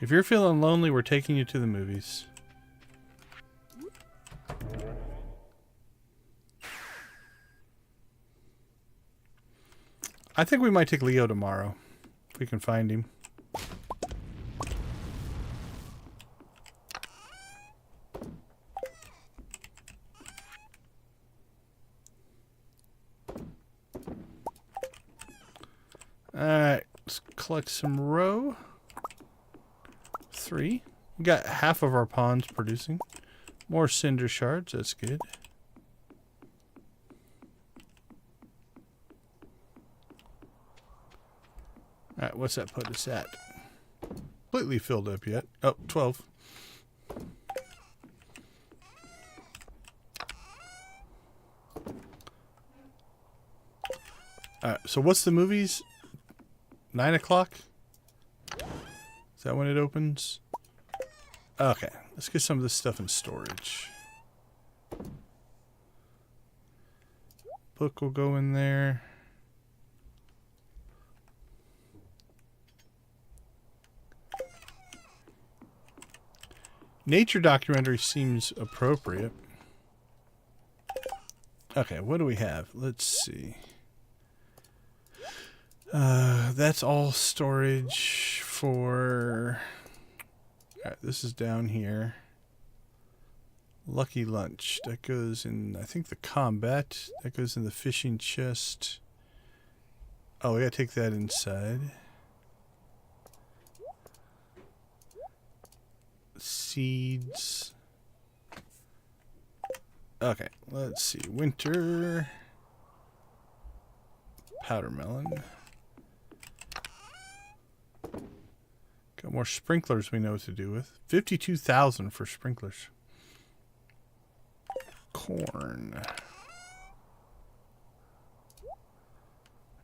If you're feeling lonely, we're taking you to the movies. I think we might take Leo tomorrow, if we can find him. Alright, let's collect some row. 3. We got half of our ponds producing. More cinder shards, that's good. Alright, what's that put us at? Completely filled up yet. Oh, 12. Alright, so what's the movies? 9 o'clock? Is that when it opens? Okay, let's get some of this stuff in storage. Book will go in there. Nature documentary seems appropriate. Okay, what do we have? Let's see. That's all storage for... Alright, this is down here. Lucky lunch. That goes in, I think, the combat. That goes in the fishing chest. Oh, we gotta take that inside. Seeds. Okay, let's see. Winter. Powder melon. Got more sprinklers we know what to do with. 52,000 for sprinklers. Corn.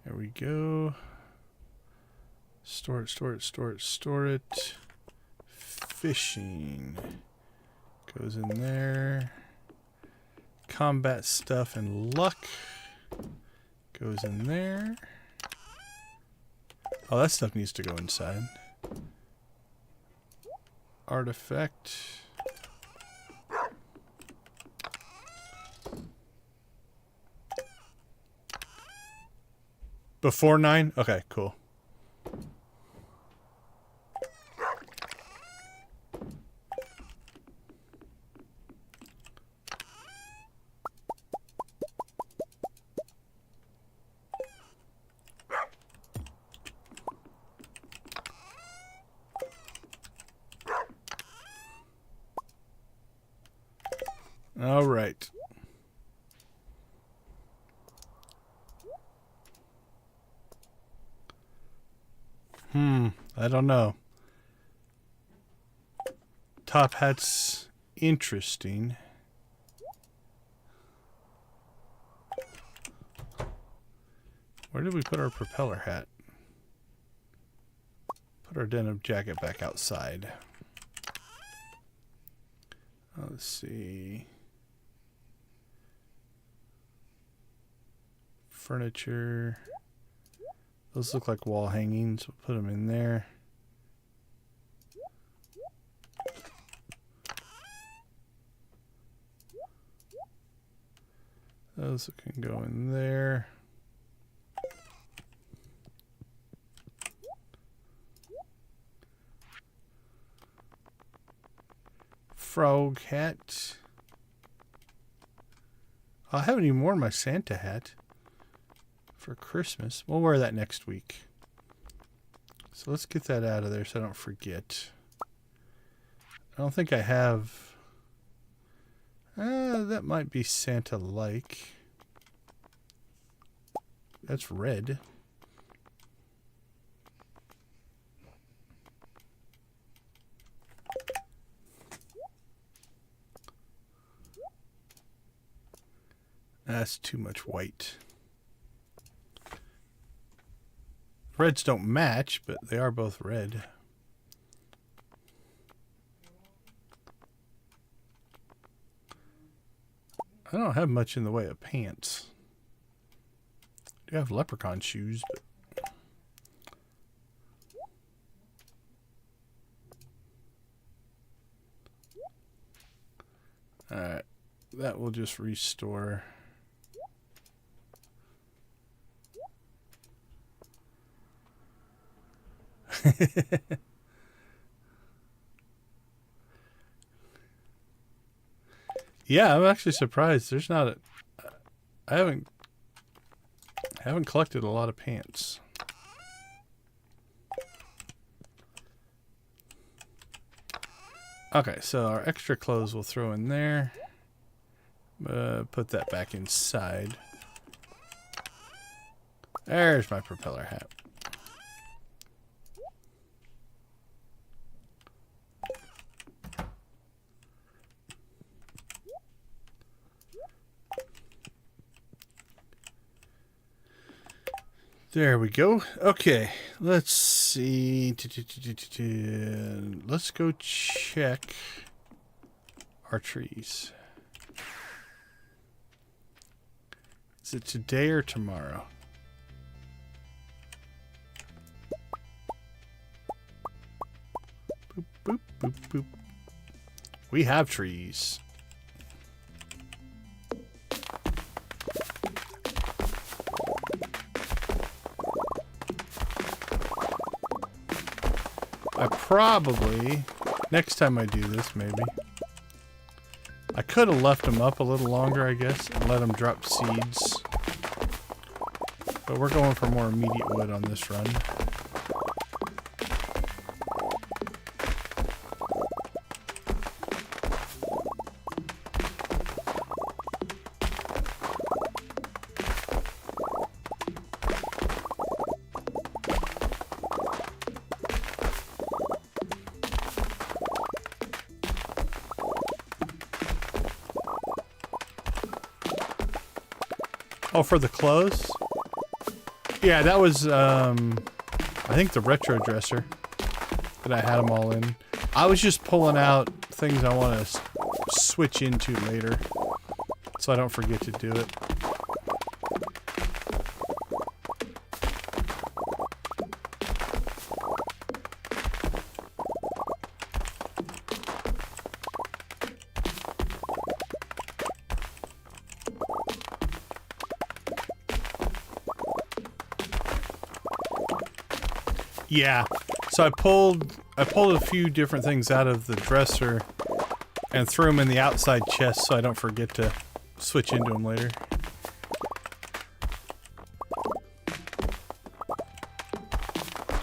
There we go. Store it, store it, store it, store it. Fishing. Goes in there. Combat stuff and luck. Goes in there. Oh, that stuff needs to go inside. Artifact. Before 9? Okay, cool. All right. I don't know. Top hat's interesting. Where did we put our propeller hat? Put our denim jacket back outside. Let's see. Furniture. Those look like wall hangings. We'll put them in there. Those can go in there. Frog hat. I haven't even worn my Santa hat for Christmas. We'll wear that next week. So let's get that out of there so I don't forget. I don't think I have... that might be Santa-like. That's red. That's too much white. Reds don't match, but they are both red. I don't have much in the way of pants. I do have leprechaun shoes, but... Alright, that will just restore. Yeah, I'm actually surprised. There's not a... I haven't collected a lot of pants. Okay, so our extra clothes we'll throw in there. Put that back inside. There's my propeller hat. There we go. Okay, let's see. Let's go check our trees. Is it today or tomorrow? Boop, boop, boop, boop. We have trees. I probably, next time I do this, maybe. I could have left them up a little longer, I guess, and let them drop seeds. But we're going for more immediate wood on this run. Oh, for the clothes? Yeah, that was, I think the retro dresser that I had them all in. I was just pulling out things I want to switch into later, so I don't forget to do it. Yeah, so I pulled a few different things out of the dresser and threw them in the outside chest so I don't forget to switch into them later.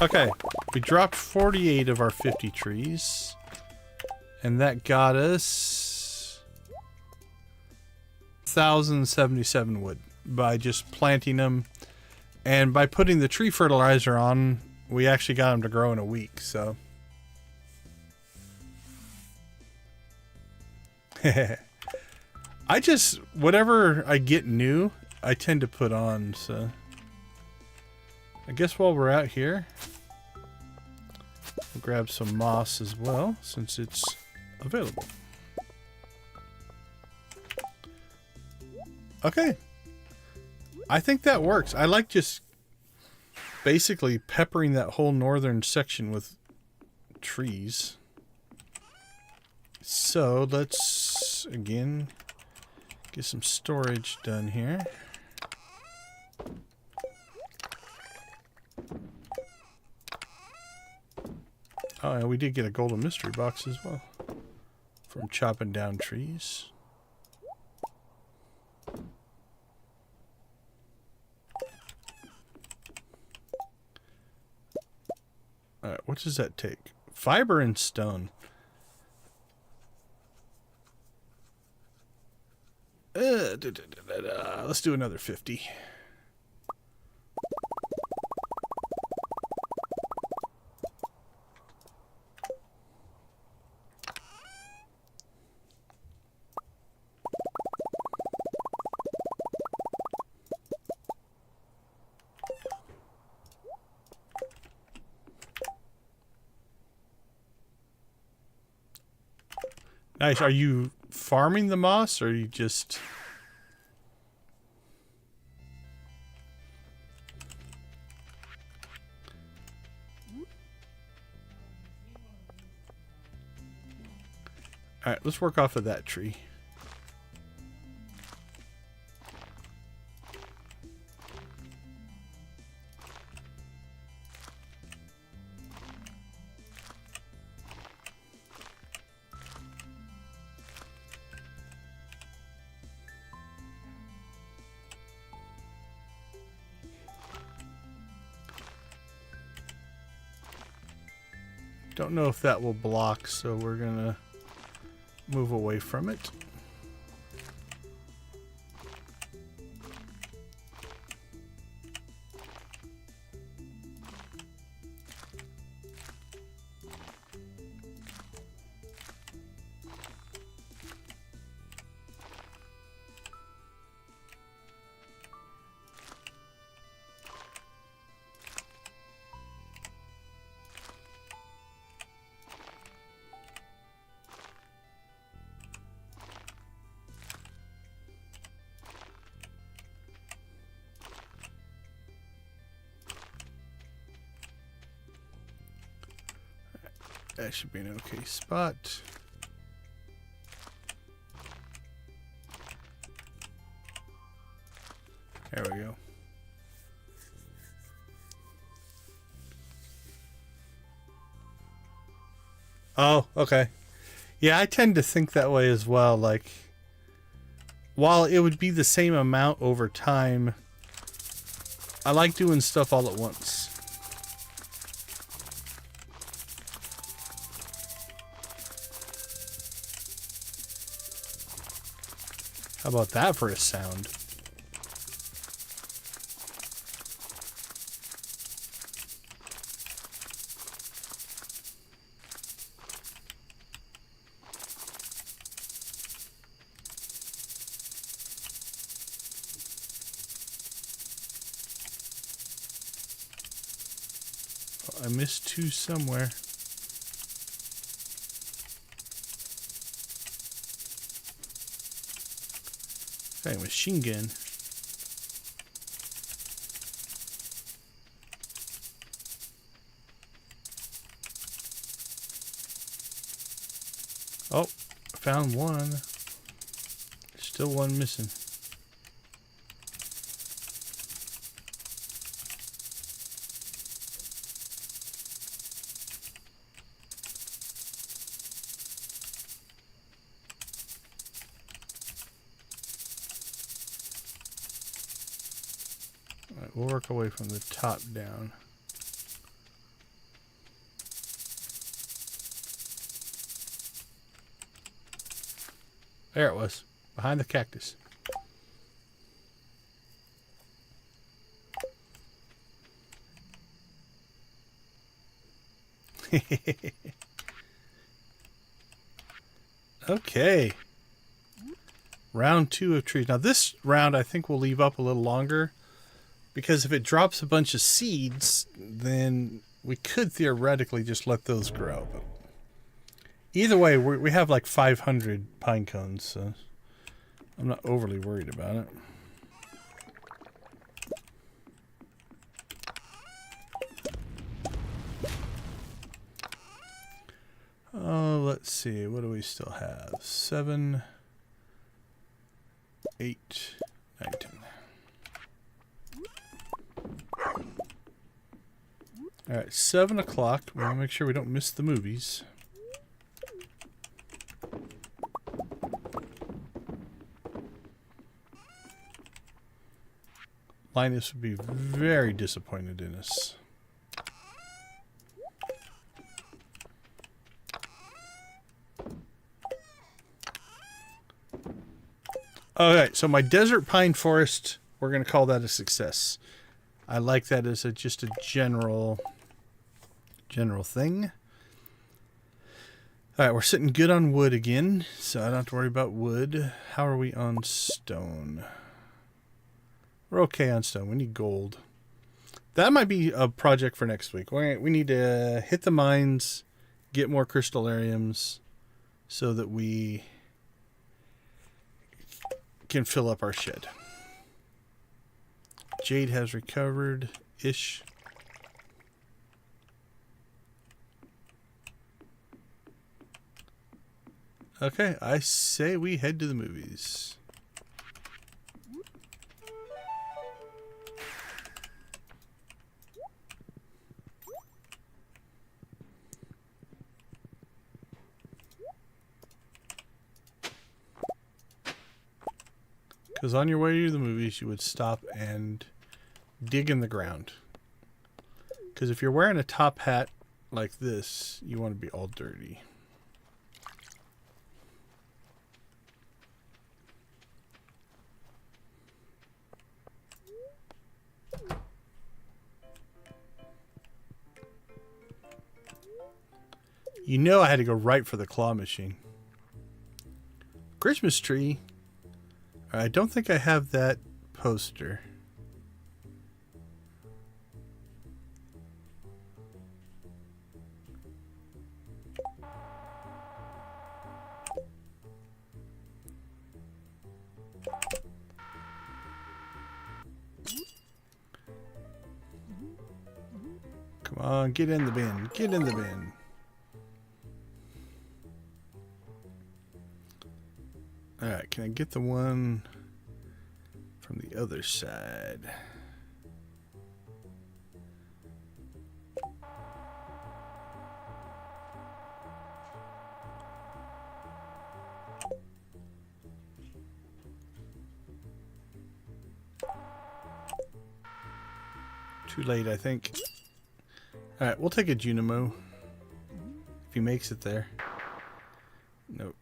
Okay, we dropped 48 of our 50 trees, and that got us 1,077 wood by just planting them. And by putting the tree fertilizer on, we actually got them to grow in a week, so. I just, whatever I get new, I tend to put on, so. I guess while we're out here, we'll grab some moss as well, since it's available. Okay. I think that works. I like just basically peppering that whole northern section with trees. So let's, again, get some storage done here. Oh, yeah, we did get a golden mystery box as well from chopping down trees. Alright, what does that take? Fiber and stone. Let's do another 50. Nice. Are you farming the moss, or are you just... Alright, let's work off of that tree. Don't know if that will block, so we're gonna move away from it. That should be an okay spot. There we go. Oh, okay. Yeah, I tend to think that way as well. Like, while it would be the same amount over time, I like doing stuff all at once. How about that for a sound? Oh, I missed two somewhere. Hey, machine gun. Oh, found one. Still one missing. Alright, we'll work away from the top down. There it was, behind the cactus. Okay. Round 2 of trees. Now this round I think we'll leave up a little longer, because if it drops a bunch of seeds, then we could theoretically just let those grow. But either way, we have like 500 pine cones, so I'm not overly worried about it. Oh, let's see. What do we still have? 7, 8, 9, 10. Alright, 7 o'clock. We want to make sure we don't miss the movies. Linus would be very disappointed in us. Alright, so my desert pine forest, we're going to call that a success. I like that as just a general thing. Alright, we're sitting good on wood again, so I don't have to worry about wood. How are we on stone? We're okay on stone. We need gold. That might be a project for next week. We need to hit the mines, get more crystalariums, so that we can fill up our shed. Jade has recovered-ish. Okay, I say we head to the movies. Because on your way to the movies, you would stop and dig in the ground. Because if you're wearing a top hat like this, you want to be all dirty. You know I had to go right for the claw machine. Christmas tree. I don't think I have that poster. Come on, get in the bin. Get in the bin. Alright, can I get the one from the other side? Too late, I think. Alright, we'll take a Junimo. If he makes it there. Nope.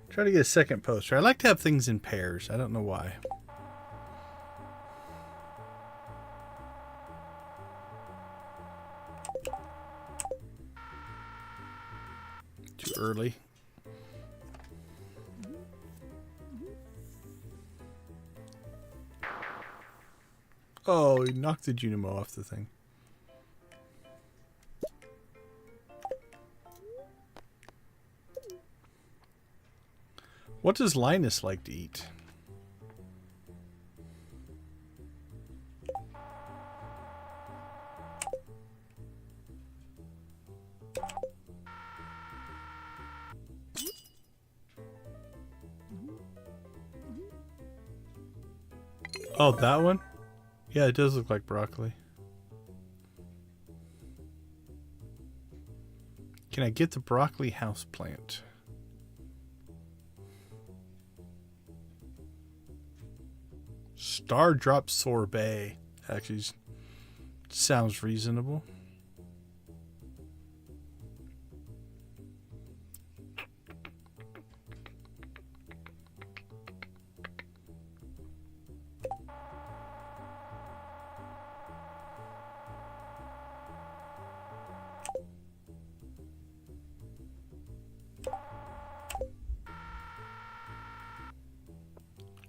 Try to get a second poster. I like to have things in pairs. I don't know why. Too early. Oh, he knocked the Junimo off the thing. What does Linus like to eat? Oh, that one? Yeah, it does look like broccoli. Can I get the broccoli houseplant? Star drop sorbet. Actually, sounds reasonable.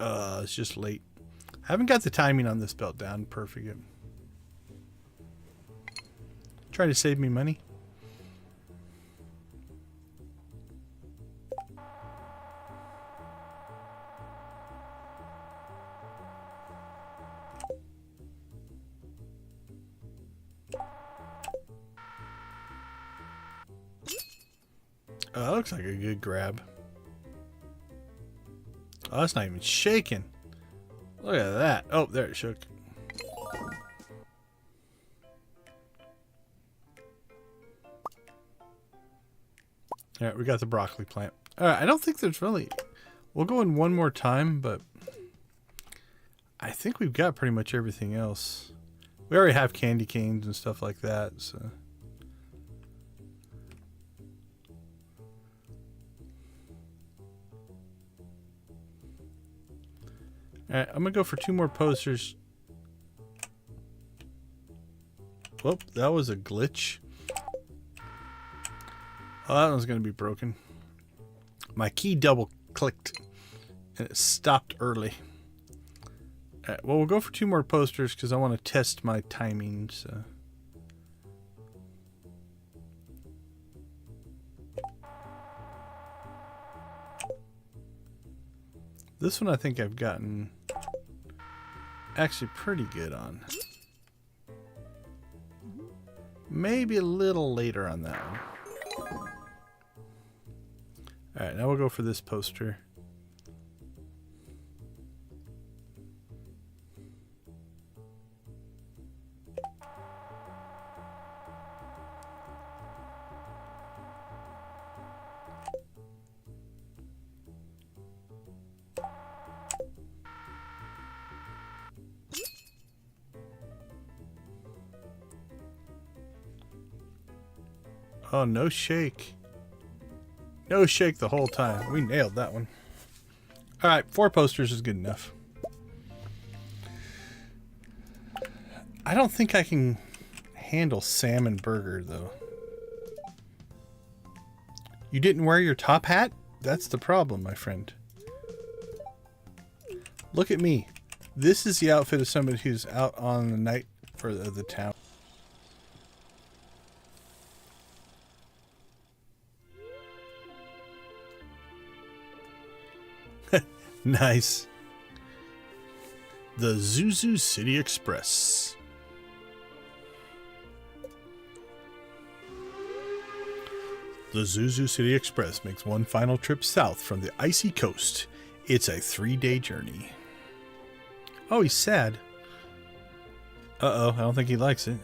It's just late. I haven't got the timing on this belt down perfect yet. Trying to save me money. Oh, that looks like a good grab. Oh, it's not even shaking. Look at that. Oh, there it shook. Alright, we got the broccoli plant. Alright, I don't think there's really... We'll go in one more time, but... I think we've got pretty much everything else. We already have candy canes and stuff like that, so... Alright, I'm gonna go for 2 more posters. Whoop, that was a glitch. Oh, that one's gonna be broken. My key double clicked and it stopped early. Alright, well, we'll go for 2 more posters because I want to test my timing. So. This one I think I've gotten actually pretty good on. Maybe a little later on that one. Alright, now we'll go for this poster. Oh, no shake. No shake the whole time. We nailed that one. Alright, 4 posters is good enough. I don't think I can handle salmon burger, though. You didn't wear your top hat? That's the problem, my friend. Look at me. This is the outfit of somebody who's out on the night for the town. Nice. The Zuzu City Express. The Zuzu City Express makes one final trip south from the icy coast. It's a 3-day journey. Oh, he's sad. Uh-oh, I don't think he likes it.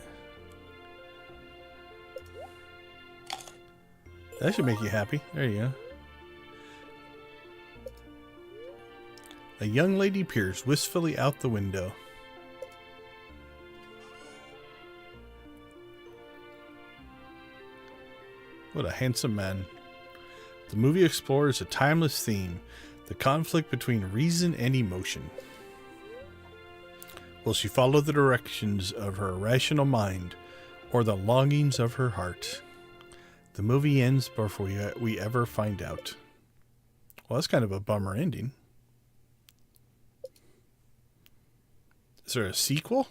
That should make you happy. There you go. A young lady peers wistfully out the window. What a handsome man. The movie explores a timeless theme, the conflict between reason and emotion. Will she follow the directions of her rational mind or the longings of her heart? The movie ends before we ever find out. Well, that's kind of a bummer ending. Is there a sequel?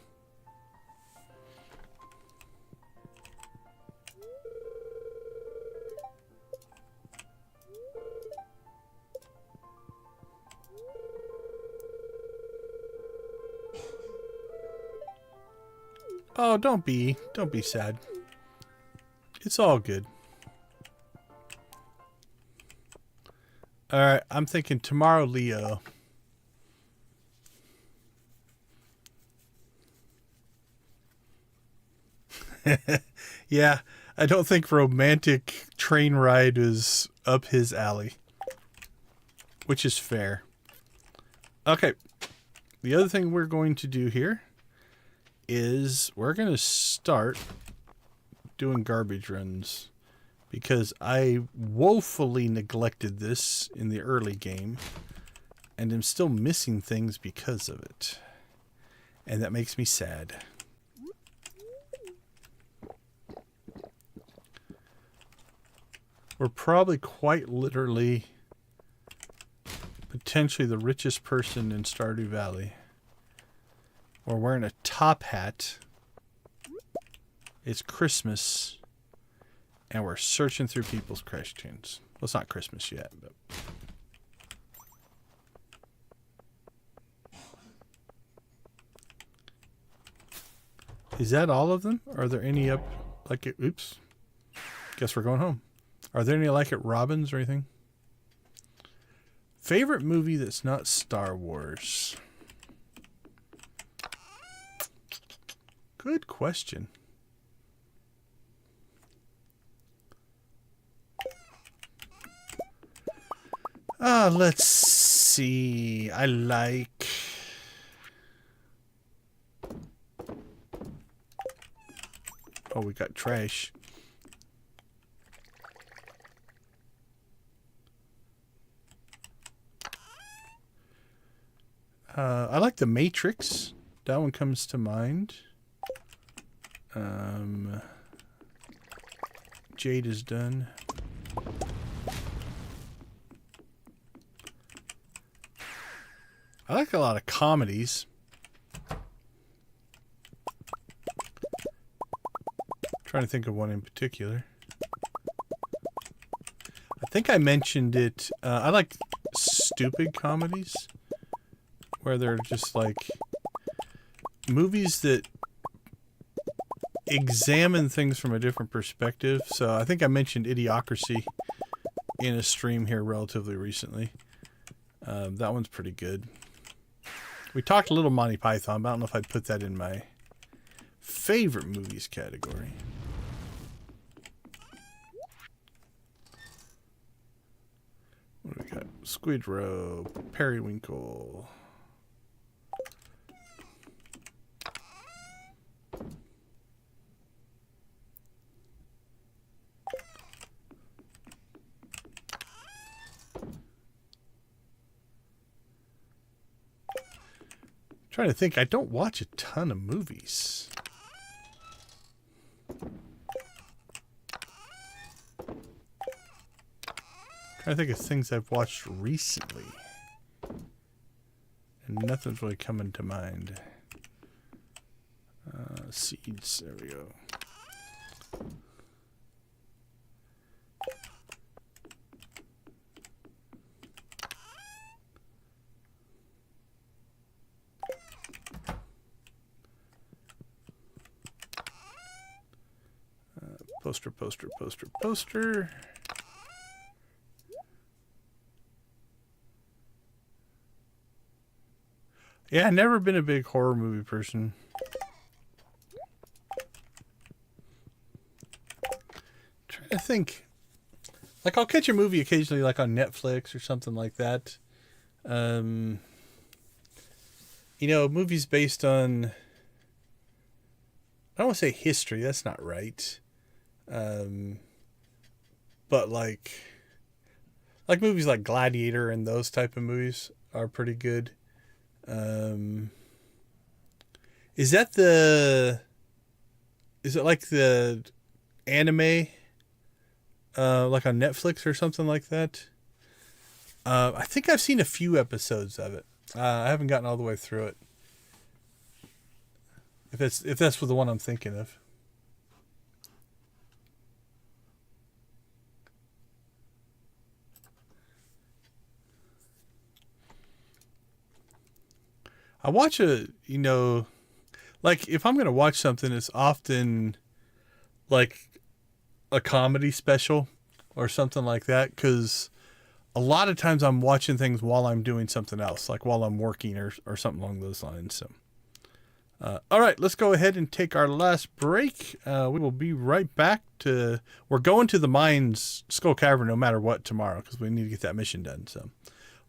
Oh, don't be sad. It's all good. All right, I'm thinking tomorrow, Leo. Yeah, I don't think romantic train ride is up his alley. Which is fair. Okay. The other thing we're going to do here is we're going to start doing garbage runs. Because I woefully neglected this in the early game. And I'm still missing things because of it. And that makes me sad. We're probably quite literally potentially the richest person in Stardew Valley. We're wearing a top hat. It's Christmas. And we're searching through people's crash tunes. Well, it's not Christmas yet, but... Is that all of them? Are there any up like it? Oops. Guess we're going home. Are there any like it Robins or anything? Favorite movie that's not Star Wars? Good question. Let's see. I like... Oh, we got trash. I like The Matrix. That one comes to mind. Jade is done. I like a lot of comedies. Trying to think of one in particular. I think I mentioned it. I like stupid comedies where they're just like movies that examine things from a different perspective. So I think I mentioned Idiocracy in a stream here relatively recently. That one's pretty good. We talked a little Monty Python, but I don't know if I'd put that in my favorite movies category. What do we got? Squid Roe, Periwinkle. Trying to think, I don't watch a ton of movies. Trying to think of things I've watched recently. And nothing's really coming to mind. Seeds, there we go. Poster, poster, poster, poster. Yeah, never been a big horror movie person. Trying to think. Like, I'll catch a movie occasionally, like on Netflix or something like that. You know, movies based on... I don't want to say history. That's not right. But like movies like Gladiator and those type of movies are pretty good. Is it like the anime, like on Netflix or something like that? I think I've seen a few episodes of it. I haven't gotten all the way through it. If that's the one I'm thinking of. I watch like if I'm going to watch something, it's often like a comedy special or something like that. 'Cause a lot of times I'm watching things while I'm doing something else, like while I'm working or something along those lines. So, all right, let's go ahead and take our last break. We will be right back we're going to the mines, Skull Cavern, no matter what tomorrow, because we need to get that mission done. So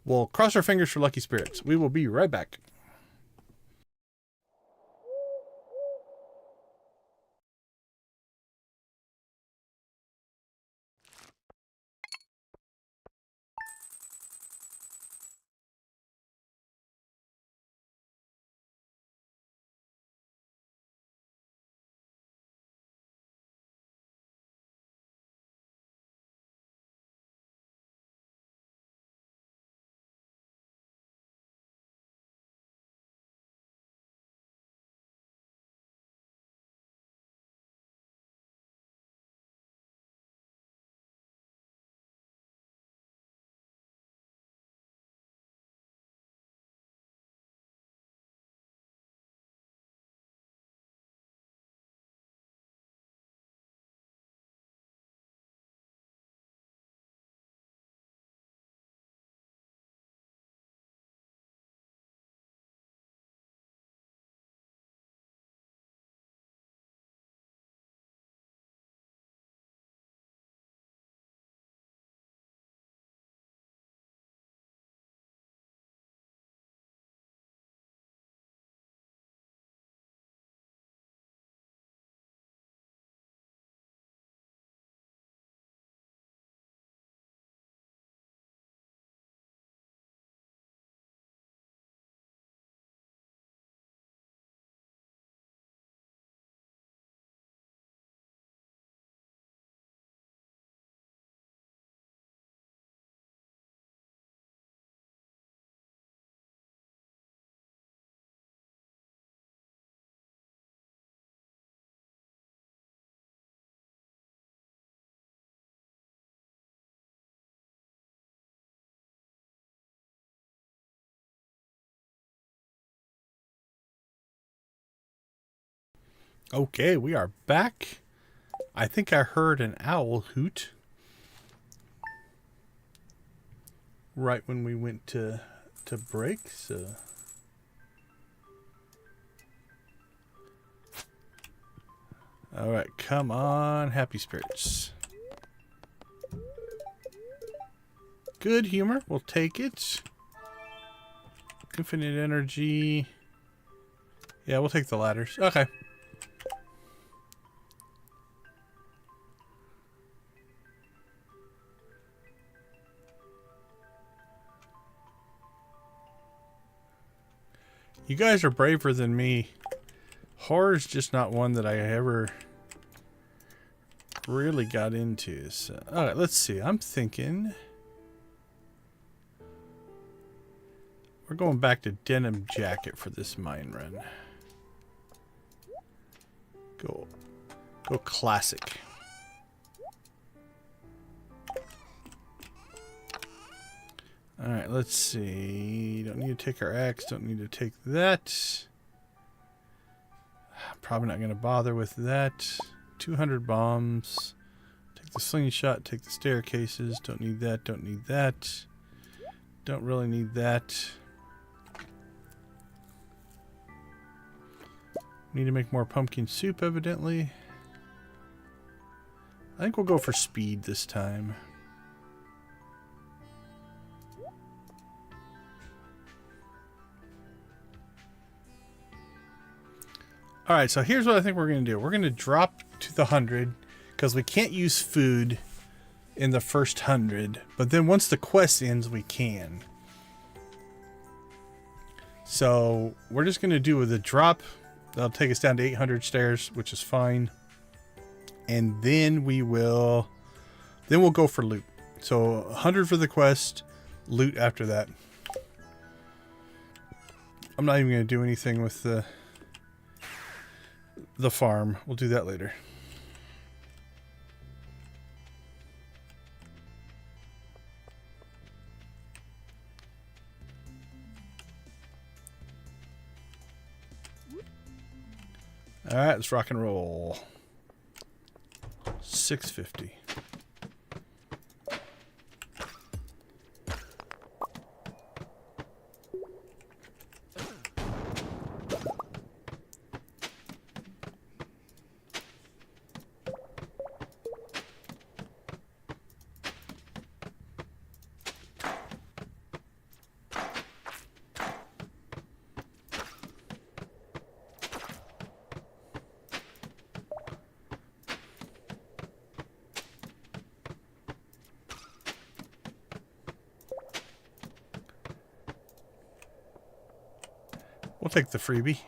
we'll cross our fingers for lucky spirits. We will be right back. Okay, we are back. I think I heard an owl hoot right when we went to break, so all right, come on, happy spirits. Good humor, we'll take it. Infinite energy. Yeah, we'll take the ladders. Okay. You guys are braver than me. Horror's just not one that I ever really got into. So, alright, let's see. I'm thinking we're going back to denim jacket for this mine run. Go classic. Alright, let's see. Don't need to take our axe. Don't need to take that. Probably not going to bother with that. 200 bombs. Take the slingshot. Take the staircases. Don't need that. Don't need that. Don't really need that. Need to make more pumpkin soup, evidently. I think we'll go for speed this time. Alright, so here's what I think we're going to do. We're going to drop to the 100 because we can't use food in the first 100. But then once the quest ends, we can. So we're just going to do with a drop. That'll take us down to 800 stairs, which is fine. And then we'll go for loot. So 100 for the quest, loot after that. I'm not even going to do anything with the farm. We'll do that later. All right, let's rock and roll. 650. We'll take the freebie.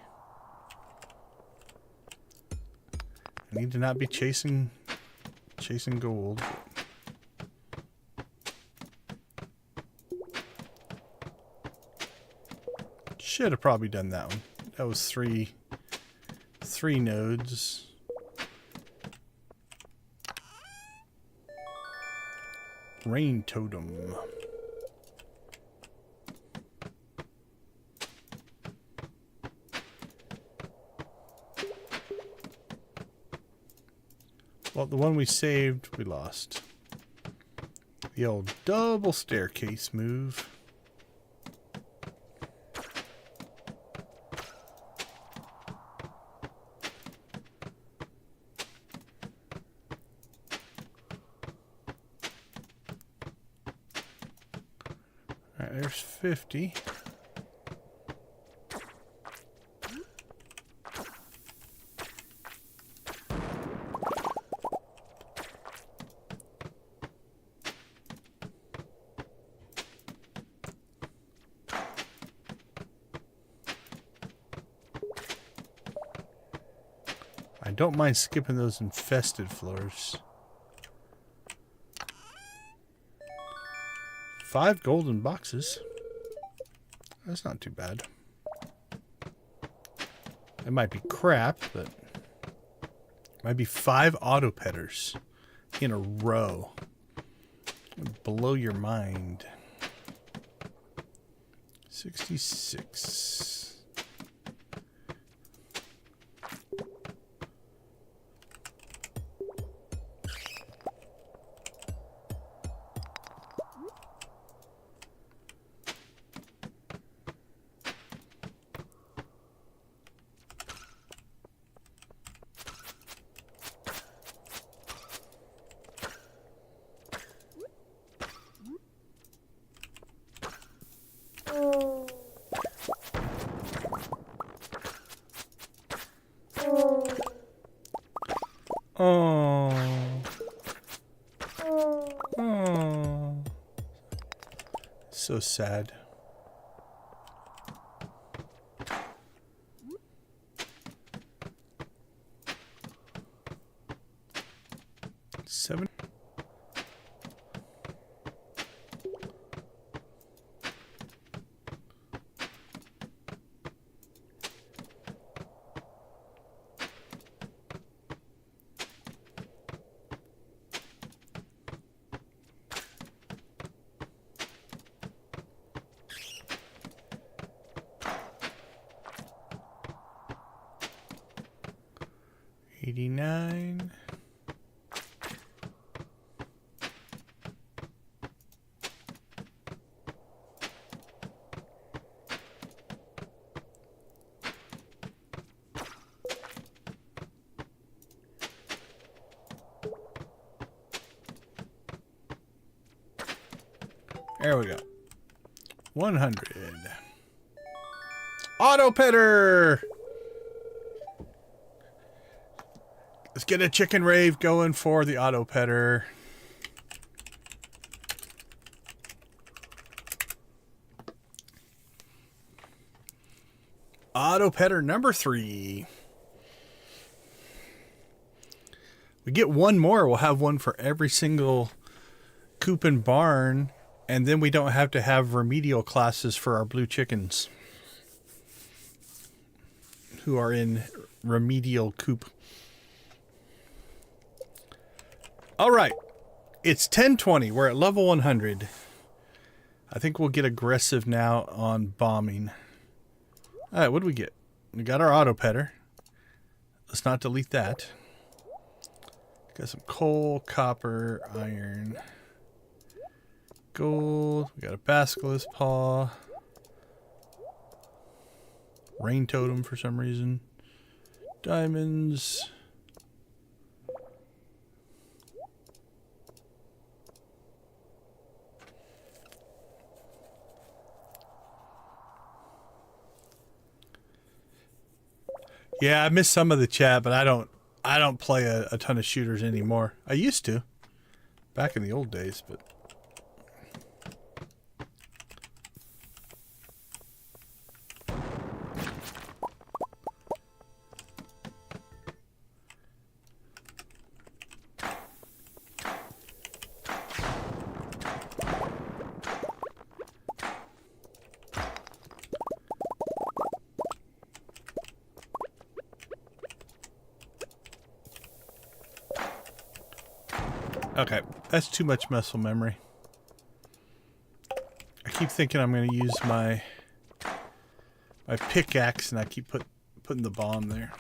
I need to not be chasing gold. Should have probably done that one. That was three nodes. Rain totem. Well, the one we saved, we lost. The old double staircase move. All right, there's 50. I don't mind skipping those infested floors. 5 golden boxes. That's not too bad. It might be crap, but it might be 5 auto petters in a row. It'll blow your mind. 66. So sad. Seven. $89. There we go. 100. Auto petter. Let's get a chicken rave going for the auto petter. Auto petter number 3. We get one more. We'll have one for every single coop and barn. And then we don't have to have remedial classes for our blue chickens who are in remedial coop. All right. It's 10:20. We're at level 100. I think we'll get aggressive now on bombing. All right, what do we get? We got our auto petter. Let's not delete that. Got some coal, copper, iron, gold. We got a basilisk paw. Rain totem for some reason. Diamonds. Yeah, I missed some of the chat, but I don't play a ton of shooters anymore. I used to back in the old days, but okay, that's too much muscle memory. I keep thinking I'm going to use my pickaxe, and I keep putting the bomb there.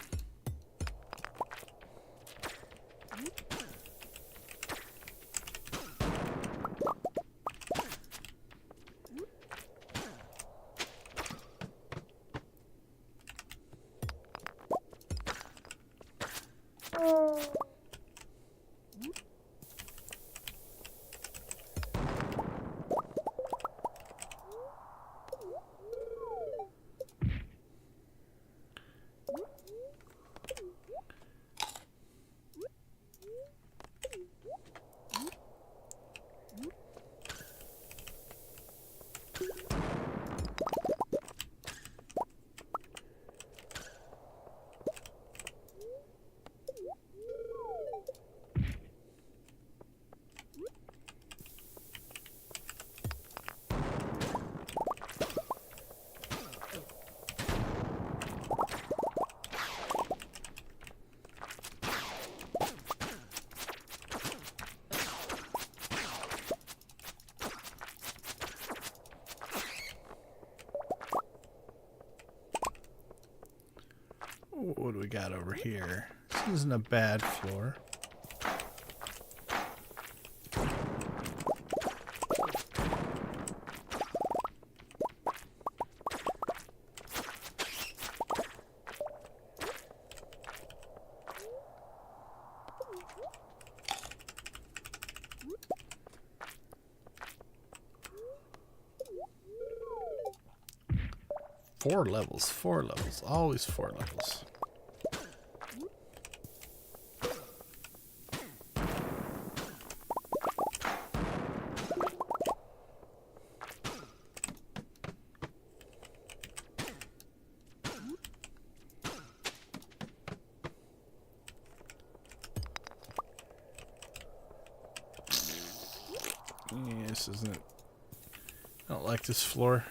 What do we got over here? This isn't a bad floor. Four levels, always 4 levels. Yeah, this isn't... I don't like this floor.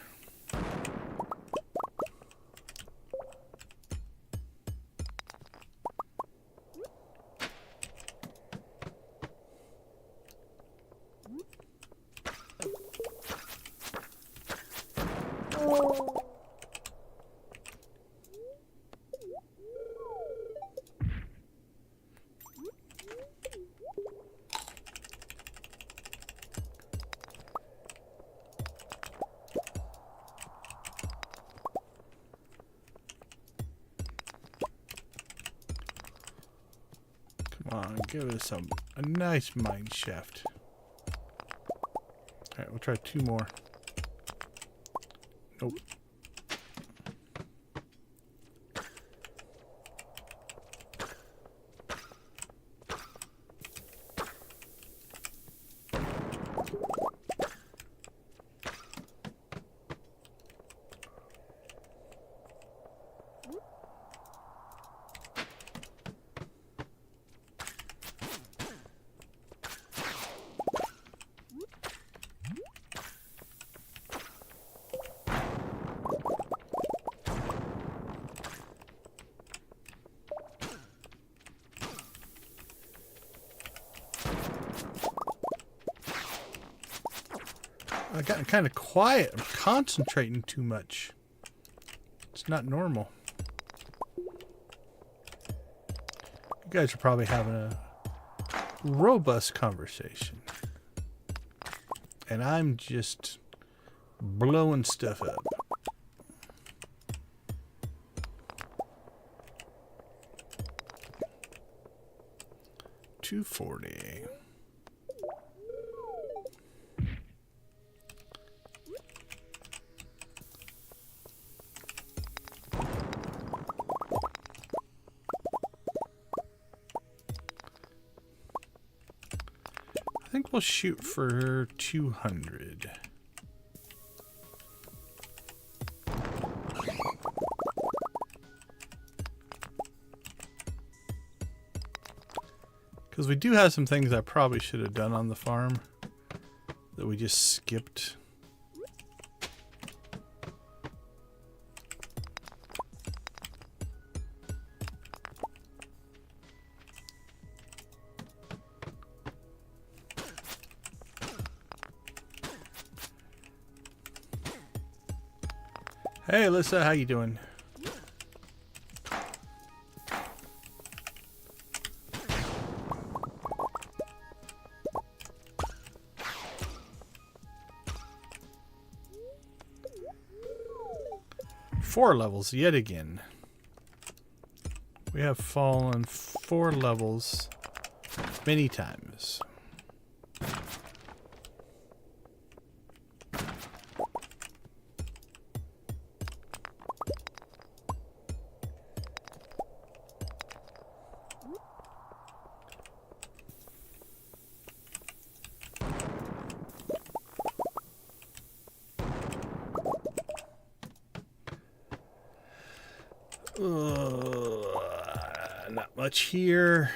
Come on, give us a nice mine shaft. Alright, we'll try 2 more. Nope. I got kind of quiet. I'm concentrating too much. It's not normal. You guys are probably having a robust conversation. And I'm just blowing stuff up. $240. I think we'll shoot for 200. Because we do have some things I probably should have done on the farm that we just skipped. Hey, Alyssa, how you doing? Four levels yet again. We have fallen 4 levels many times. Not much here.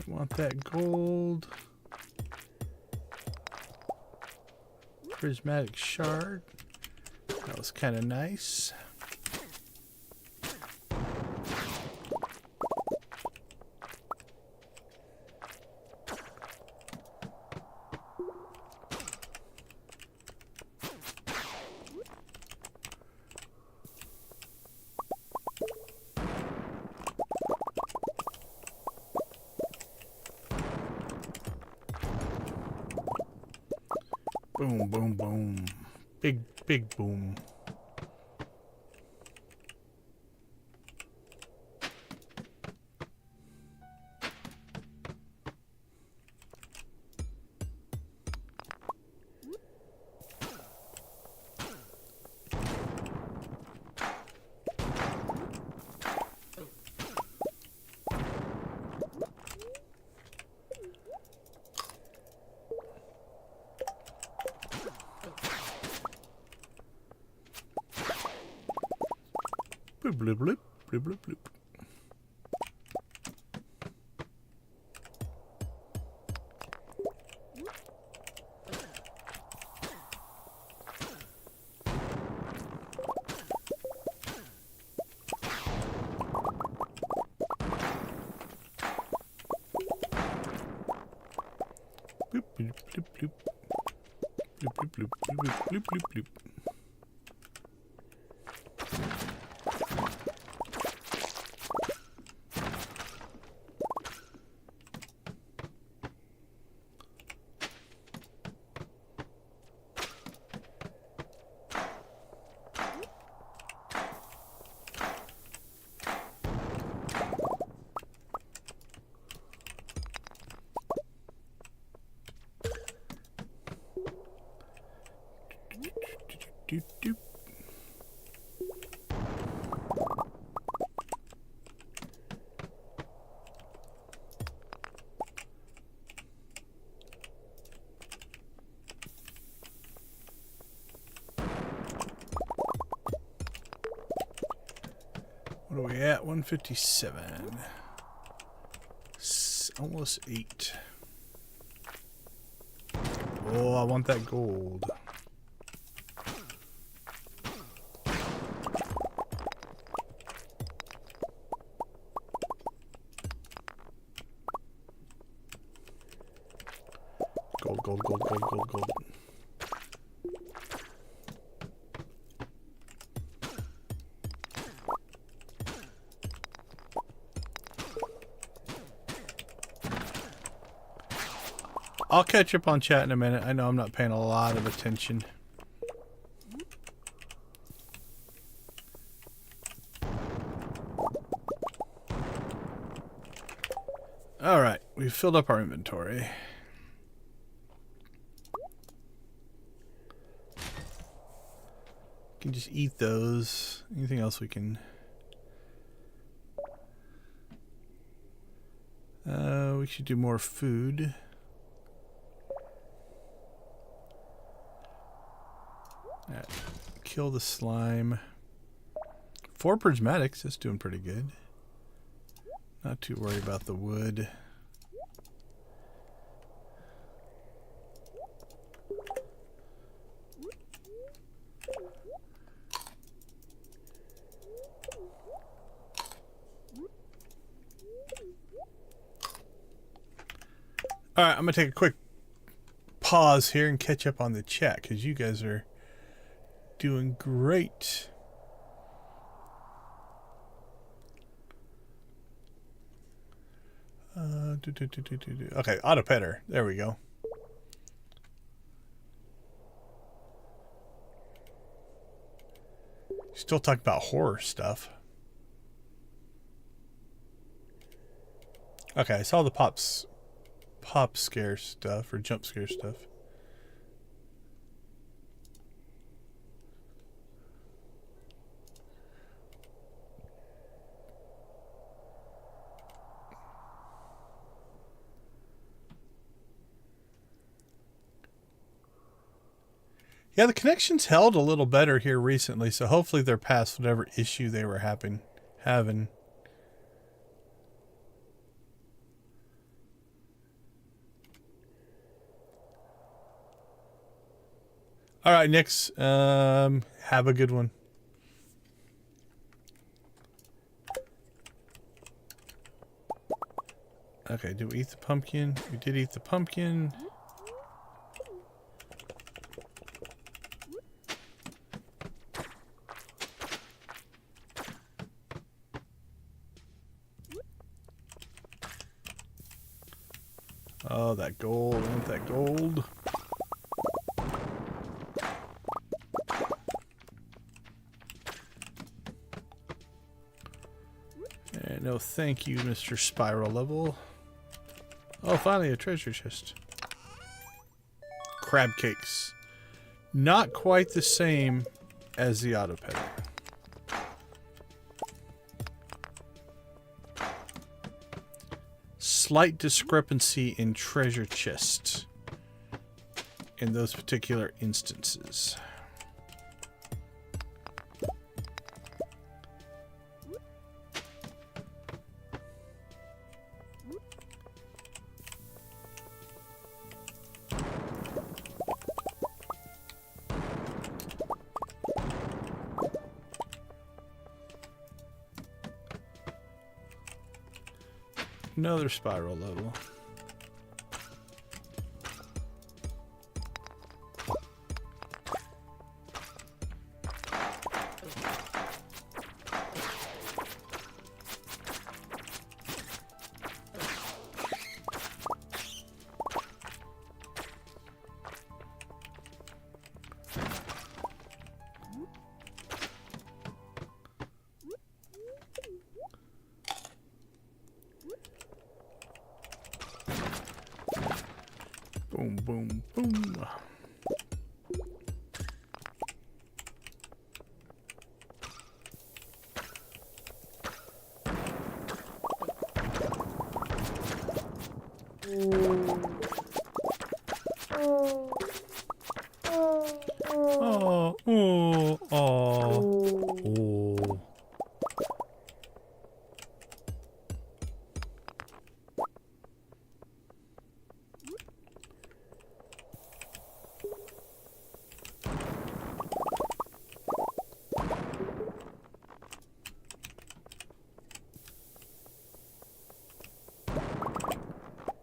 Want that gold. Prismatic shard. That was kind of nice. Boom, boom, boom. Big, big boom. bloop, bloop, bloop, bloop, bloop, bloop. Bloop, bloop, bloop, bloop. Bloop, bloop, bloop, bloop, bloop, bloop, bloop. Doop, doop. What are we at? 157. Almost 8. Oh, I want that gold. Gold, gold, gold, gold, gold, gold. I'll catch up on chat in a minute. I know I'm not paying a lot of attention. Alright, we've filled up our inventory. Can just eat those. Anything else we can... we should do more food. Right. Kill the slime. 4 prismatics, that's doing pretty good. Not too worried about the wood. Alright, I'm going to take a quick pause here and catch up on the chat because you guys are doing great. Okay, auto petter. There we go. Still talking about horror stuff. Okay, I saw the pop scare stuff or jump scare stuff. Yeah, the connection's held a little better here recently, so hopefully they're past whatever issue they were having. All right, Nix, have a good one. Okay, did we eat the pumpkin? We did eat the pumpkin. Oh, that gold. I want that gold. And no thank you, Mr. Spiral Level. Oh, finally a treasure chest. Crab cakes. Not quite the same as the auto petter. Slight discrepancy in treasure chest in those particular instances. Another spiral level. Boom, boom, boom. Oh, oh, oh, oh.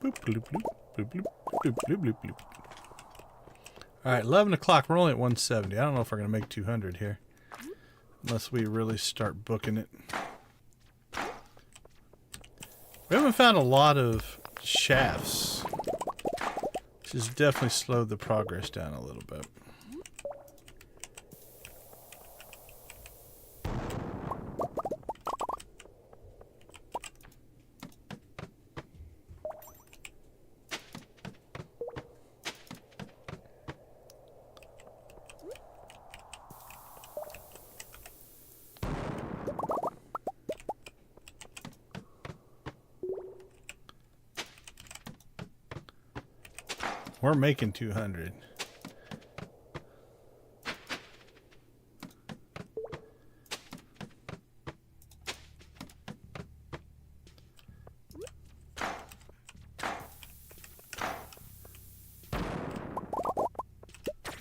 Boop, bloop, bloop, bloop, bloop, bloop, bloop, bloop, bloop. All right, 11 o'clock. We're only at 170. I don't know if we're going to make 200 here. Unless we really start booking it. We haven't found a lot of shafts. Which has definitely slowed the progress down a little bit. We're making 200.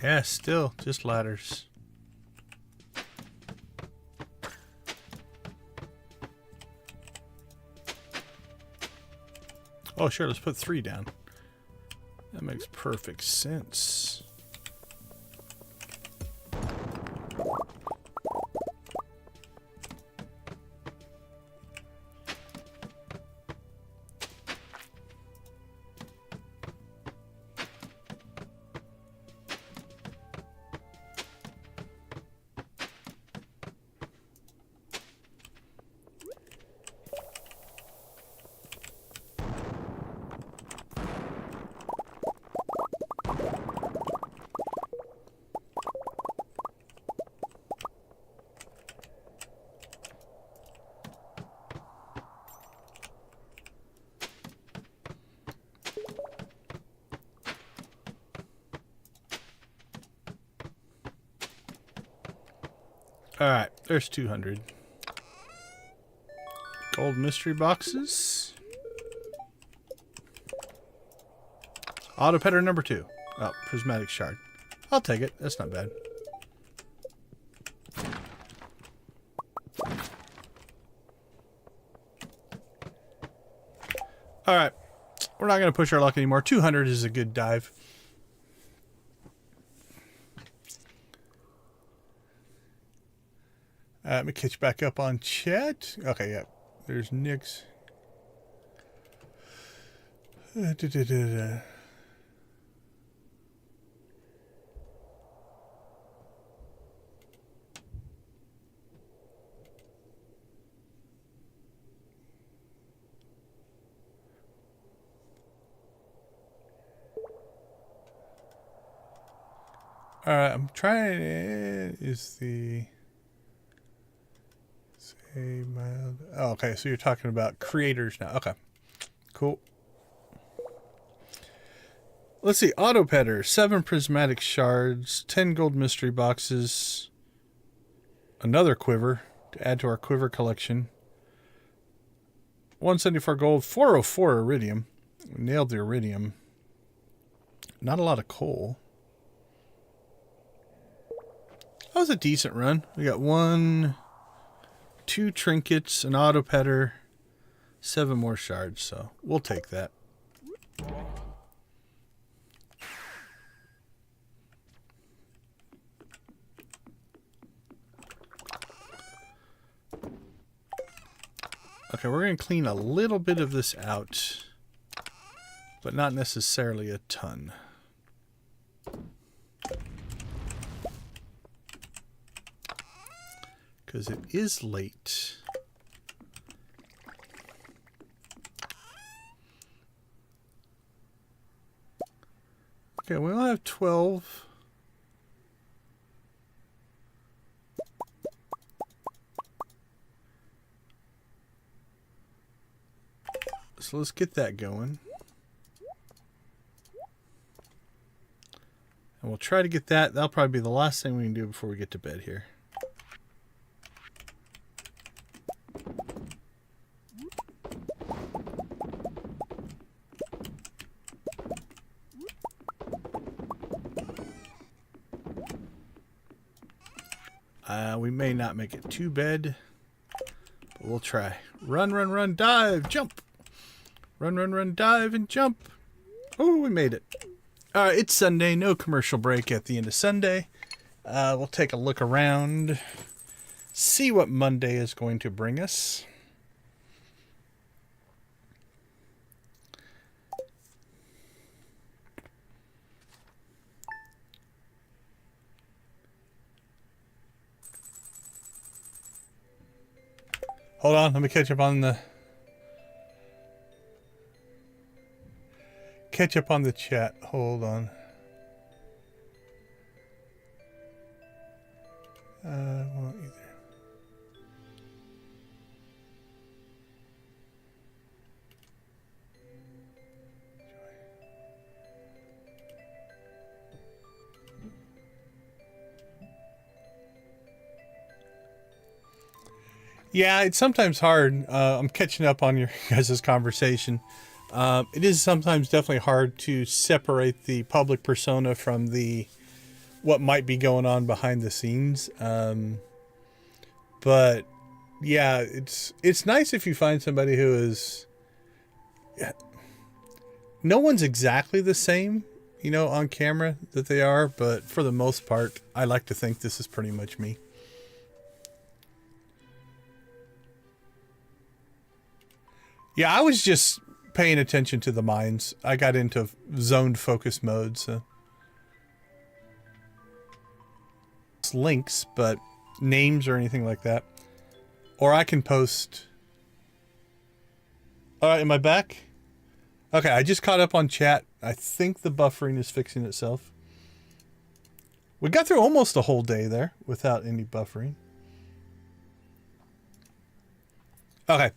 Yeah, still just ladders. Oh, sure, let's put 3 down. That makes perfect sense. Alright, there's 200. Gold mystery boxes. Auto petter number 2. Oh, prismatic shard. I'll take it. That's not bad. Alright. We're not going to push our luck anymore. 200 is a good dive. Let me catch back up on chat. Okay, yeah. There's Nick's. Alright, I'm trying. Is the. Say mild. Oh, okay, so you're talking about creators now. Okay. Cool. Let's see. Auto petter. 7 prismatic shards. 10 gold mystery boxes. Another quiver to add to our quiver collection. 174 gold. 404 iridium. We nailed the iridium. Not a lot of coal. That was a decent run. We got 2 trinkets, an auto petter, 7 more shards, so we'll take that. Okay, we're going to clean a little bit of this out, but not necessarily a ton. Because it is late. Okay, we only have 12. So let's get that going. And we'll try to get that. That'll probably be the last thing we can do before we get to bed here. We may not make it to bed, but we'll try. Run, run, run, dive, jump. Run, run, run, dive, and jump. Oh, we made it. All right, it's Sunday. No commercial break at the end of Sunday. We'll take a look around, see what Monday is going to bring us. Hold on, let me catch up on the chat. Hold on. Well, either. Yeah, it's sometimes hard. I'm catching up on your guys' conversation. It is sometimes definitely hard to separate the public persona from the what might be going on behind the scenes. But yeah, it's nice if you find somebody who is. No one's exactly the same, you know, on camera that they are, but for the most part, I like to think this is pretty much me. Yeah, I was just paying attention to the mines. I got into zoned focus mode, so. It's links, but names or anything like that. Or I can post. Alright, am I back? Okay, I just caught up on chat. I think the buffering is fixing itself. We got through almost a whole day there without any buffering. Okay.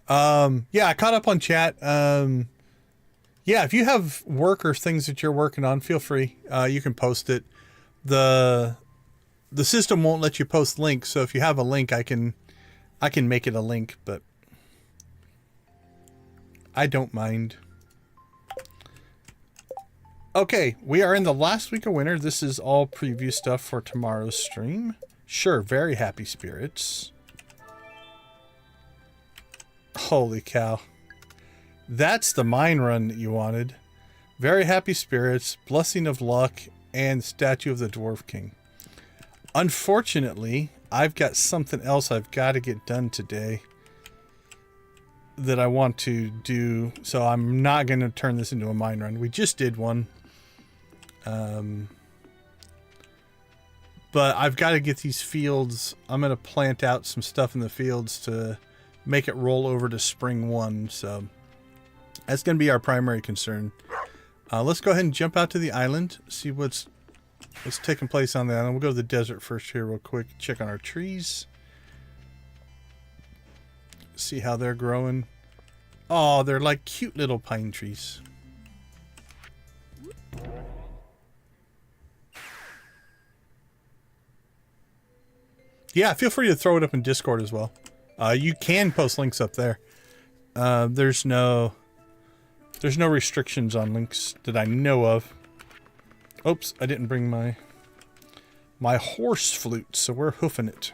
Yeah, I caught up on chat. Yeah, if you have work or things that you're working on, feel free. You can post it. The system won't let you post links, so if you have a link, I can make it a link, but I don't mind. Okay, we are in the last week of winter. This is all preview stuff for tomorrow's stream. Sure, very happy spirits. Holy cow. That's the mine run that you wanted. Very happy spirits, blessing of luck, and statue of the Dwarf King. Unfortunately, I've got something else I've got to get done today that I want to do, so I'm not going to turn this into a mine run. We just did one. But I've got to get these fields. I'm going to plant out some stuff in the fields to make it roll over to spring 1, so that's going to be our primary concern. Let's go ahead and jump out to the island, see what's taking place on the island. We'll go to the desert first here real quick, check on our trees, see how they're growing. Oh, they're like cute little pine trees. Yeah, feel free to throw it up in Discord as well. You can post links up there. There's no restrictions on links that I know of. Oops, I didn't bring my horse flute, so we're hoofing it.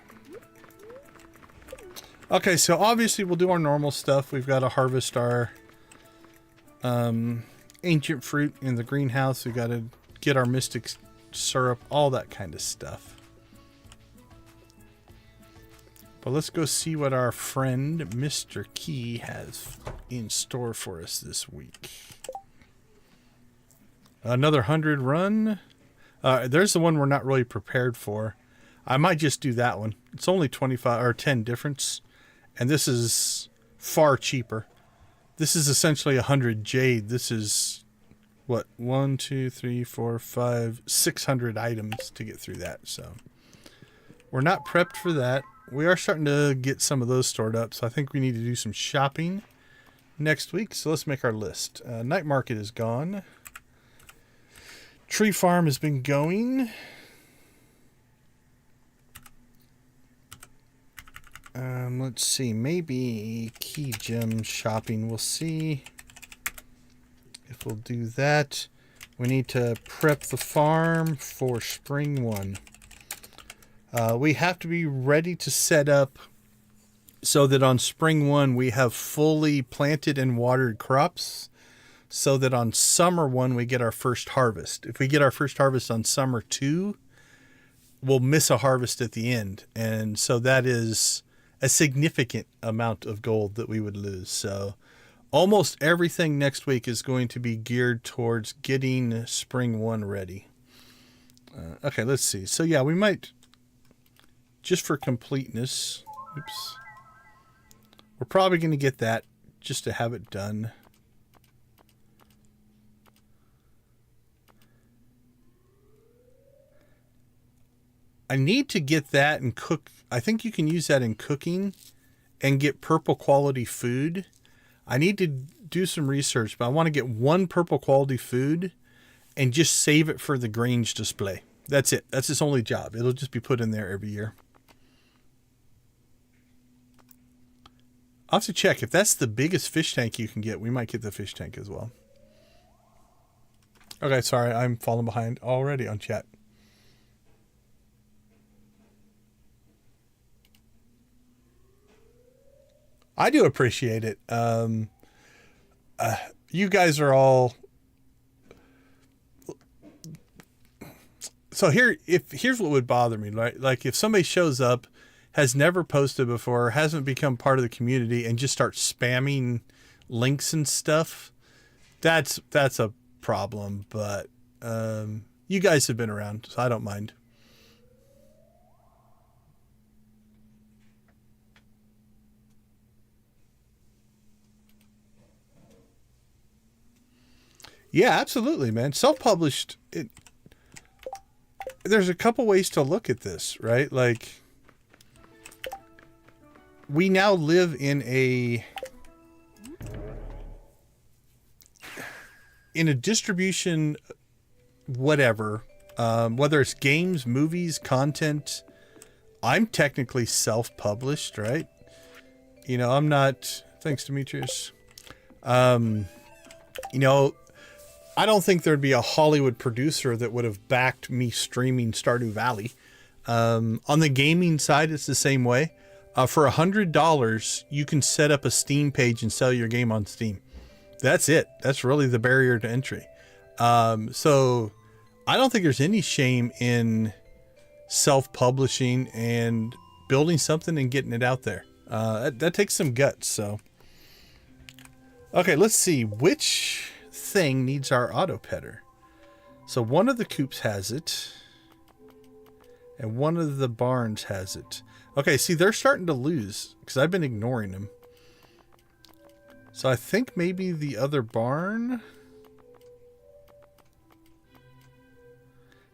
Okay, so obviously we'll do our normal stuff. We've got to harvest our ancient fruit in the greenhouse. We've got to get our mystic syrup, all that kind of stuff. But let's go see what our friend Mr. Key has in store for us this week. Another 100 run. There's the one we're not really prepared for. I might just do that one. It's only 25 or 10 difference. And this is far cheaper. This is essentially 100 jade. This is what? 1, 2, 3, 4, 5, 600 items to get through that. So we're not prepped for that. We are starting to get some of those stored up. So I think we need to do some shopping next week. So let's make our list. Night market is gone. Tree farm has been going. Let's see. Maybe key gem shopping. We'll see if we'll do that. We need to prep the farm for spring 1. We have to be ready to set up so that on spring 1 we have fully planted and watered crops, so that on summer 1 we get our first harvest. If we get our first harvest on summer 2, we'll miss a harvest at the end. And so that is a significant amount of gold that we would lose. So almost everything next week is going to be geared towards getting spring 1 ready. Okay, let's see. So yeah, we might, just for completeness, oops, we're probably going to get that just to have it done. I need to get that and cook. I think you can use that in cooking and get purple quality food. I need to do some research, but I want to get 1 purple quality food and just save it for the Grange display. That's it. That's its only job. It'll just be put in there every year. I'll have to check. If that's the biggest fish tank you can get, we might get the fish tank as well. Okay, sorry. I'm falling behind already on chat. I do appreciate it. You guys are all... So here's what would bother me, right? Like if somebody shows up, has never posted before, hasn't become part of the community, and just starts spamming links and stuff, that's a problem. But you guys have been around, so I don't mind. Yeah, absolutely, man. Self-published, there's a couple ways to look at this, right? Like, we now live in a distribution, whatever, whether it's games, movies, content. I'm technically self-published, right? You know, I'm not, thanks, Demetrius. You know, I don't think there'd be a Hollywood producer that would have backed me streaming Stardew Valley. On the gaming side, it's the same way. For $100, you can set up a Steam page and sell your game on Steam. That's it. That's really the barrier to entry. So I don't think there's any shame in self-publishing and building something and getting it out there. That takes some guts. So, okay, let's see which thing needs our auto petter. So one of the coops has it, and one of the barns has it. Okay, see, they're starting to lose because I've been ignoring them. So I think maybe the other barn.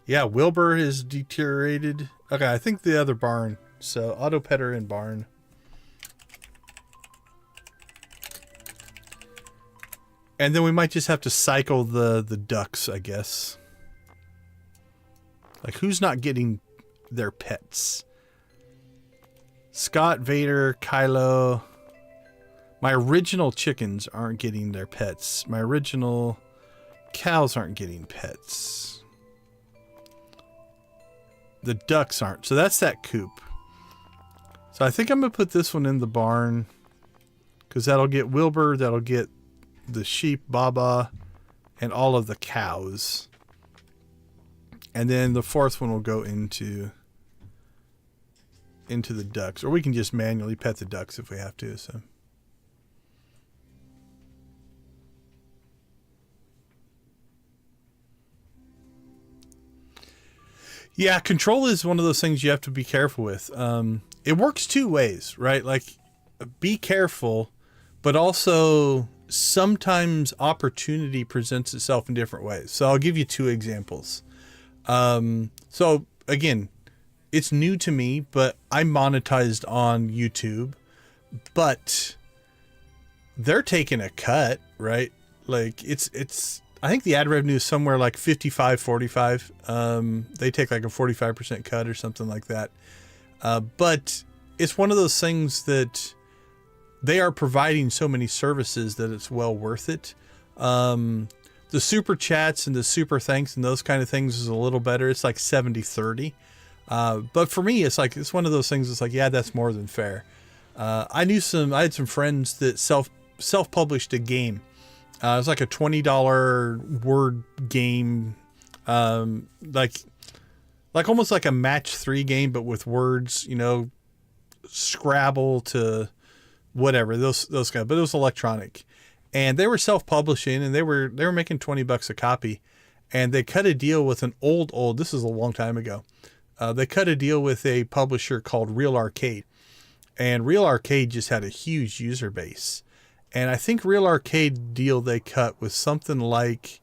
Yeah, Wilbur has deteriorated. Okay, I think the other barn. So auto petter and barn. And then we might just have to cycle the ducks, I guess. Like, who's not getting their pets? Scott, Vader, Kylo. My original chickens aren't getting their pets. My original cows aren't getting pets. The ducks aren't. So that's that coop. So I think I'm going to put this one in the barn because that'll get Wilbur, that'll get the sheep, Baba, and all of the cows. And then the fourth one will go into the ducks. Or we can just manually pet the ducks if we have to. So. Yeah, control is one of those things you have to be careful with. It works two ways, right? Like, be careful, but also sometimes opportunity presents itself in different ways. So I'll give you two examples. So again, it's new to me, but I monetized on YouTube, but they're taking a cut, right? Like I think the ad revenue is somewhere like 55-45. They take like a 45% cut or something like that. But it's one of those things that they are providing so many services that it's well worth it. The super chats and the super thanks and those kind of things is a little better. It's like 70-30. But for me, it's one of those things. It's like, yeah, that's more than fair. I had some friends that self-published a game. It was like a $20 word game. Like almost like a match 3 game, but with words, you know, Scrabble to whatever, those guys, but it was electronic. And they were self-publishing, and they were making $20 a copy, and they cut a deal with an old. This is a long time ago. They cut a deal with a publisher called Real Arcade, and Real Arcade just had a huge user base. And I think Real Arcade deal they cut was something like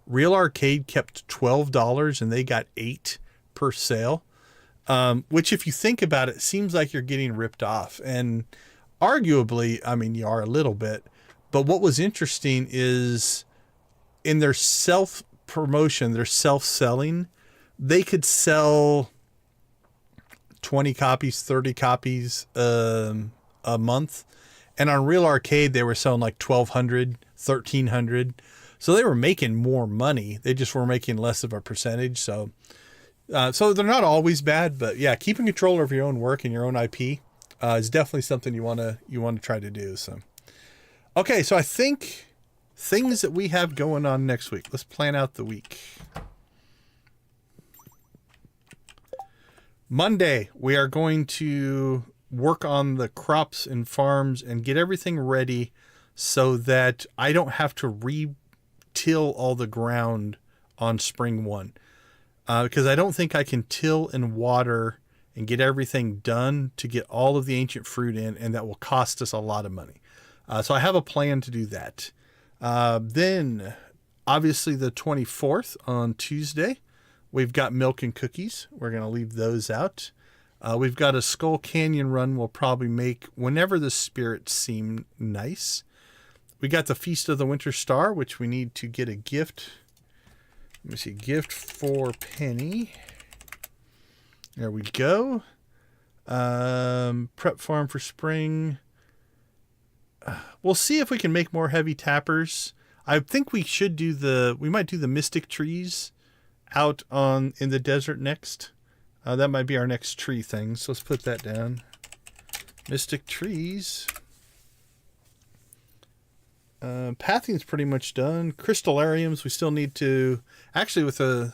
Real Arcade kept $12 and they got $8 per sale. Which, if you think about it, seems like you're getting ripped off. And arguably, I mean, you are a little bit. But what was interesting is in their self-promotion, their self-selling, they could sell 20 copies, 30 copies a month. And on Real Arcade, they were selling like 1,200, 1,300. So they were making more money. They just were making less of a percentage. So they're not always bad, but yeah, keeping control over your own work and your own IP is definitely something you want to try to do. So, okay, so I think things that we have going on next week. Let's plan out the week. Monday, we are going to work on the crops and farms and get everything ready so that I don't have to re-till all the ground on spring 1. Because I don't think I can till and water and get everything done to get all of the ancient fruit in, and that will cost us a lot of money. So I have a plan to do that. Then, obviously, the 24th on Tuesday, we've got milk and cookies. We're going to leave those out. We've got a Skull Canyon run we'll probably make whenever the spirits seem nice. We got the Feast of the Winter Star, which we need to get a gift. Let me see, gift for Penny. There we go. Prep farm for spring. We'll see if we can make more heavy tappers. I think we might do the mystic trees out in the desert next. That might be our next tree thing. So let's put that down. Mystic trees. Pathing's pretty much done. Crystalariums, we still need to... Actually, with the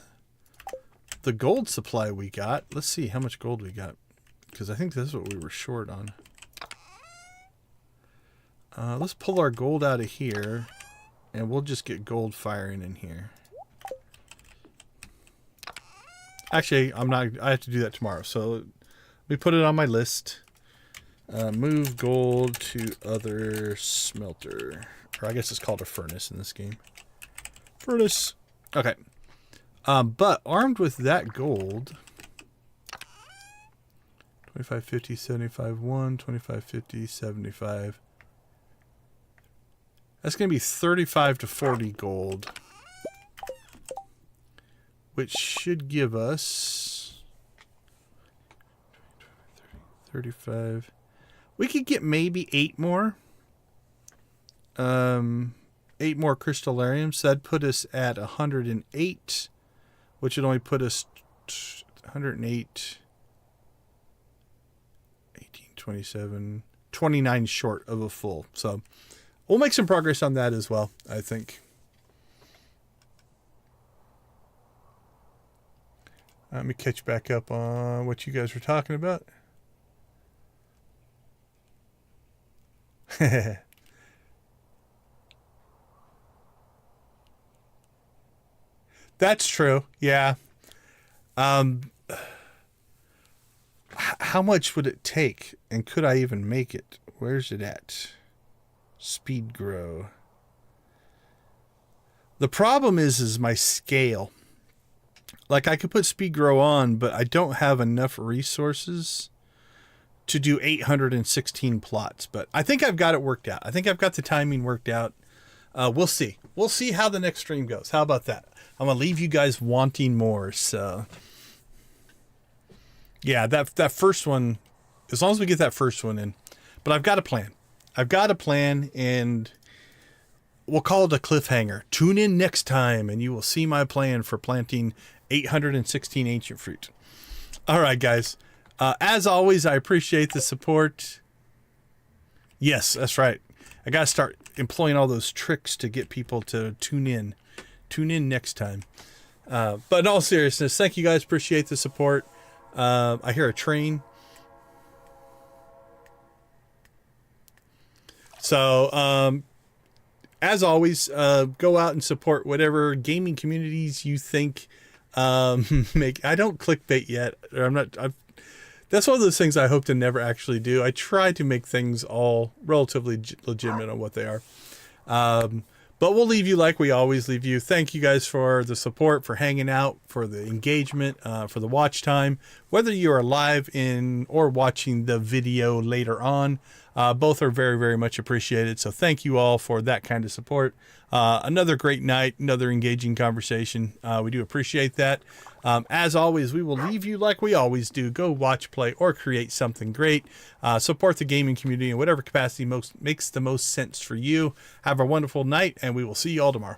gold supply we got, let's see how much gold we got. Because I think this is what we were short on. Let's pull our gold out of here. And we'll just get gold firing in here. Actually, I have to do that tomorrow. So we put it on my list. Move gold to other smelter. Or I guess it's called a furnace in this game. Furnace. Okay. But armed with that gold, 25, 50, 75, 1, 25, 50, 75. That's going to be 35 to 40 gold. Which should give us 35. We could get maybe 8 more. 8 more crystalariums. So that'd put us at 108, which would only put us 108, 18, 27, 29 short of a full. So we'll make some progress on that as well, I think. Let me catch back up on what you guys were talking about. That's true. Yeah. How much would it take, and could I even make it? Where's it at? Speed grow. The problem is my scale. Like, I could put speed grow on, but I don't have enough resources to do 816 plots. But I think I've got it worked out. I think I've got the timing worked out. We'll see. We'll see how the next stream goes. How about that? I'm going to leave you guys wanting more. So, yeah, that first one, as long as we get that first one in. But I've got a plan. I've got a plan, and we'll call it a cliffhanger. Tune in next time, and you will see my plan for planting 816 ancient fruit. All right, guys. As always, I appreciate the support. Yes, that's right. I got to start employing all those tricks to get people to tune in. Tune in next time. But in all seriousness, thank you guys. Appreciate the support. I hear a train. So, as always, go out and support whatever gaming communities you think make. I don't clickbait yet. That's one of those things I hope to never actually do. I try to make things all relatively legitimate on what they are. But we'll leave you like we always leave you. Thank you guys for the support, for hanging out, for the engagement, for the watch time. Whether you are live in or watching the video later on, both are very, very much appreciated. So thank you all for that kind of support. Another great night, another engaging conversation. We do appreciate that. As always, we will leave you like we always do. Go watch, play, or create something great. Support the gaming community in whatever capacity makes the most sense for you. Have a wonderful night, and we will see you all tomorrow.